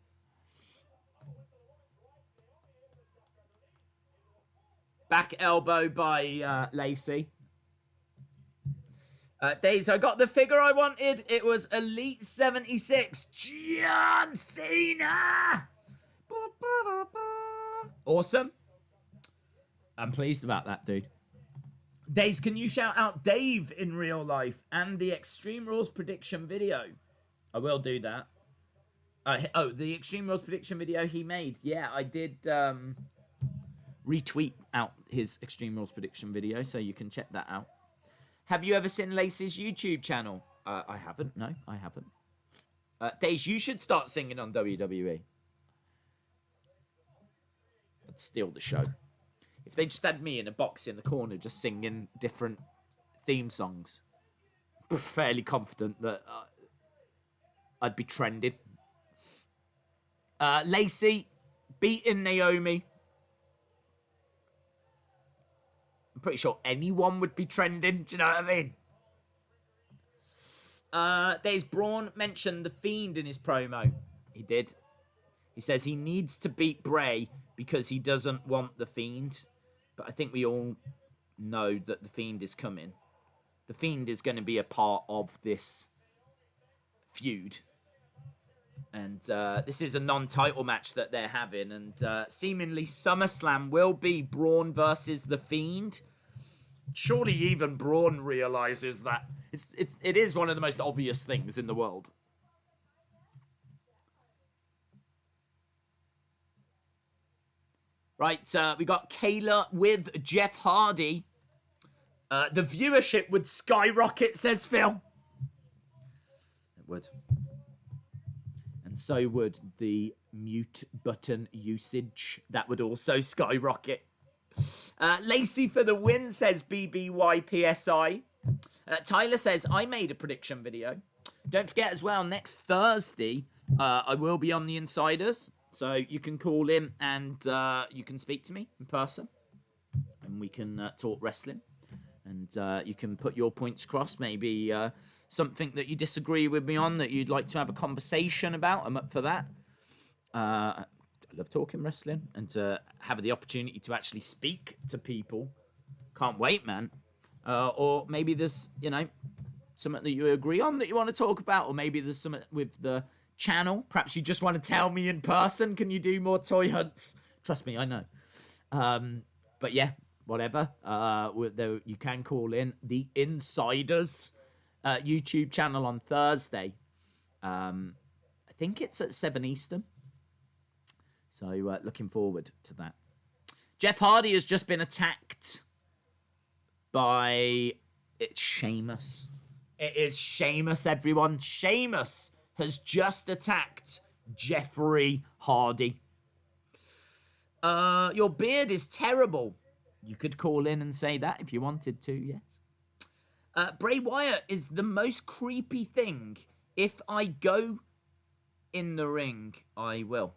Back elbow by Lacey. Days, I got the figure I wanted. It was Elite 76. John Cena. Awesome. I'm pleased about that, dude. Days, can you shout out Dave in real life and the Extreme Rules prediction video? I will do that. The Extreme Rules prediction video he made. Yeah, I did retweet out his Extreme Rules prediction video, so you can check that out. Have you ever seen Lacey's YouTube channel? I haven't. No, I haven't. Days, you should start singing on WWE. I'd steal the show. If they just had me in a box in the corner just singing different theme songs, I'm fairly confident that I'd be trending. Lacey beating Naomi. I'm pretty sure anyone would be trending. Do you know what I mean? There's Braun mentioned the Fiend in his promo. He did. He says he needs to beat Bray because he doesn't want the Fiend. But I think we all know that the Fiend is coming. The Fiend is going to be a part of this feud. And this is a non-title match that they're having. And seemingly SummerSlam will be Braun versus the Fiend. Surely even Braun realizes that it is one of the most obvious things in the world. Right, we got Kayla with Jeff Hardy. The viewership would skyrocket, says Phil. It would. And so would the mute button usage. That would also skyrocket. Lacey for the win, says BBYPSI. Tyler says, I made a prediction video. Don't forget as well, next Thursday, I will be on the Insiders. So you can call in and you can speak to me in person. And we can talk wrestling. And you can put your points across. Maybe something that you disagree with me on that you'd like to have a conversation about. I'm up for that. I love talking wrestling and to have the opportunity to actually speak to people. Can't wait, man. Or maybe there's, something that you agree on that you want to talk about. Or maybe there's something with the channel. Perhaps you just want to tell me in person. Can you do more toy hunts? Trust me, I know. But yeah, whatever. You can call in the Insiders YouTube channel on Thursday. I think it's at 7 Eastern. So looking forward to that. Jeff Hardy has just been attacked by... It's Sheamus. It is Sheamus, everyone. Sheamus has just attacked Jeffrey Hardy. Your beard is terrible. You could call in and say that if you wanted to, yes. Bray Wyatt is the most creepy thing. If I go in the ring, I will.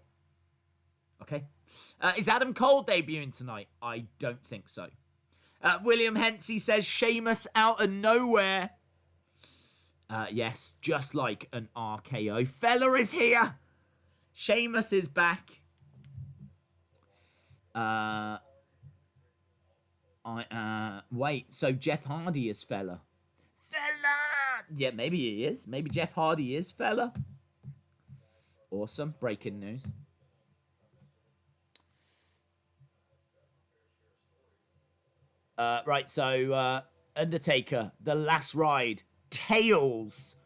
Okay. Is Adam Cole debuting tonight? I don't think so. William Hensey says Sheamus out of nowhere. Yes, just like an RKO. Fella is here. Sheamus is back. Wait, so Jeff Hardy is Fella. Fella! Yeah, maybe he is. Maybe Jeff Hardy is Fella. Awesome. Breaking news. Right, so Undertaker, The Last Ride, Tales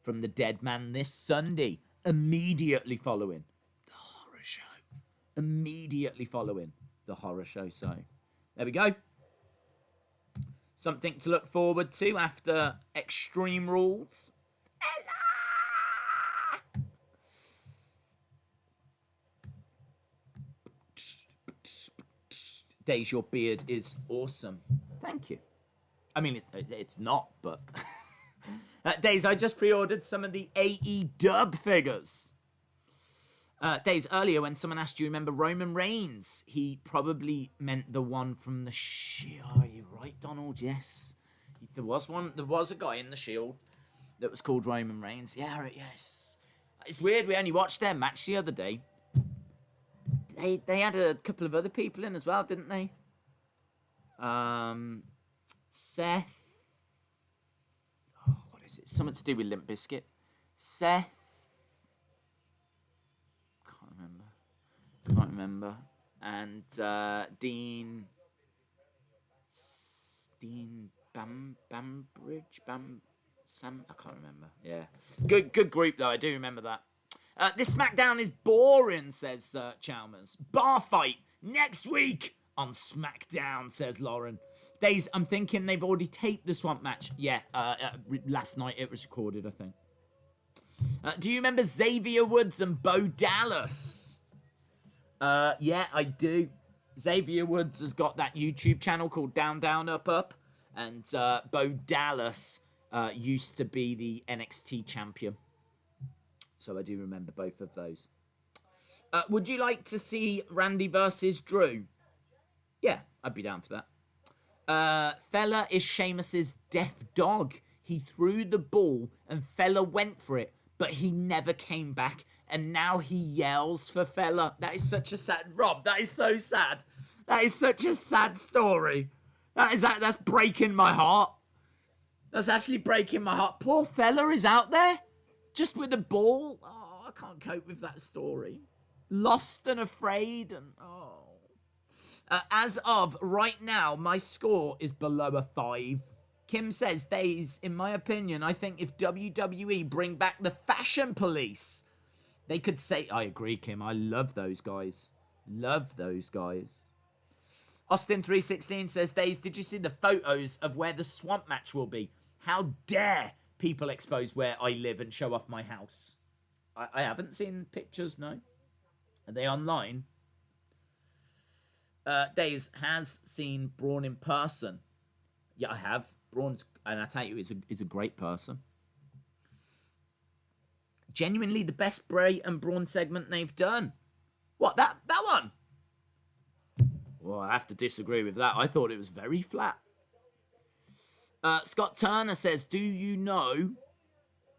from the Dead Man this Sunday. Immediately following the horror show. Immediately following the horror show. So, there we go. Something to look forward to after Extreme Rules. Days, your beard is awesome. Thank you. I mean, it's not, but... Days, I just pre-ordered some of the AE Dub figures. Days, earlier when someone asked, do you remember Roman Reigns? He probably meant the one from the Shield. Oh, you're right, Donald, yes. There was a guy in the Shield that was called Roman Reigns. Yeah, yes. It's weird, we only watched their match the other day. They had a couple of other people in as well, didn't they? Seth. Oh, what is it? Something to do with Limp Bizkit. Seth. Can't remember. And Dean Bambridge. Sam. I can't remember. Yeah. Good group though. I do remember that. This SmackDown is boring, says Chalmers. Bar fight next week on SmackDown, says Lauren. Days, I'm thinking they've already taped the Swamp match. Yeah, last night it was recorded, I think. Do you remember Xavier Woods and Bo Dallas? Yeah, I do. Xavier Woods has got that YouTube channel called Down, Down, Up, Up. And Bo Dallas used to be the NXT champion. So I do remember both of those. Would you like to see Randy versus Drew? Yeah, I'd be down for that. Fella is Sheamus's deaf dog. He threw the ball and Fella went for it, but he never came back. And now he yells for Fella. That is such a sad... Rob, that is so sad. That is such a sad story. That's breaking my heart. That's actually breaking my heart. Poor Fella is out there. Just with a ball. Oh, I can't cope with that story. Lost and afraid and... Oh. As of right now, my score is below a 5. Kim says, Days, in my opinion, I think if WWE bring back the Fashion Police, they could say... I agree, Kim. I love those guys. Love those guys. Austin316 says, Days, did you see the photos of where the Swamp match will be? How dare people expose where I live and show off my house? I haven't seen pictures, no. Are they online? Days has seen Braun in person. Yeah, I have. Braun's, and I tell you, is a great person. Genuinely the best Bray and Braun segment they've done. What, that one? Well, I have to disagree with that. I thought it was very flat. Scott Turner says, do you know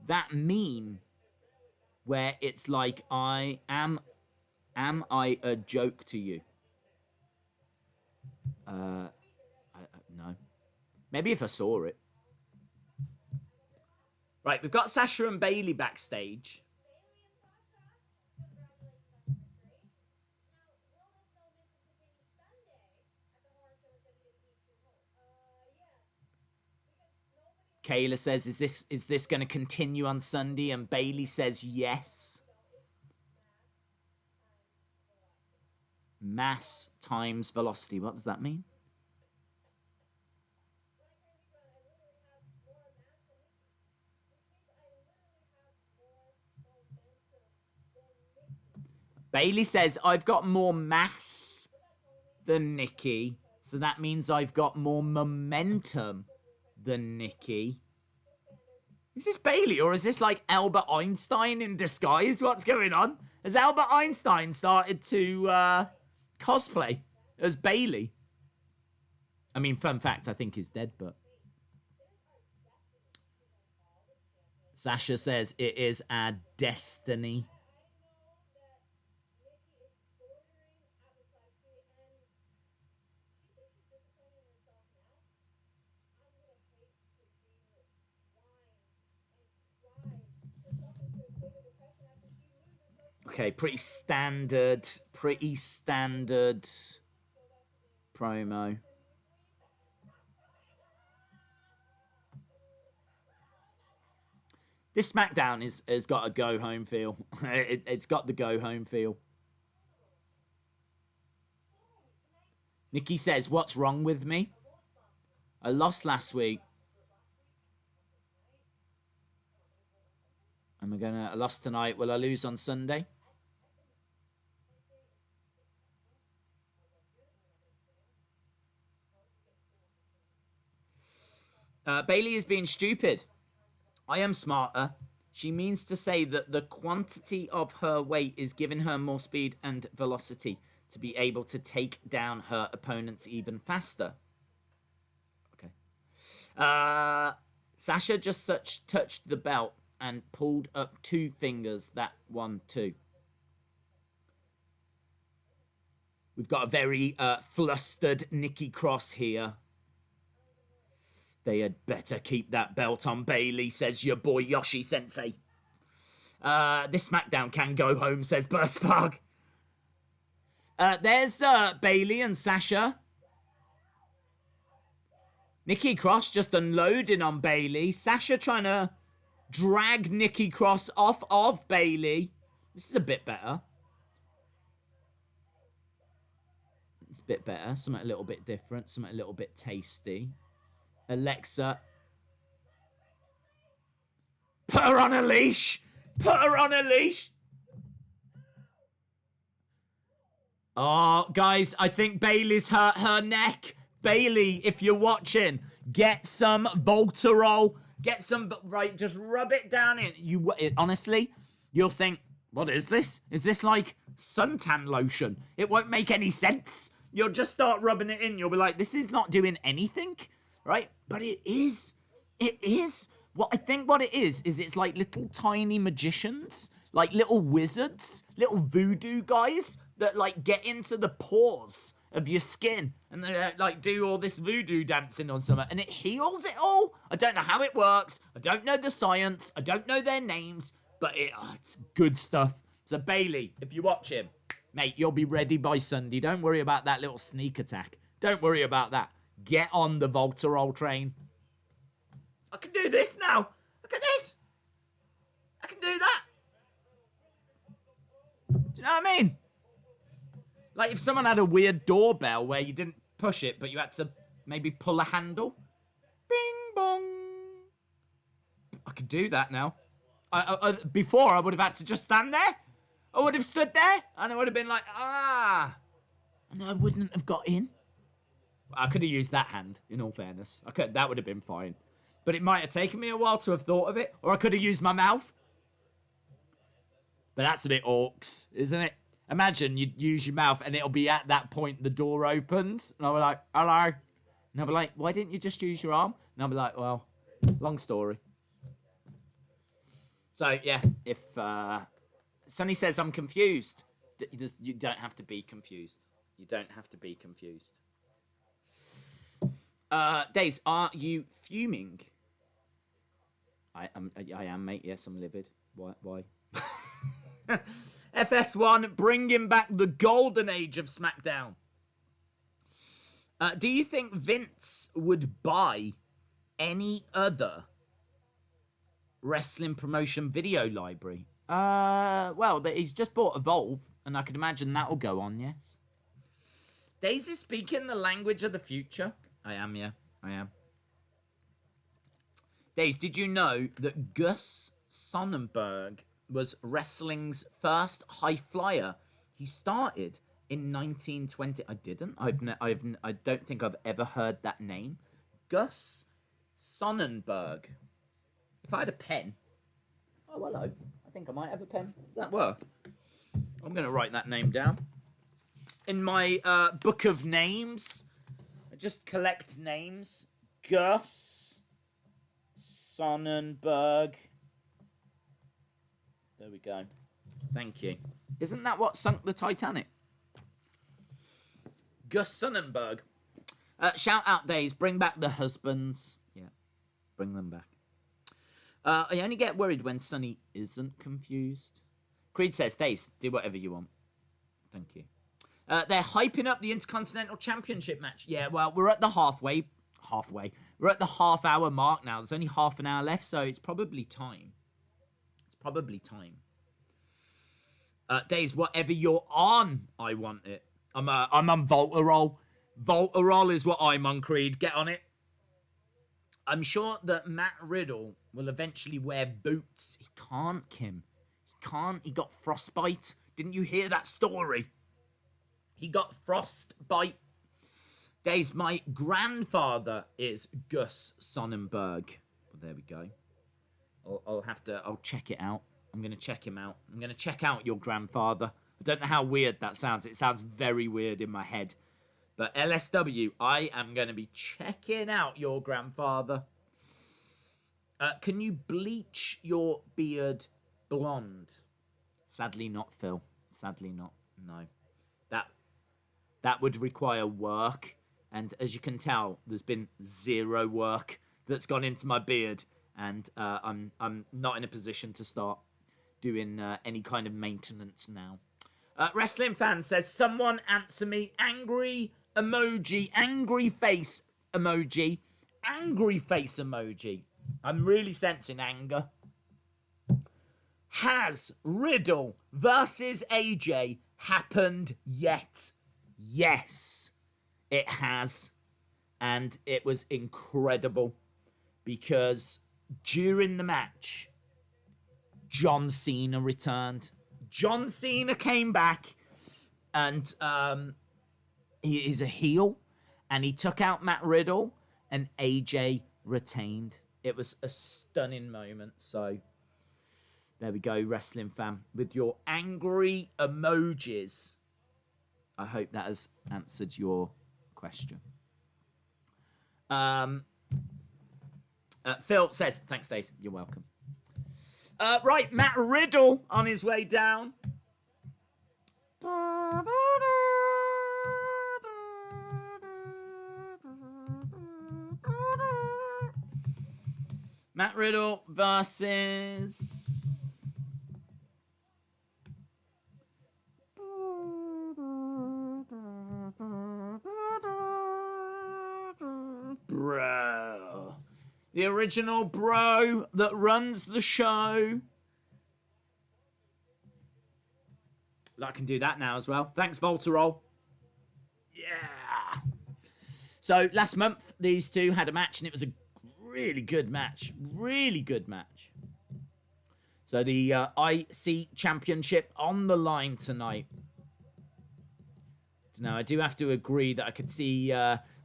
that meme where it's like, am I a joke to you? No. Maybe if I saw it. Right, we've got Sasha and Bayley backstage. Kayla says, is this going to continue on Sunday? And Bayley says yes. Mass times velocity. What does that mean? Bayley says, I've got more mass than Nikki. So that means I've got more momentum than Nikki. Is this Bayley or is this like Albert Einstein in disguise? What's going on? Has Albert Einstein started to cosplay as Bayley? I mean, fun fact, I think he's dead, but... Sasha says it is our destiny. Okay, pretty standard promo. This SmackDown has got a go-home feel. It's got the go-home feel. Nikki says, what's wrong with me? I lost last week. I lost tonight. Will I lose on Sunday? Bailey is being stupid. I am smarter. She means to say that the quantity of her weight is giving her more speed and velocity to be able to take down her opponents even faster. Okay. Sasha just touched the belt and pulled up 2 fingers. That 1, 2. We've got a very flustered Nikki Cross here. They had better keep that belt on Bailey, says your boy Yoshi Sensei. This SmackDown can go home, says Burst Plug. There's Bailey and Sasha. Nikki Cross just unloading on Bailey. Sasha trying to drag Nikki Cross off of Bailey. This is a bit better. It's a bit better. Something a little bit different. Something a little bit tasty. Alexa. Put her on a leash. Put her on a leash. Oh, guys, I think Bailey's hurt her neck. Bailey, if you're watching, get some Voltarol. Get some, right, just rub it down in. Honestly, you'll think, what is this? Is this like suntan lotion? It won't make any sense. You'll just start rubbing it in. You'll be like, this is not doing anything, right? But it is. It is. I think what it is it's like little tiny magicians, like little wizards, little voodoo guys that like get into the pores of your skin and they like do all this voodoo dancing or something, and it heals it all. I don't know how it works. I don't know the science. I don't know their names, but it's good stuff. So Bailey, if you watch him, mate, you'll be ready by Sunday. Don't worry about that little sneak attack. Don't worry about that. Get on the Voltarol train. I can do this now. Look at this. I can do that. Do you know what I mean? Like if someone had a weird doorbell where you didn't push it, but you had to maybe pull a handle. Bing bong. I could do that now. Before, I would have had to just stand there. I would have stood there, and I would have been like, and I wouldn't have got in. I could have used that hand, in all fairness. That would have been fine. But it might have taken me a while to have thought of it, or I could have used my mouth. But that's a bit orcs, isn't it? Imagine you'd use your mouth, and it'll be at that point the door opens, and I'll be like, hello. And I'll be like, why didn't you just use your arm? And I'll be like, well, long story. So, yeah, if Sonny says I'm confused, you don't have to be confused. You don't have to be confused. Days, are you fuming? I am, mate. Yes, I'm livid. Why? FS1 bringing back the golden age of SmackDown. Do you think Vince would buy any other wrestling promotion video library? Well, he's just bought Evolve, and I could imagine that'll go on, yes. Daisy speaking the language of the future. I am, yeah. I am. Daisy, did you know that Gus Sonnenberg was wrestling's first high flyer? He started in 1920. I didn't. I don't think I've ever heard that name. Gus Sonnenberg. If I had a pen. Oh, hello. I think I might have a pen. Does that work? I'm going to write that name down. In my book of names. just collect names. Gus Sonnenberg. There we go. Thank you. Isn't that what sunk the Titanic? Gus Sonnenberg. Shout out days. Bring back the husbands. Yeah, bring them back. I only get worried when Sonny isn't confused. Creed says, Days, do whatever you want. Thank you. They're hyping up the Intercontinental Championship match. Yeah, well, we're at the halfway. We're at the half-hour mark now. There's only half an hour left, so it's probably time. Days, whatever you're on, I want it. I'm on Voltarol. Voltarol is what I'm on, Creed. Get on it. I'm sure that Matt Riddle will eventually wear boots. He can't, Kim. He can't. He got frostbite. Didn't you hear that story? He got frostbite. Days, my grandfather is Gus Sonnenberg. Well, there we go. I'll check it out. I'm going to check him out. I'm going to check out your grandfather. I don't know how weird that sounds. It sounds very weird in my head. But LSW, I am going to be checking out your grandfather. Can you bleach your beard blonde? Sadly not, Phil. Sadly not. No. That would require work. And as you can tell, there's been zero work that's gone into my beard. And I'm not in a position to start doing any kind of maintenance now. Wrestling fan says, someone answer me. Angry emoji. Angry face emoji. Angry face emoji. I'm really sensing anger. Has Riddle versus AJ happened yet? Yes, it has. And it was incredible because during the match, John Cena returned. John Cena came back and he is a heel and he took out Matt Riddle and AJ retained. It was a stunning moment. So there we go, wrestling fan, with your angry emojis. I hope that has answered your question. Phil says, thanks, Dave. You're welcome. Right, Matt Riddle on his way down. Matt Riddle versus... Bro. The original bro that runs the show. I can do that now as well. Thanks, Voltarol. Yeah. So last month, these two had a match and it was a really good match. Really good match. So the IC Championship on the line tonight. Now, I do have to agree that I could see...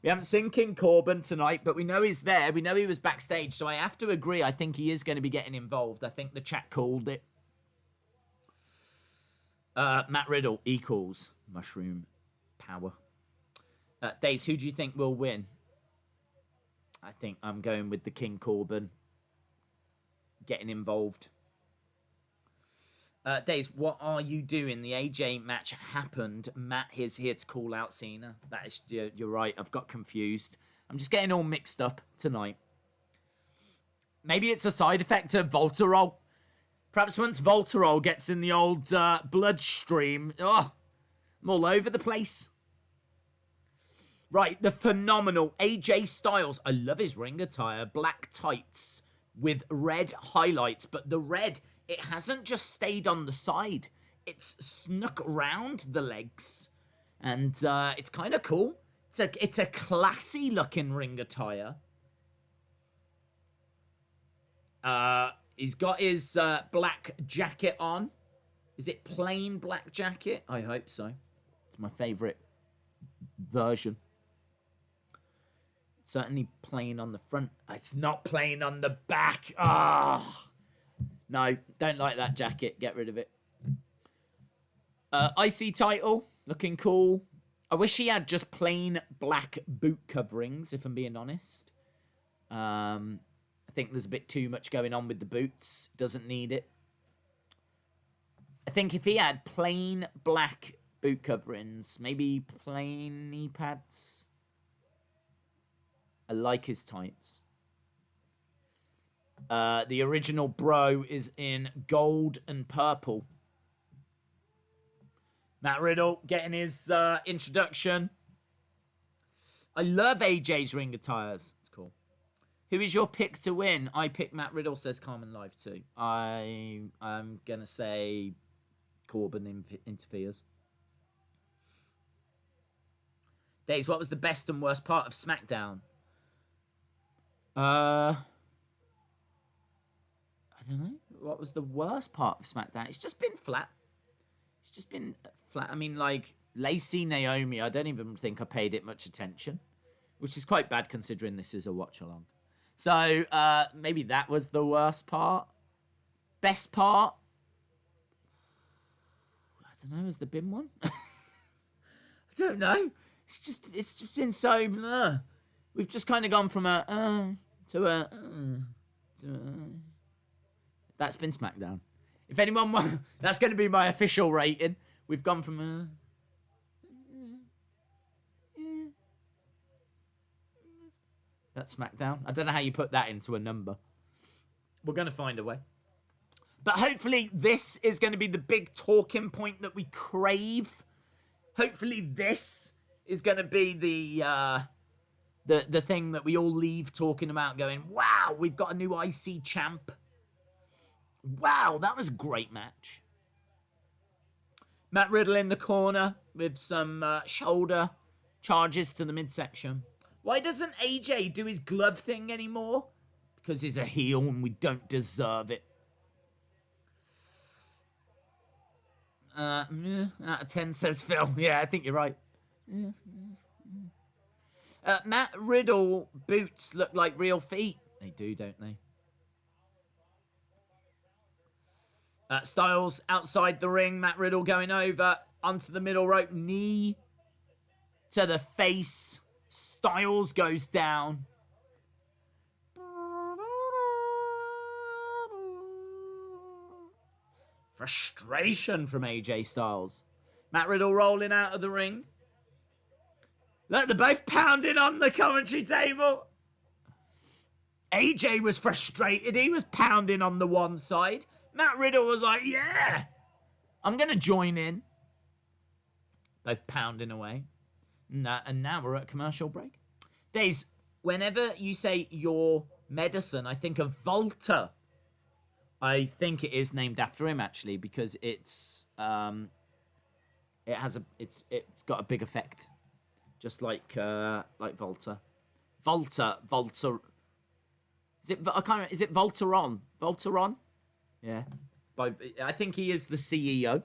we haven't seen King Corbin tonight, but we know he's there. We know he was backstage, so I have to agree. I think he is going to be getting involved. I think the chat called it. Matt Riddle equals Mushroom Power. Days, who do you think will win? I think I'm going with the King Corbin getting involved. Days, what are you doing? The AJ match happened. Matt is here to call out Cena. That is, you're right. I've got confused. I'm just getting all mixed up tonight. Maybe it's a side effect of Voltarol. Perhaps once Voltarol gets in the old bloodstream, I'm all over the place. Right, the phenomenal AJ Styles. I love his ring attire. Black tights with red highlights, but the red... it hasn't just stayed on the side. It's snuck round the legs. And it's kind of cool. It's a classy looking ring attire. He's got his black jacket on. Is it plain black jacket? I hope so. It's my favourite version. It's certainly plain on the front. It's not plain on the back. Ah. No, don't like that jacket. Get rid of it. IC title, looking cool. I wish he had just plain black boot coverings, if I'm being honest. I think there's a bit too much going on with the boots. Doesn't need it. I think if he had plain black boot coverings, maybe plain knee pads. I like his tights. The original bro is in gold and purple. Matt Riddle getting his introduction. I love AJ's ring attires. It's cool. Who is your pick to win? I pick Matt Riddle, says Carmen Live too. I'm going to say Corbin interferes. Days, what was the best and worst part of SmackDown? I don't know. What was the worst part of SmackDown? It's just been flat. It's just been flat. I mean, like, Lacey, Naomi, I don't even think I paid it much attention, which is quite bad considering this is a watch-along. So, maybe that was the worst part. Best part? I don't know. Has there been one? I don't know. It's just been so... We've just kind of gone from a... to a... That's been SmackDown. If anyone wants... That's going to be my official rating. We've gone from a... That's SmackDown. I don't know how you put that into a number. We're going to find a way. But hopefully this is going to be the big talking point that we crave. Hopefully this is going to be the thing that we all leave talking about going, wow, we've got a new IC champ. Wow, that was a great match. Matt Riddle in the corner with some shoulder charges to the midsection. Why doesn't AJ do his glove thing anymore? Because he's a heel and we don't deserve it. Out of 10, says Phil. Yeah, I think you're right. Matt Riddle boots look like real feet. They do, don't they? Styles outside the ring. Matt Riddle going over onto the middle rope. Knee to the face. Styles goes down. Frustration from AJ Styles. Matt Riddle rolling out of the ring. Look, they're both pounding on the commentary table. AJ was frustrated. He was pounding on the one side. Matt Riddle was like, yeah, I'm going to join in. Both pounding away. And now we're at commercial break. Days, whenever you say your medicine, I think of Volta. I think it is named after him, actually, because it's got a big effect. Just like Volta. Volta. Is it Voltaron? Voltaron? Yeah. I think he is the CEO.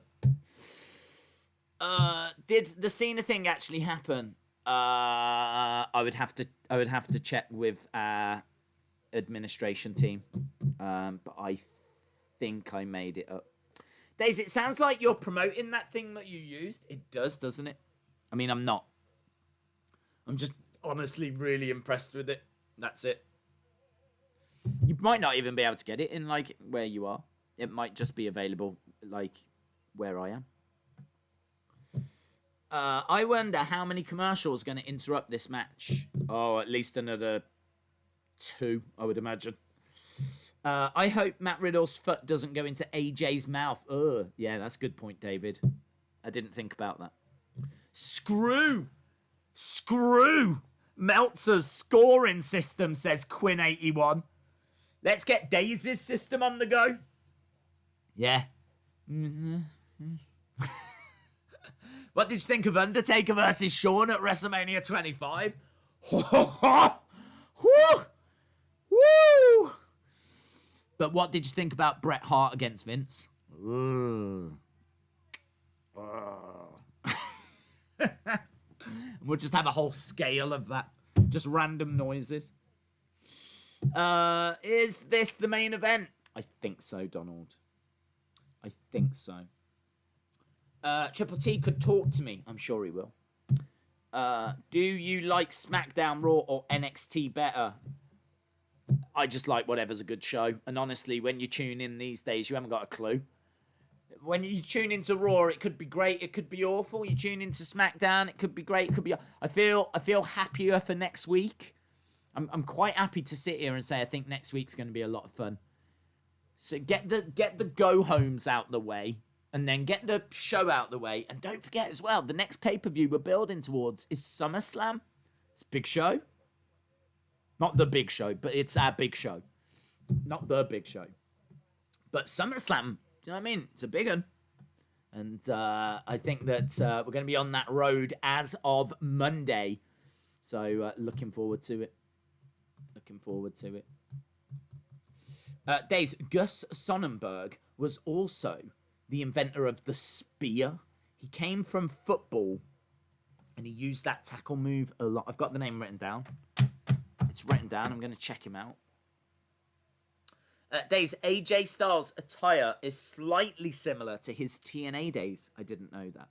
Did the Cena thing actually happen? I would have to check with our administration team. But I think I made it up. Daisy, it sounds like you're promoting that thing that you used. It does, doesn't it? I mean, I'm not. I'm just honestly really impressed with it. That's it. You might not even be able to get it in, like, where you are. It might just be available, like, where I am. I wonder how many commercials are going to interrupt this match. Oh, at least another 2, I would imagine. I hope Matt Riddle's foot doesn't go into AJ's mouth. Yeah, that's a good point, David. I didn't think about that. Screw Meltzer's scoring system, says Quinn81. Let's get Daisy's system on the go. Yeah. What did you think of Undertaker versus Shawn at WrestleMania 25? Woo! But what did you think about Bret Hart against Vince? We'll just have a whole scale of that. Just random noises. Is this the main event? I think so, Donald. I think so. Triple T could talk to me. I'm sure he will. Do you like SmackDown, Raw, or NXT better? I just like whatever's a good show. And honestly, when you tune in these days, you haven't got a clue. When you tune into Raw, it could be great, it could be awful. You tune into SmackDown, it could be great, it could be. I feel happier for next week. I'm quite happy to sit here and say I think next week's going to be a lot of fun. So get the go homes out the way, and then get the show out the way, and don't forget as well, the next pay-per-view we're building towards is SummerSlam. It's a big show. Not the big show, but it's our big show. Not the big show. But SummerSlam, do you know what I mean? It's a big one. And I think that we're going to be on that road as of Monday. So looking forward to it. Looking forward to it. Days, Gus Sonnenberg was also the inventor of the spear. He came from football, and he used that tackle move a lot. I've got the name written down. It's written down. I'm going to check him out. Days, AJ Styles' attire is slightly similar to his TNA days. I didn't know that.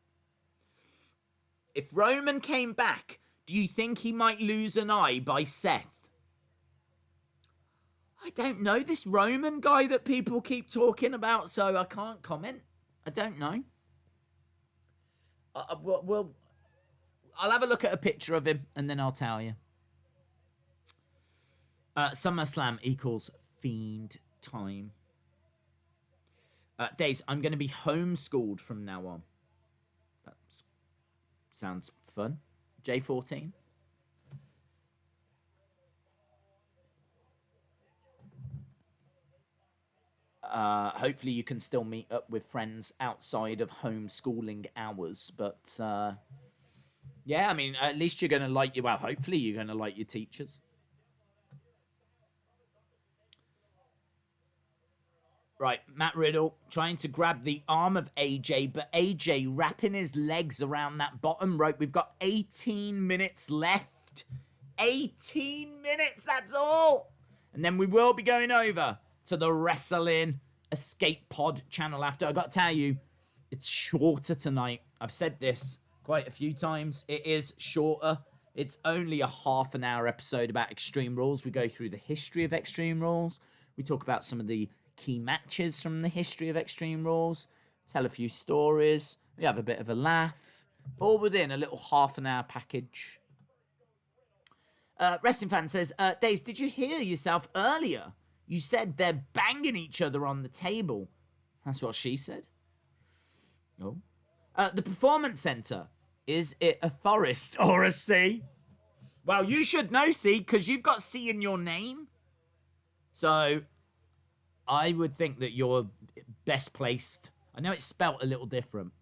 If Roman came back, do you think he might lose an eye by Seth? I don't know this Roman guy that people keep talking about, so I can't comment. I don't know. I'll have a look at a picture of him, and then I'll tell you. SummerSlam equals Fiend time. Days, I'm going to be homeschooled from now on. That sounds fun. J14. Hopefully you can still meet up with friends outside of homeschooling hours. But, yeah, I mean, at least you're going to like well, hopefully you're going to like your teachers. Right, Matt Riddle trying to grab the arm of AJ, but AJ wrapping his legs around that bottom rope. We've got 18 minutes left. 18 minutes, that's all. And then we will be going over to the Wrestling Escape Pod channel after. I got to tell you, it's shorter tonight. I've said this quite a few times. It is shorter. It's only a half an hour episode about Extreme Rules. We go through the history of Extreme Rules. We talk about some of the key matches from the history of Extreme Rules, tell a few stories, we have a bit of a laugh, all within a little half an hour package. Wrestling Fan says, Days, did you hear yourself earlier? You said they're banging each other on the table. That's what she said. Oh. The Performance Center, is it a forest or a sea? Well, you should know, C, because you've got C in your name. So I would think that you're best placed. I know it's spelt a little different,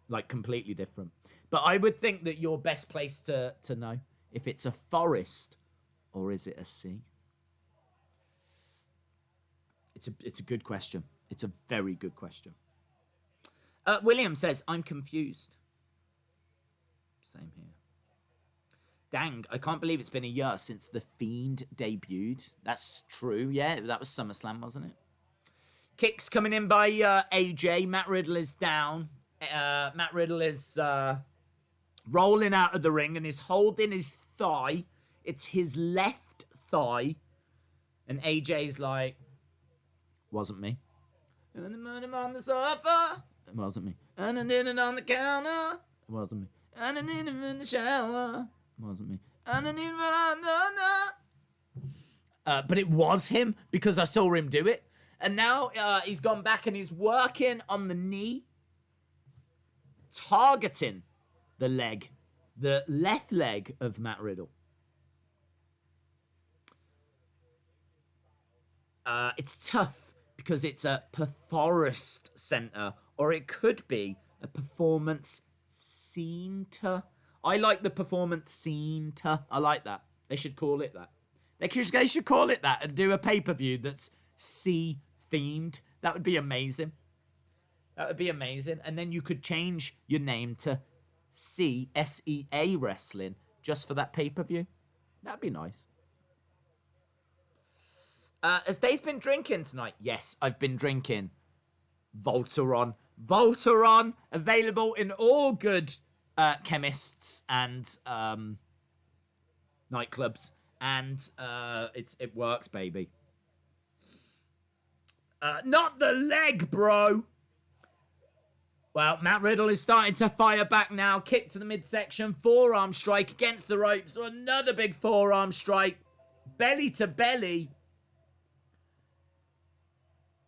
like completely different. But I would think that you're best placed to know if it's a forest or is it a sea. It's a good question. It's a very good question. William says, I'm confused. Same here. Dang, I can't believe it's been a year since The Fiend debuted. That's true, yeah. That was SummerSlam, wasn't it? Kicks coming in by AJ. Matt Riddle is down. Matt Riddle is rolling out of the ring and is holding his thigh. It's his left thigh. And AJ's like, wasn't me. And I put him on the sofa. It wasn't me. And I did it on the counter. It wasn't me. And I did it in the shower. It wasn't me. And I did it but it was him because I saw him do it. And now he's gone back and he's working on the knee, targeting the leg, the left leg of Matt Riddle. It's tough because it's a performance center, or it could be a performance center. I like the performance center. I like that. They should call it that. They should call it that and do a pay-per-view that's C themed. That would be amazing. That would be amazing. And then you could change your name to CSEA Wrestling just for that pay-per-view. That'd be nice. Has Dave's been drinking tonight? Yes, I've been drinking Voltron. Voltron, available in all good chemists and nightclubs, and it works, baby. Not the leg, bro. Well, Matt Riddle is starting to fire back now. Kick to the midsection. Forearm strike against the ropes. Another big forearm strike. Belly to belly.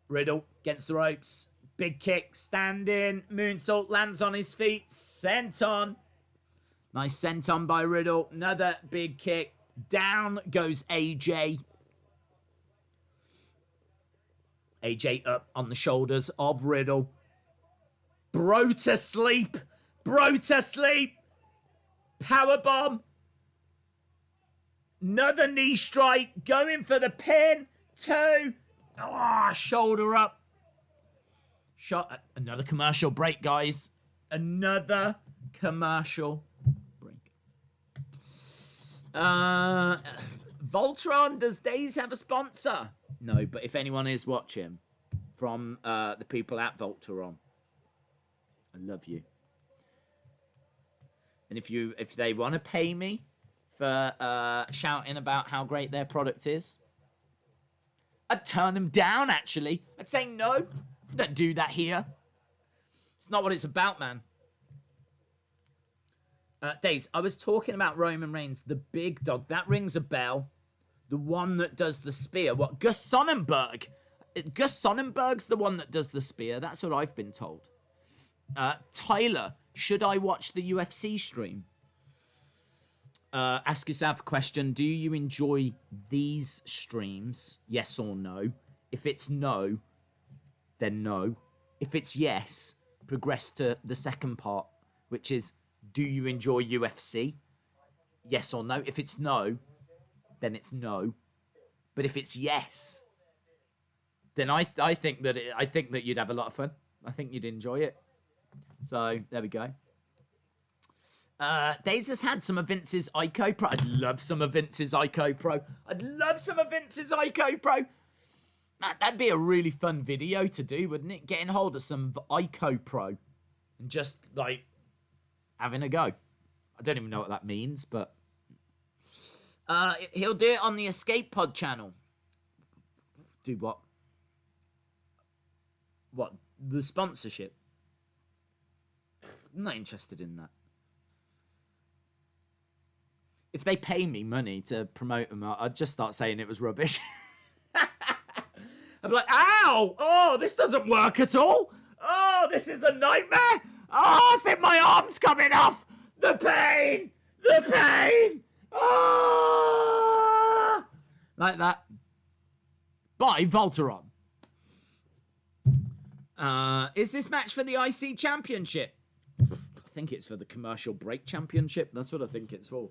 Riddle against the ropes. Big kick. Standing. Moonsault lands on his feet. Senton. Nice senton by Riddle. Another big kick. Down goes AJ. AJ up on the shoulders of Riddle. Bro to sleep. Bro to sleep. Powerbomb. Another knee strike. Going for the pin. 2. Oh, shoulder up. Shot. Another commercial break, guys. Another commercial break. Voltron, does Days have a sponsor? No, but if anyone is watching from the people at Voltron, I love you. And if they want to pay me for shouting about how great their product is, I'd turn them down, actually. I'd say no. Don't do that here. It's not what it's about, man. Days, I was talking about Roman Reigns, the big dog. That rings a bell. The one that does the spear. What? Gus Sonnenberg. Gus Sonnenberg's the one that does the spear. That's what I've been told. Tyler, should I watch the UFC stream? Ask yourself a question. Do you enjoy these streams? Yes or no? If it's no, then no. If it's yes, progress to the second part, which is, do you enjoy UFC? Yes or no? If it's no, then it's no. But if it's yes, then I think that you'd have a lot of fun. I think you'd enjoy it. So there we go. Days has had some of Vince's Ico Pro. I'd love some of Vince's Ico Pro. I'd love some of Vince's Ico Pro. Man, that'd be a really fun video to do, wouldn't it? Getting hold of some Ico Pro and just like having a go. I don't even know what that means, but he'll do it on the Escape Pod channel. Do what? What? The sponsorship? I'm not interested in that. If they pay me money to promote them, I'd just start saying it was rubbish. I'd be like, ow! Oh, this doesn't work at all. Oh, this is a nightmare. Oh, I think my arm's coming off. The pain! The pain! Oh! Like that. By Voltron. Is this match for the IC Championship? I think it's for the Commercial Break Championship. That's what I think it's for.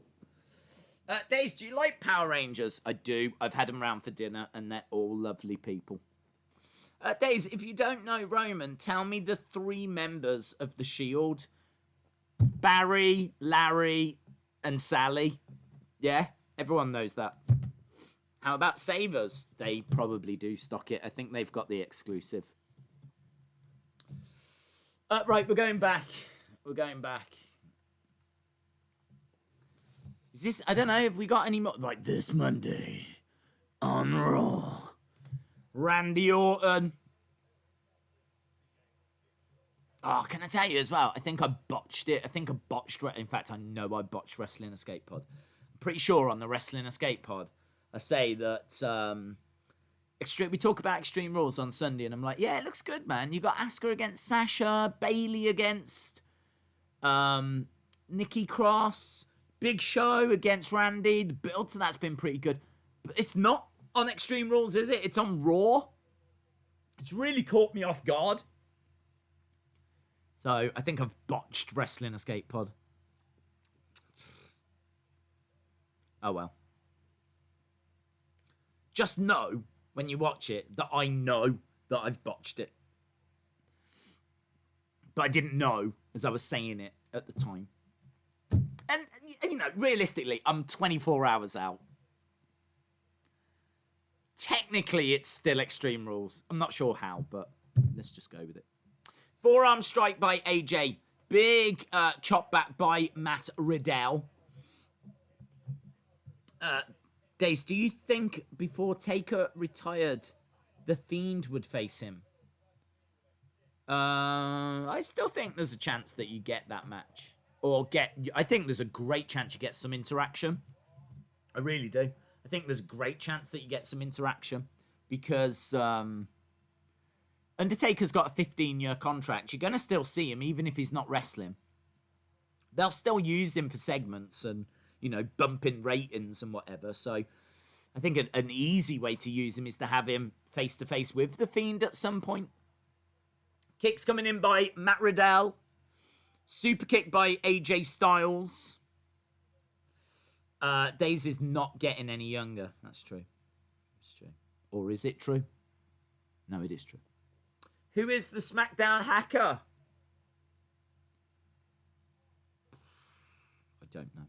Days, do you like Power Rangers? I do. I've had them round for dinner, and they're all lovely people. Days, if you don't know Roman, tell me the 3 members of the Shield. Barry, Larry, and Sally. Yeah, everyone knows that. How about Savers? They probably do stock it. I think they've got the exclusive. Right, we're going back. We're going back. Is this, I don't know, have we got any more? Like this Monday on Raw. Randy Orton. Oh, can I tell you as well? I think I botched it. In fact, I know I botched Wrestling Escape Pod. I'm pretty sure on the Wrestling Escape Pod, I say that we talk about Extreme Rules on Sunday, and I'm like, yeah, it looks good, man. You got Asuka against Sasha, Bayley against Nikki Cross, Big Show against Randy. The build to that's been pretty good. But it's not on Extreme Rules, is it? It's on Raw. It's really caught me off guard. So I think I've botched Wrestling Escape Pod. Oh well. Just know when you watch it that I know that I've botched it. But I didn't know as I was saying it at the time. And, you know, realistically, I'm 24 hours out. Technically, it's still Extreme Rules. I'm not sure how, but let's just go with it. Forearm strike by AJ. big chop back by Matt Riddell. Dace, do you think before Taker retired, The Fiend would face him? I still think there's a chance that you get that match. I think there's a great chance you get some interaction. I really do. I think there's a great chance that you get some interaction. Because Undertaker's got a 15-year contract. You're going to still see him, even if he's not wrestling. They'll still use him for segments and, you know, bumping ratings and whatever. So I think an easy way to use him is to have him face-to-face with The Fiend at some point. Kicks coming in by Matt Riddell. Super kick by AJ Styles. Daze is not getting any younger. That's true. It's true. Or is it true? No, it is true. Who is the SmackDown hacker? I don't know.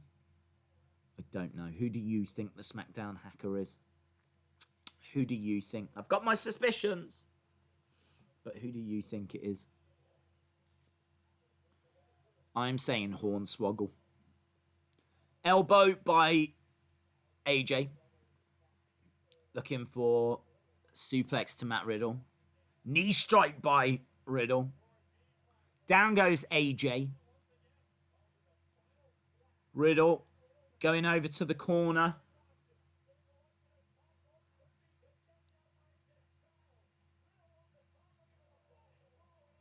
I don't know. Who do you think the SmackDown hacker is? Who do you think? I've got my suspicions. But who do you think it is? I'm saying Hornswoggle. Elbow by AJ. Looking for suplex to Matt Riddle. Knee strike by Riddle. Down goes AJ. Riddle going over to the corner.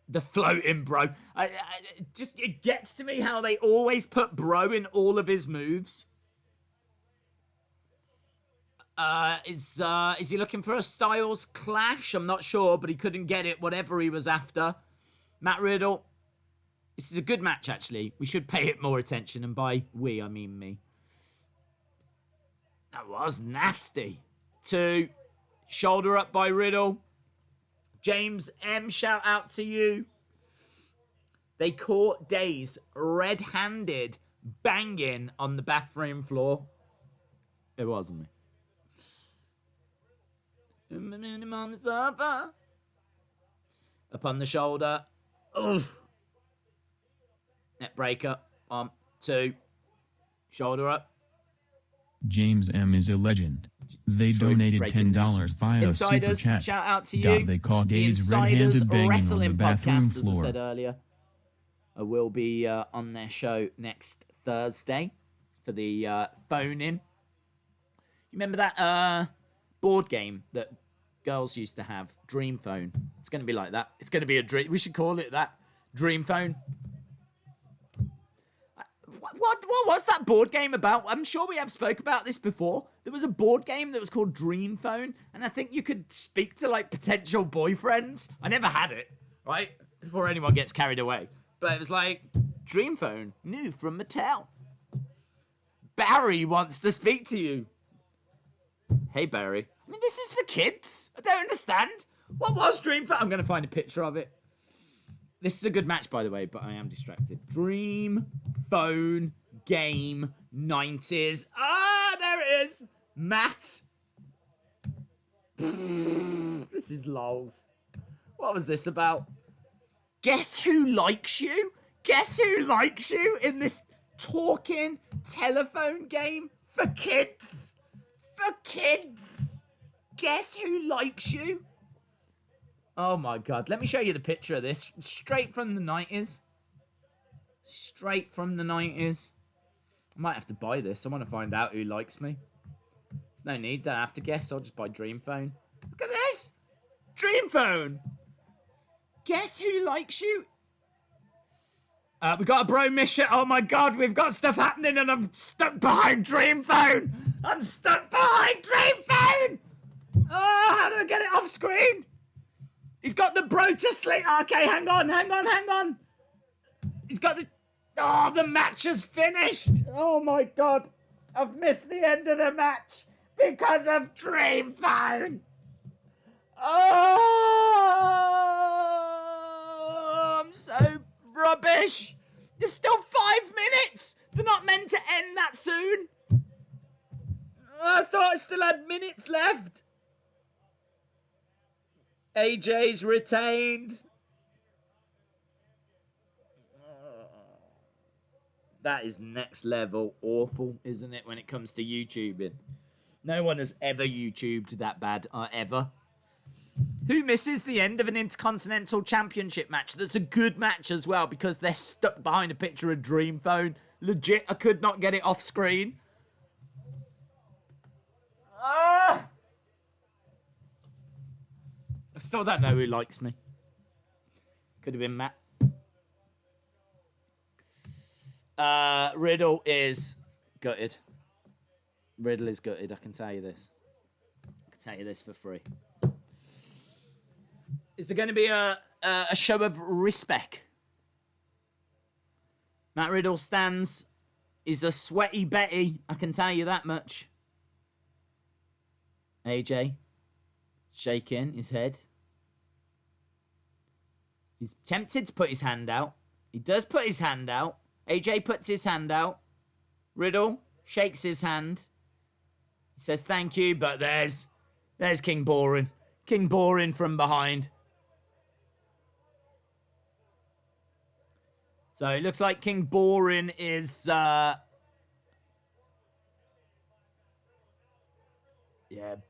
The floating bro. It gets to me how they always put bro in all of his moves. Is he looking for a Styles clash? I'm not sure, but he couldn't get it, whatever he was after. Matt Riddle. This is a good match, actually. We should pay it more attention, and by we, I mean me. That was nasty. 2. Shoulder up by Riddle. James M, shout out to you. They caught Daze red-handed banging on the bathroom floor. It wasn't me. On the sofa. Up on the shoulder. Oof. Neck breaker. 1, 2. Shoulder up. James M is a legend. They donated $10 via Insiders, Super Chat. Shout out to you. They call Days red-handed banging on the bathroom podcast, floor. As I said earlier, I will be on their show next Thursday for the phone-in. You remember that board game that girls used to have, Dream Phone? It's going to be like that. It's going to be a dream. We should call it that, Dream Phone. What was that board game about? I'm sure we have spoke about this before. There was a board game that was called Dream Phone, and I think you could speak to, like, potential boyfriends. I never had it, right? Before anyone gets carried away. But it was like, Dream Phone, new from Mattel. Barry wants to speak to you. Hey, Barry. I mean, this is for kids. I don't understand. What was Dream Phone? I'm going to find a picture of it. This is a good match, by the way, but I am distracted. Dream Phone Game 90s. Ah, there it is. Matt. This is lols. What was this about? Guess who likes you? Guess who likes you in this talking telephone game for kids? For kids. Guess who likes you? Oh my god, let me show you the picture of this. Straight from the 90s. Straight from the 90s. I might have to buy this. I want to find out who likes me. There's no need, don't have to guess. I'll just buy Dream Phone. Look at this! Dream Phone! Guess who likes you? We got a bro mission. Oh my god, we've got stuff happening and I'm stuck behind Dream Phone! I'm stuck behind Dream Phone! Oh, how do I get it off screen? He's got the bro to sleep. Okay, hang on. He's got the... Oh, the match is finished. Oh, my God. I've missed the end of the match because of Dream Phone. Oh, I'm so rubbish. There's still 5 minutes. They're not meant to end that soon. I thought I still had minutes left. AJ's retained. That is next level awful, isn't it, when it comes to YouTubing? No one has ever YouTubed that bad, ever. Who misses the end of an Intercontinental Championship match that's a good match as well because they're stuck behind a picture of Dream Phone? Legit, I could not get it off screen. I still don't know who likes me. Could have been Matt. Riddle is gutted. Riddle is gutted, I can tell you this. I can tell you this for free. Is there going to be a show of respect? Matt Riddle stands is a sweaty Betty, I can tell you that much. AJ shaking his head. He's tempted to put his hand out. He does put his hand out. AJ puts his hand out. Riddle shakes his hand. He says thank you, but there's King Boring. King Boring from behind. So it looks like King Boring is yeah,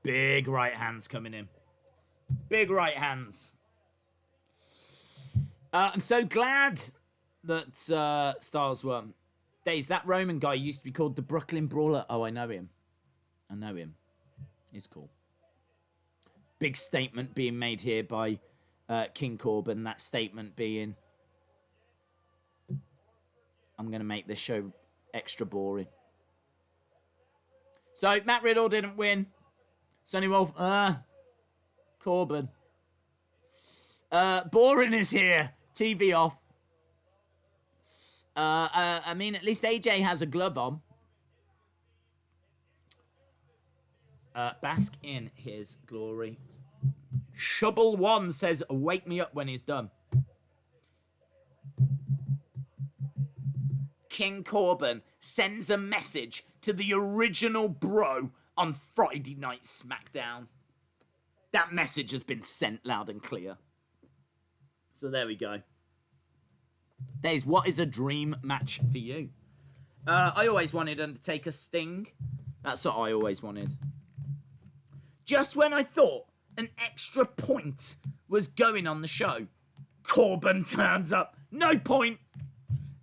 big right hands coming in. Big right hands. I'm so glad that Styles won. Days, that Roman guy used to be called the Brooklyn Brawler. Oh, I know him. I know him. He's cool. Big statement being made here by King Corbin. That statement being, I'm going to make this show extra boring. So, Matt Riddle didn't win. Sonny Wolf, Corbin. Boring is here. TV off. I mean, at least AJ has a glove on. Bask in his glory. Shubble1 says, wake me up when he's done. King Corbin sends a message to the original bro on Friday Night Smackdown. That message has been sent loud and clear. So there we go. Days, what is a dream match for you? I always wanted Undertaker Sting. That's what I always wanted. Just when I thought an extra point was going on the show, Corbin turns up. No point.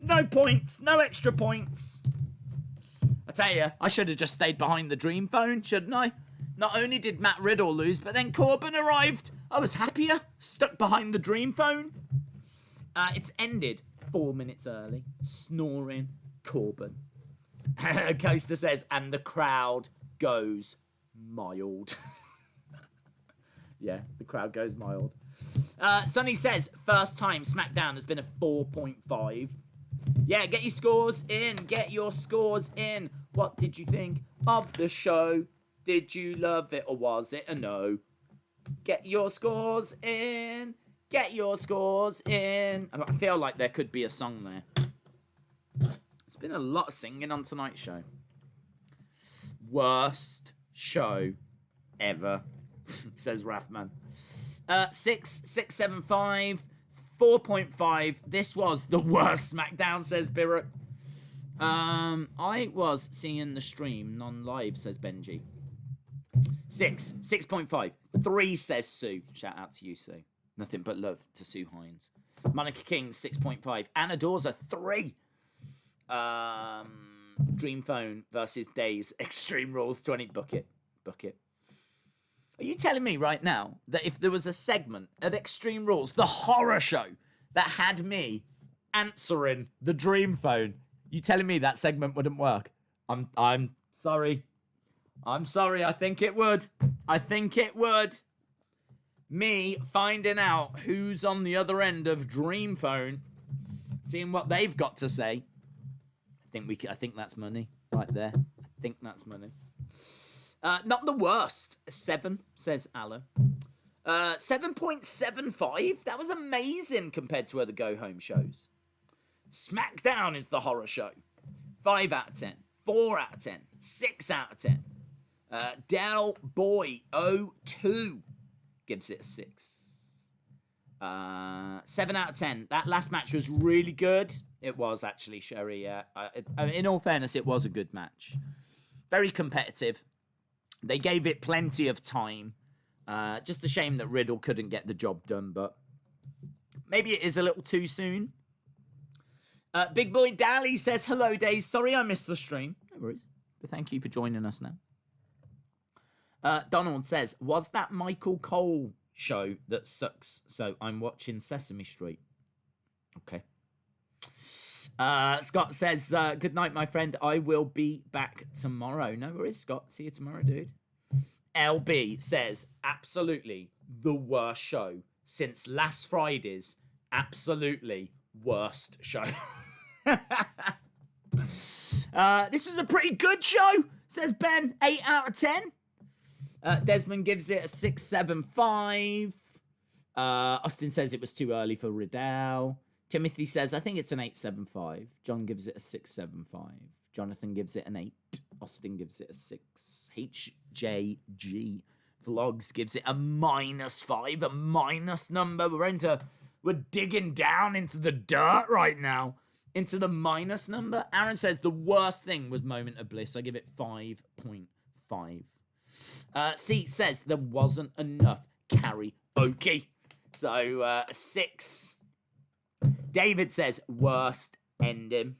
No points. No extra points. I tell you, I should have just stayed behind the Dream Phone, shouldn't I? Not only did Matt Riddle lose, but then Corbin arrived. I was happier, stuck behind the Dream Phone. It's ended 4 minutes early. Snoring Corbin. Coaster says, and the crowd goes mild. Yeah, the crowd goes mild. Sonny says, first time SmackDown has been a 4.5. Yeah, get your scores in. Get your scores in. What did you think of the show? Did you love it or was it a no? Get your scores in. Get your scores in. I feel like there could be a song there. There's been a lot of singing on tonight's show. Worst show ever, says Rathman. 6.75, 4.5. This was the worst SmackDown, says Birrett. I was seeing the stream non-live, says Benji. 6.5. 3, says Sue. Shout out to you, Sue. Nothing but love to Sue Hines. Monica King, 6.5. Anna Dorza, 3. Dream Phone versus Days. Extreme Rules 20. Book it. Are you telling me right now that if there was a segment at Extreme Rules, the horror show, that had me answering the Dream Phone, you telling me that segment wouldn't work? I'm sorry. I'm sorry. I think it would. Me finding out who's on the other end of Dream Phone, seeing what they've got to say. I think that's money right there. I think that's money. Not the worst. 7, says Alan. 7.75. That was amazing compared to other go-home shows. SmackDown is the horror show. 5 out of 10. 4 out of 10. 6 out of 10. Del Boy 02 gives it a 6. 7 out of 10. That last match was really good. It was actually, Sherry. In all fairness, it was a good match. Very competitive. They gave it plenty of time. Just a shame that Riddle couldn't get the job done, but maybe it is a little too soon. Big Boy Dally says, hello, Days. Sorry I missed the stream. No worries. But thank you for joining us now. Donald says, was that Michael Cole show that sucks? So I'm watching Sesame Street. Okay. Scott says, good night, my friend. I will be back tomorrow. No worries, Scott. See you tomorrow, dude. LB says, absolutely the worst show since last Friday's absolutely worst show. This was a pretty good show, says Ben. 8 out of 10. Desmond gives it a 6.75. Austin says it was too early for Riddell. Timothy says, I think it's an 8.75. John gives it a 6.75. Jonathan gives it an 8. Austin gives it a 6. HJG Vlogs gives it a -5, a minus number. We're digging down into the dirt right now, into the minus number. Aaron says the worst thing was Moment of Bliss. I give it 5.5. C says there wasn't enough karaoke. So, a 6. David says worst ending.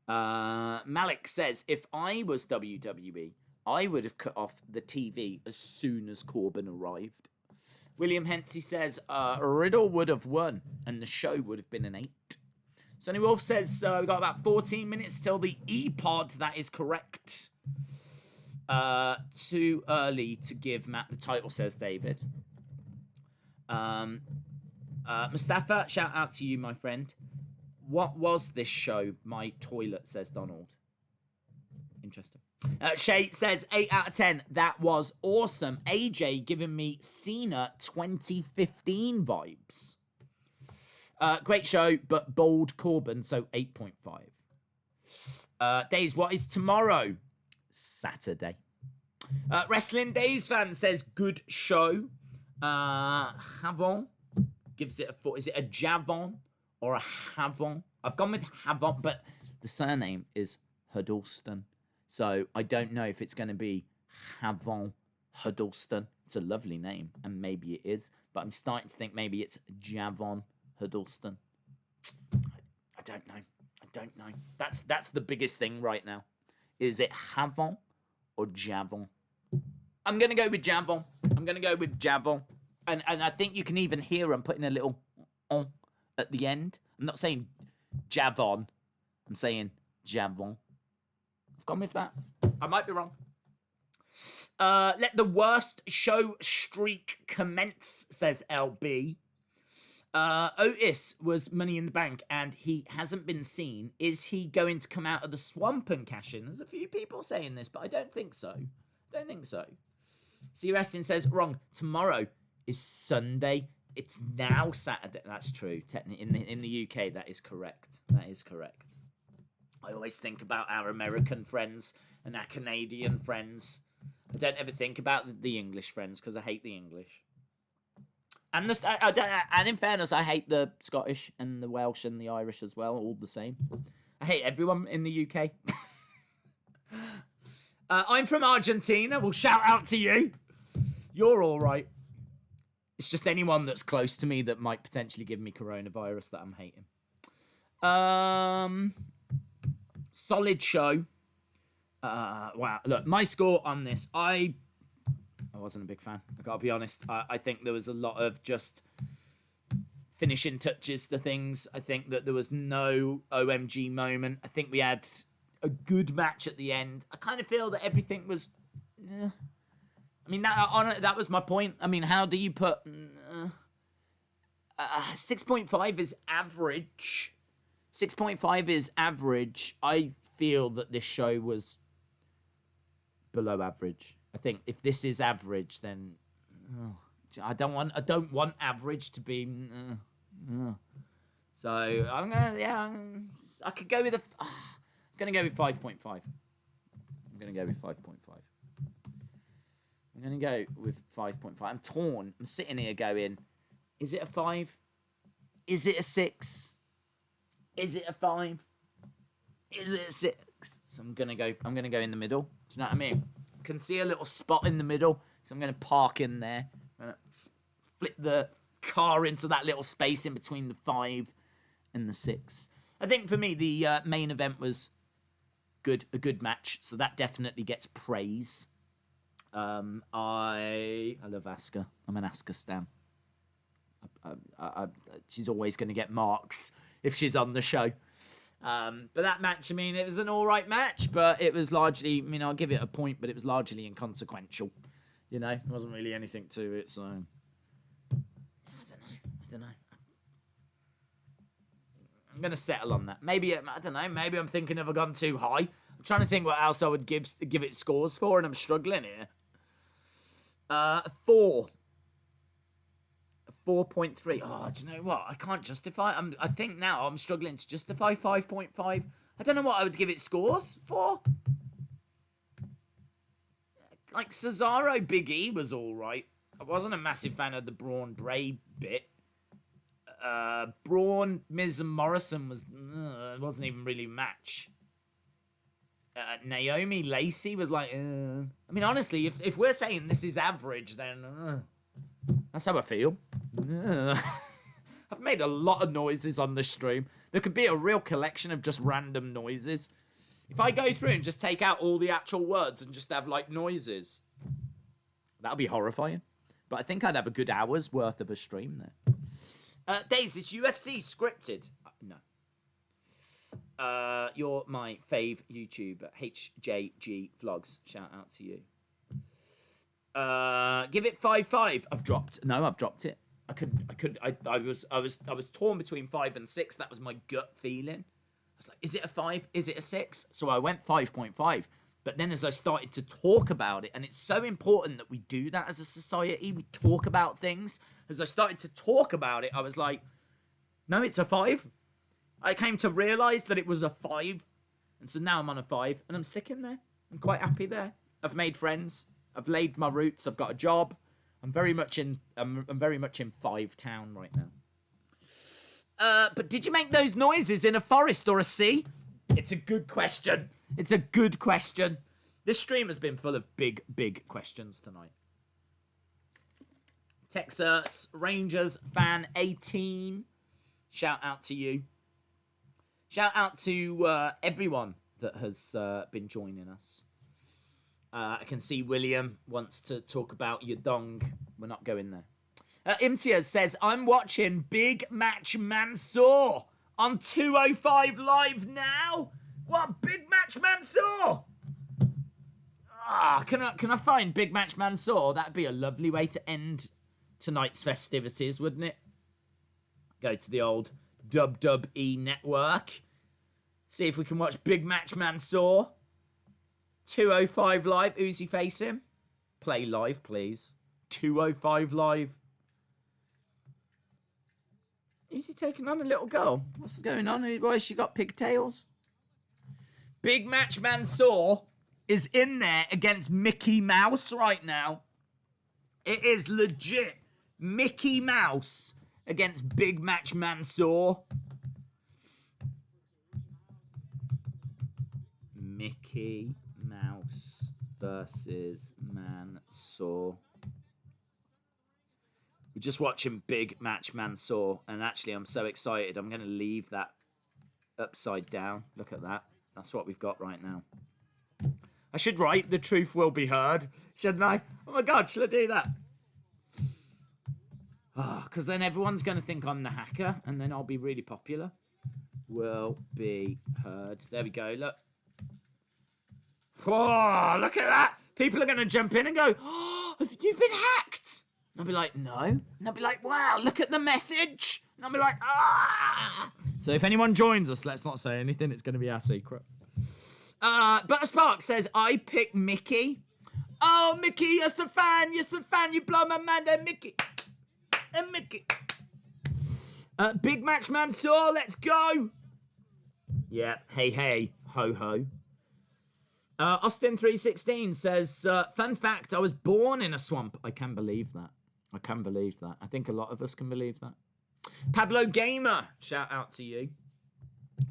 Malik says, if I was WWE, I would have cut off the TV as soon as Corbin arrived. William Hensey says, Riddle would have won, and the show would have been an 8. Sonny Wolf says, we've got about 14 minutes till the E-Pod. That is correct. Too early to give Matt the title, says David. Mustafa, shout out to you, my friend. What was this show? My toilet, says Donald. Interesting. Shay says 8 out of 10. That was awesome. AJ giving me Cena 2015 vibes. Great show, but bold Corbin, so 8.5. Days, what is tomorrow? Saturday. Wrestling Days fan says good show. Havon gives it a 4. Is it a Javon or a Havon? I've gone with Havon, but the surname is Huddleston. So I don't know if it's going to be Havon Huddleston. It's a lovely name, and maybe it is. But I'm starting to think maybe it's Javon Huddleston. I don't know. That's the biggest thing right now. Is it Havon or Javon? I'm going to go with Javon. And I think you can even hear I'm putting a little on at the end. I'm not saying Javon. I'm saying Javon. I've gone with that. I might be wrong. Let the worst show streak commence, says LB. Otis was Money in the Bank and he hasn't been seen. Is he going to come out of the swamp and cash in? There's a few people saying this, but I don't think so. See, Wrestling says wrong. Tomorrow is Sunday. It's now Saturday. That's true. Technically, in the UK, that is correct. I always think about our American friends and our Canadian friends. I don't ever think about the English friends because I hate the English. And in fairness, I hate the Scottish and the Welsh and the Irish as well, all the same. I hate everyone in the UK. I'm from Argentina. Well, shout out to you. You're all right. It's just anyone that's close to me that might potentially give me coronavirus that I'm hating. Solid show. Wow. Look, my score on this, I wasn't a big fan. I gotta be honest. I think there was a lot of just finishing touches to things. I think that there was no OMG moment. I think we had a good match at the end. I kind of feel that everything was... I mean, that was my point. I mean, how do you put... 6.5 is average. 6.5 is average. I feel that this show was below average. I think if this is average, then I don't want average to be. So I'm gonna I could go with I'm gonna go with 5.5. I'm gonna go with 5.5. I'm torn. I'm sitting here going, Is it a 5? Is it a 6? Is it a 5? Is it a 6? So I'm gonna go in the middle. Do you know what I mean? Can see a little spot in the middle, so I'm gonna park in there. I'm gonna flip the car into that little space in between the 5 and the 6. I think for me the main event was a good match, so that definitely gets praise. I love Asuka. I'm an Asuka stan. She's always going to get marks if she's on the show. But that match, I mean, it was an all right match, but it was largely, I mean, I'll give it a point, but it was largely inconsequential. You know, there wasn't really anything to it, so I don't know. I'm going to settle on that. Maybe, I don't know, maybe I'm thinking I've gone too high. I'm trying to think what else I would give it scores for, and I'm struggling here. 4. 4.3. Oh, do you know what? I can't justify. I think now I'm struggling to justify 5.5. I don't know what I would give it scores for. Like Cesaro Big E was all right. I wasn't a massive fan of the Braun Bray bit. Braun, Miz, and Morrison wasn't even really a match. Naomi Lacey was like, I mean, honestly, if we're saying this is average, then that's how I feel. I've made a lot of noises on this stream. There could be a real collection of just random noises. If I go through and just take out all the actual words and just have, like, noises, that would be horrifying. But I think I'd have a good hour's worth of a stream there. Days, is UFC scripted? No. You're my fave YouTuber, HJG Vlogs. Shout out to you. Give it 5.5. I've dropped it. I was torn between 5 and 6. That was my gut feeling. I was like, is it a 5? Is it a 6? So I went 5.5. But then as I started to talk about it, and it's so important that we do that as a society, we talk about things. As I started to talk about it, I was like, no, it's a 5. I came to realise that it was a 5. And so now I'm on a 5, and I'm sticking there. I'm quite happy there. I've made friends. I've laid my roots. I've got a job. I'm very much in 5 town right now. But did you make those noises in a forest or a sea? It's a good question. It's a good question. This stream has been full of big, big questions tonight. Texas Rangers fan 18. Shout out to you. Shout out to everyone that has been joining us. I can see William wants to talk about your dong. We're not going there. Imtiaz says, I'm watching Big Match Mansoor on 205 Live now. What? Big Match Mansoor? Can I find Big Match Mansoor? That'd be a lovely way to end tonight's festivities, wouldn't it? Go to the old WWE network. See if we can watch Big Match Mansoor. 205 Live. Who's he facing? Play live, please. 205 Live. Who's he taking on? A little girl? What's going on? Why has she got pigtails? Big Match Mansoor is in there against Mickey Mouse right now. It is legit Mickey Mouse against Big Match Mansoor. Mickey Mouse versus Mansoor. We're just watching Big Match Mansoor, and actually I'm so excited. I'm going to leave that upside down. Look at that. That's what we've got right now. I should write, the truth will be heard, shouldn't I? Oh my God, should I do that? Because then everyone's going to think I'm the hacker, and then I'll be really popular. Will be heard. There we go, look. Oh, look at that. People are going to jump in and go, oh, have you been hacked? And I'll be like, no. And I'll be like, wow, look at the message. And I'll be like, ah. So if anyone joins us, let's not say anything. It's going to be our secret. Butter Spark says, I pick Mickey. Oh, Mickey, you're so fan. You're so fan. You blow my mind there, Mickey. And Mickey. Big Match Mansoor, let's go. Yeah, hey, hey, ho, ho. Austin316 says, fun fact, I was born in a swamp. I can believe that. I can believe that. I think a lot of us can believe that. Pablo Gamer, shout out to you.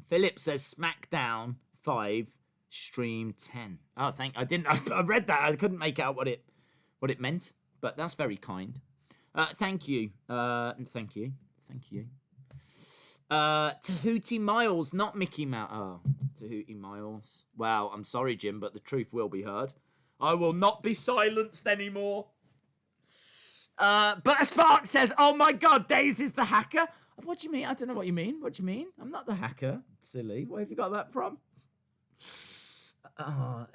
Philip says SmackDown 5, stream 10. Oh, I read that. I couldn't make out what it meant, but that's very kind. Thank you. Thank you. Tahuti Miles, not Mickey Mouse. Oh, Tahuti Miles. Wow, I'm sorry, Jim, but the truth will be heard. I will not be silenced anymore. But Spark says, oh my God, Daze is the hacker. What do you mean? I don't know what you mean. What do you mean? I'm not the hacker. Silly. Where have you got that from? I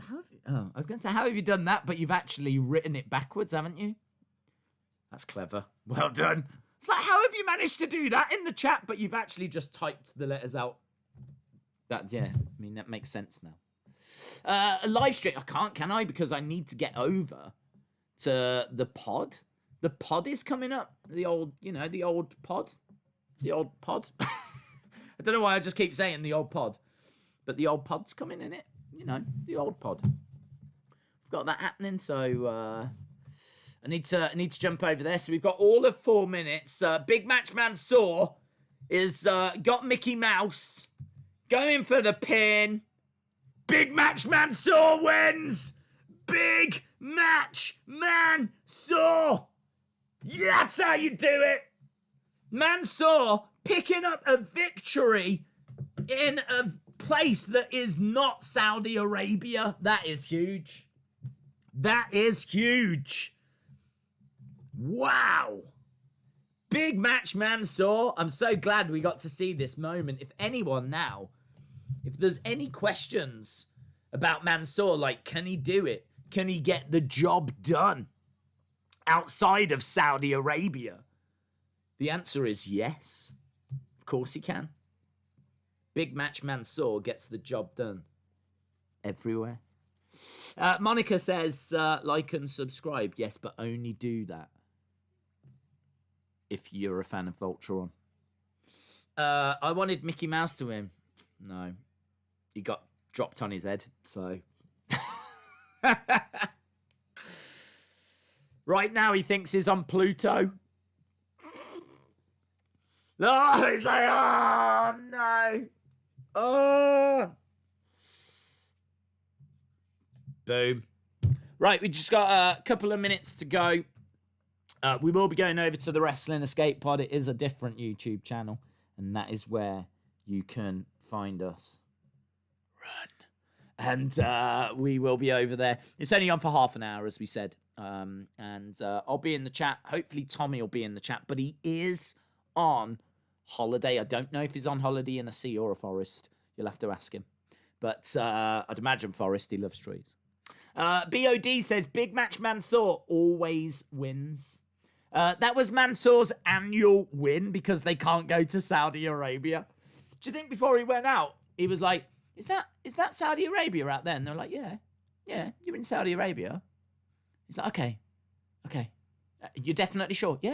was going to say, how have you done that? But you've actually written it backwards, haven't you? That's clever. Well done. It's like, how have you managed to do that in the chat, but you've actually just typed the letters out? That makes sense now. A live stream. I can't, can I? Because I need to get over to the pod. The pod is coming up. The old pod. The old pod. I don't know why I just keep saying the old pod. But the old pod's coming in it. The old pod. We've got that happening, so I need to jump over there. So we've got all of 4 minutes. Big Match Man Saw is got Mickey Mouse going for the pin. Big Match Man Saw wins. Big Match Man Saw. Yeah, that's how you do it. Mansoor picking up a victory in a place that is not Saudi Arabia. That is huge. That is huge. Wow. Big Match Mansoor. I'm so glad we got to see this moment. If there's any questions about Mansoor, like, can he do it? Can he get the job done outside of Saudi Arabia? The answer is yes. Of course he can. Big Match Mansoor gets the job done everywhere. Monica says, like and subscribe. Yes, but only do that if you're a fan of Voltron. I wanted Mickey Mouse to win. No. He got dropped on his head, so... Right now he thinks he's on Pluto. Oh, he's like, oh, no. Oh. Boom. Right, we just got a couple of minutes to go. We will be going over to the Wrestling Escape Pod. It is a different YouTube channel, and that is where you can find us. Run. And we will be over there. It's only on for half an hour, as we said. And I'll be in the chat. Hopefully Tommy will be in the chat, but he is on holiday. I don't know if he's on holiday in a sea or a forest. You'll have to ask him. But I'd imagine forest. He loves trees. BOD says, Big Match Mansoor always wins. That was Mansoor's annual win because they can't go to Saudi Arabia. Do you think before he went out, he was like, is that Saudi Arabia out there? And they're like, yeah, you're in Saudi Arabia. He's like, okay. You're definitely sure? Yeah,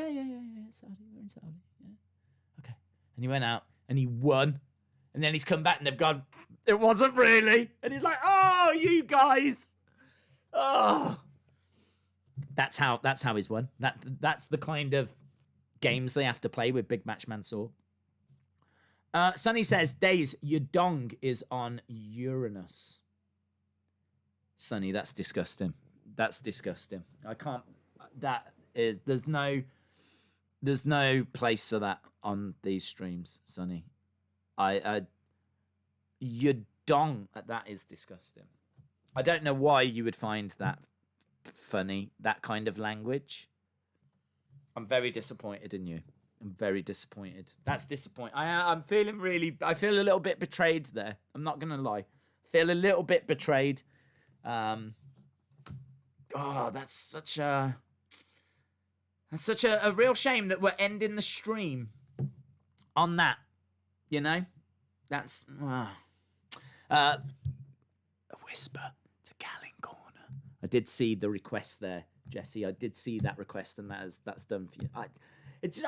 Saudi, we're in Saudi, yeah. Okay. And he went out and he won. And then he's come back and they've gone, it wasn't really. And he's like, oh, you guys. Oh. That's how he's won. That's the kind of games they have to play with Big Match Mansoor. Sonny says, Days, your dong is on Uranus. Sonny, that's disgusting. That's disgusting. I can't. That is. There's no place for that on these streams, Sonny. Your dong. That is disgusting. I don't know why you would find that funny. That kind of language. I'm very disappointed in you. I'm very disappointed. That's disappointing. I'm feeling really. I feel a little bit betrayed there. I'm not gonna lie. Feel a little bit betrayed. Oh, that's such a real shame that we're ending the stream on that. You know, that's a whisper to Gallon Corner. I did see the request there, Jesse. I did see that request, and that's done for you.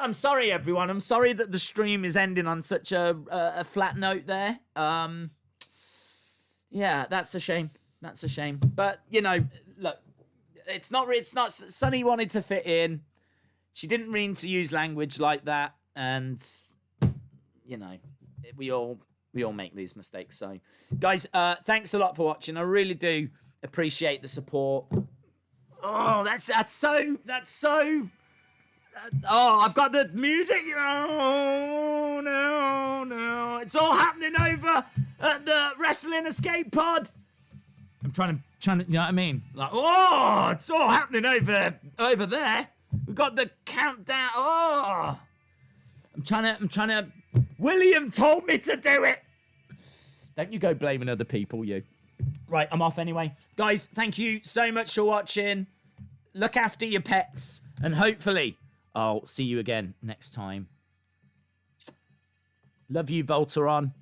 I'm sorry, everyone. I'm sorry that the stream is ending on such a flat note there. Yeah, that's a shame. That's a shame. But look. It's not. Sonny wanted to fit in. She didn't mean to use language like that, and you know, we all make these mistakes. So, guys, thanks a lot for watching. I really do appreciate the support. Oh, that's so. Oh, I've got the music. Oh, no. It's all happening over at the Wrestling Escape Pod. I'm trying to, you know what I mean? Like, oh, it's all happening over there. We've got the countdown. Oh, I'm trying to. William told me to do it. Don't you go blaming other people, you. Right, I'm off anyway. Guys, thank you so much for watching. Look after your pets, and hopefully I'll see you again next time. Love you, Volteron.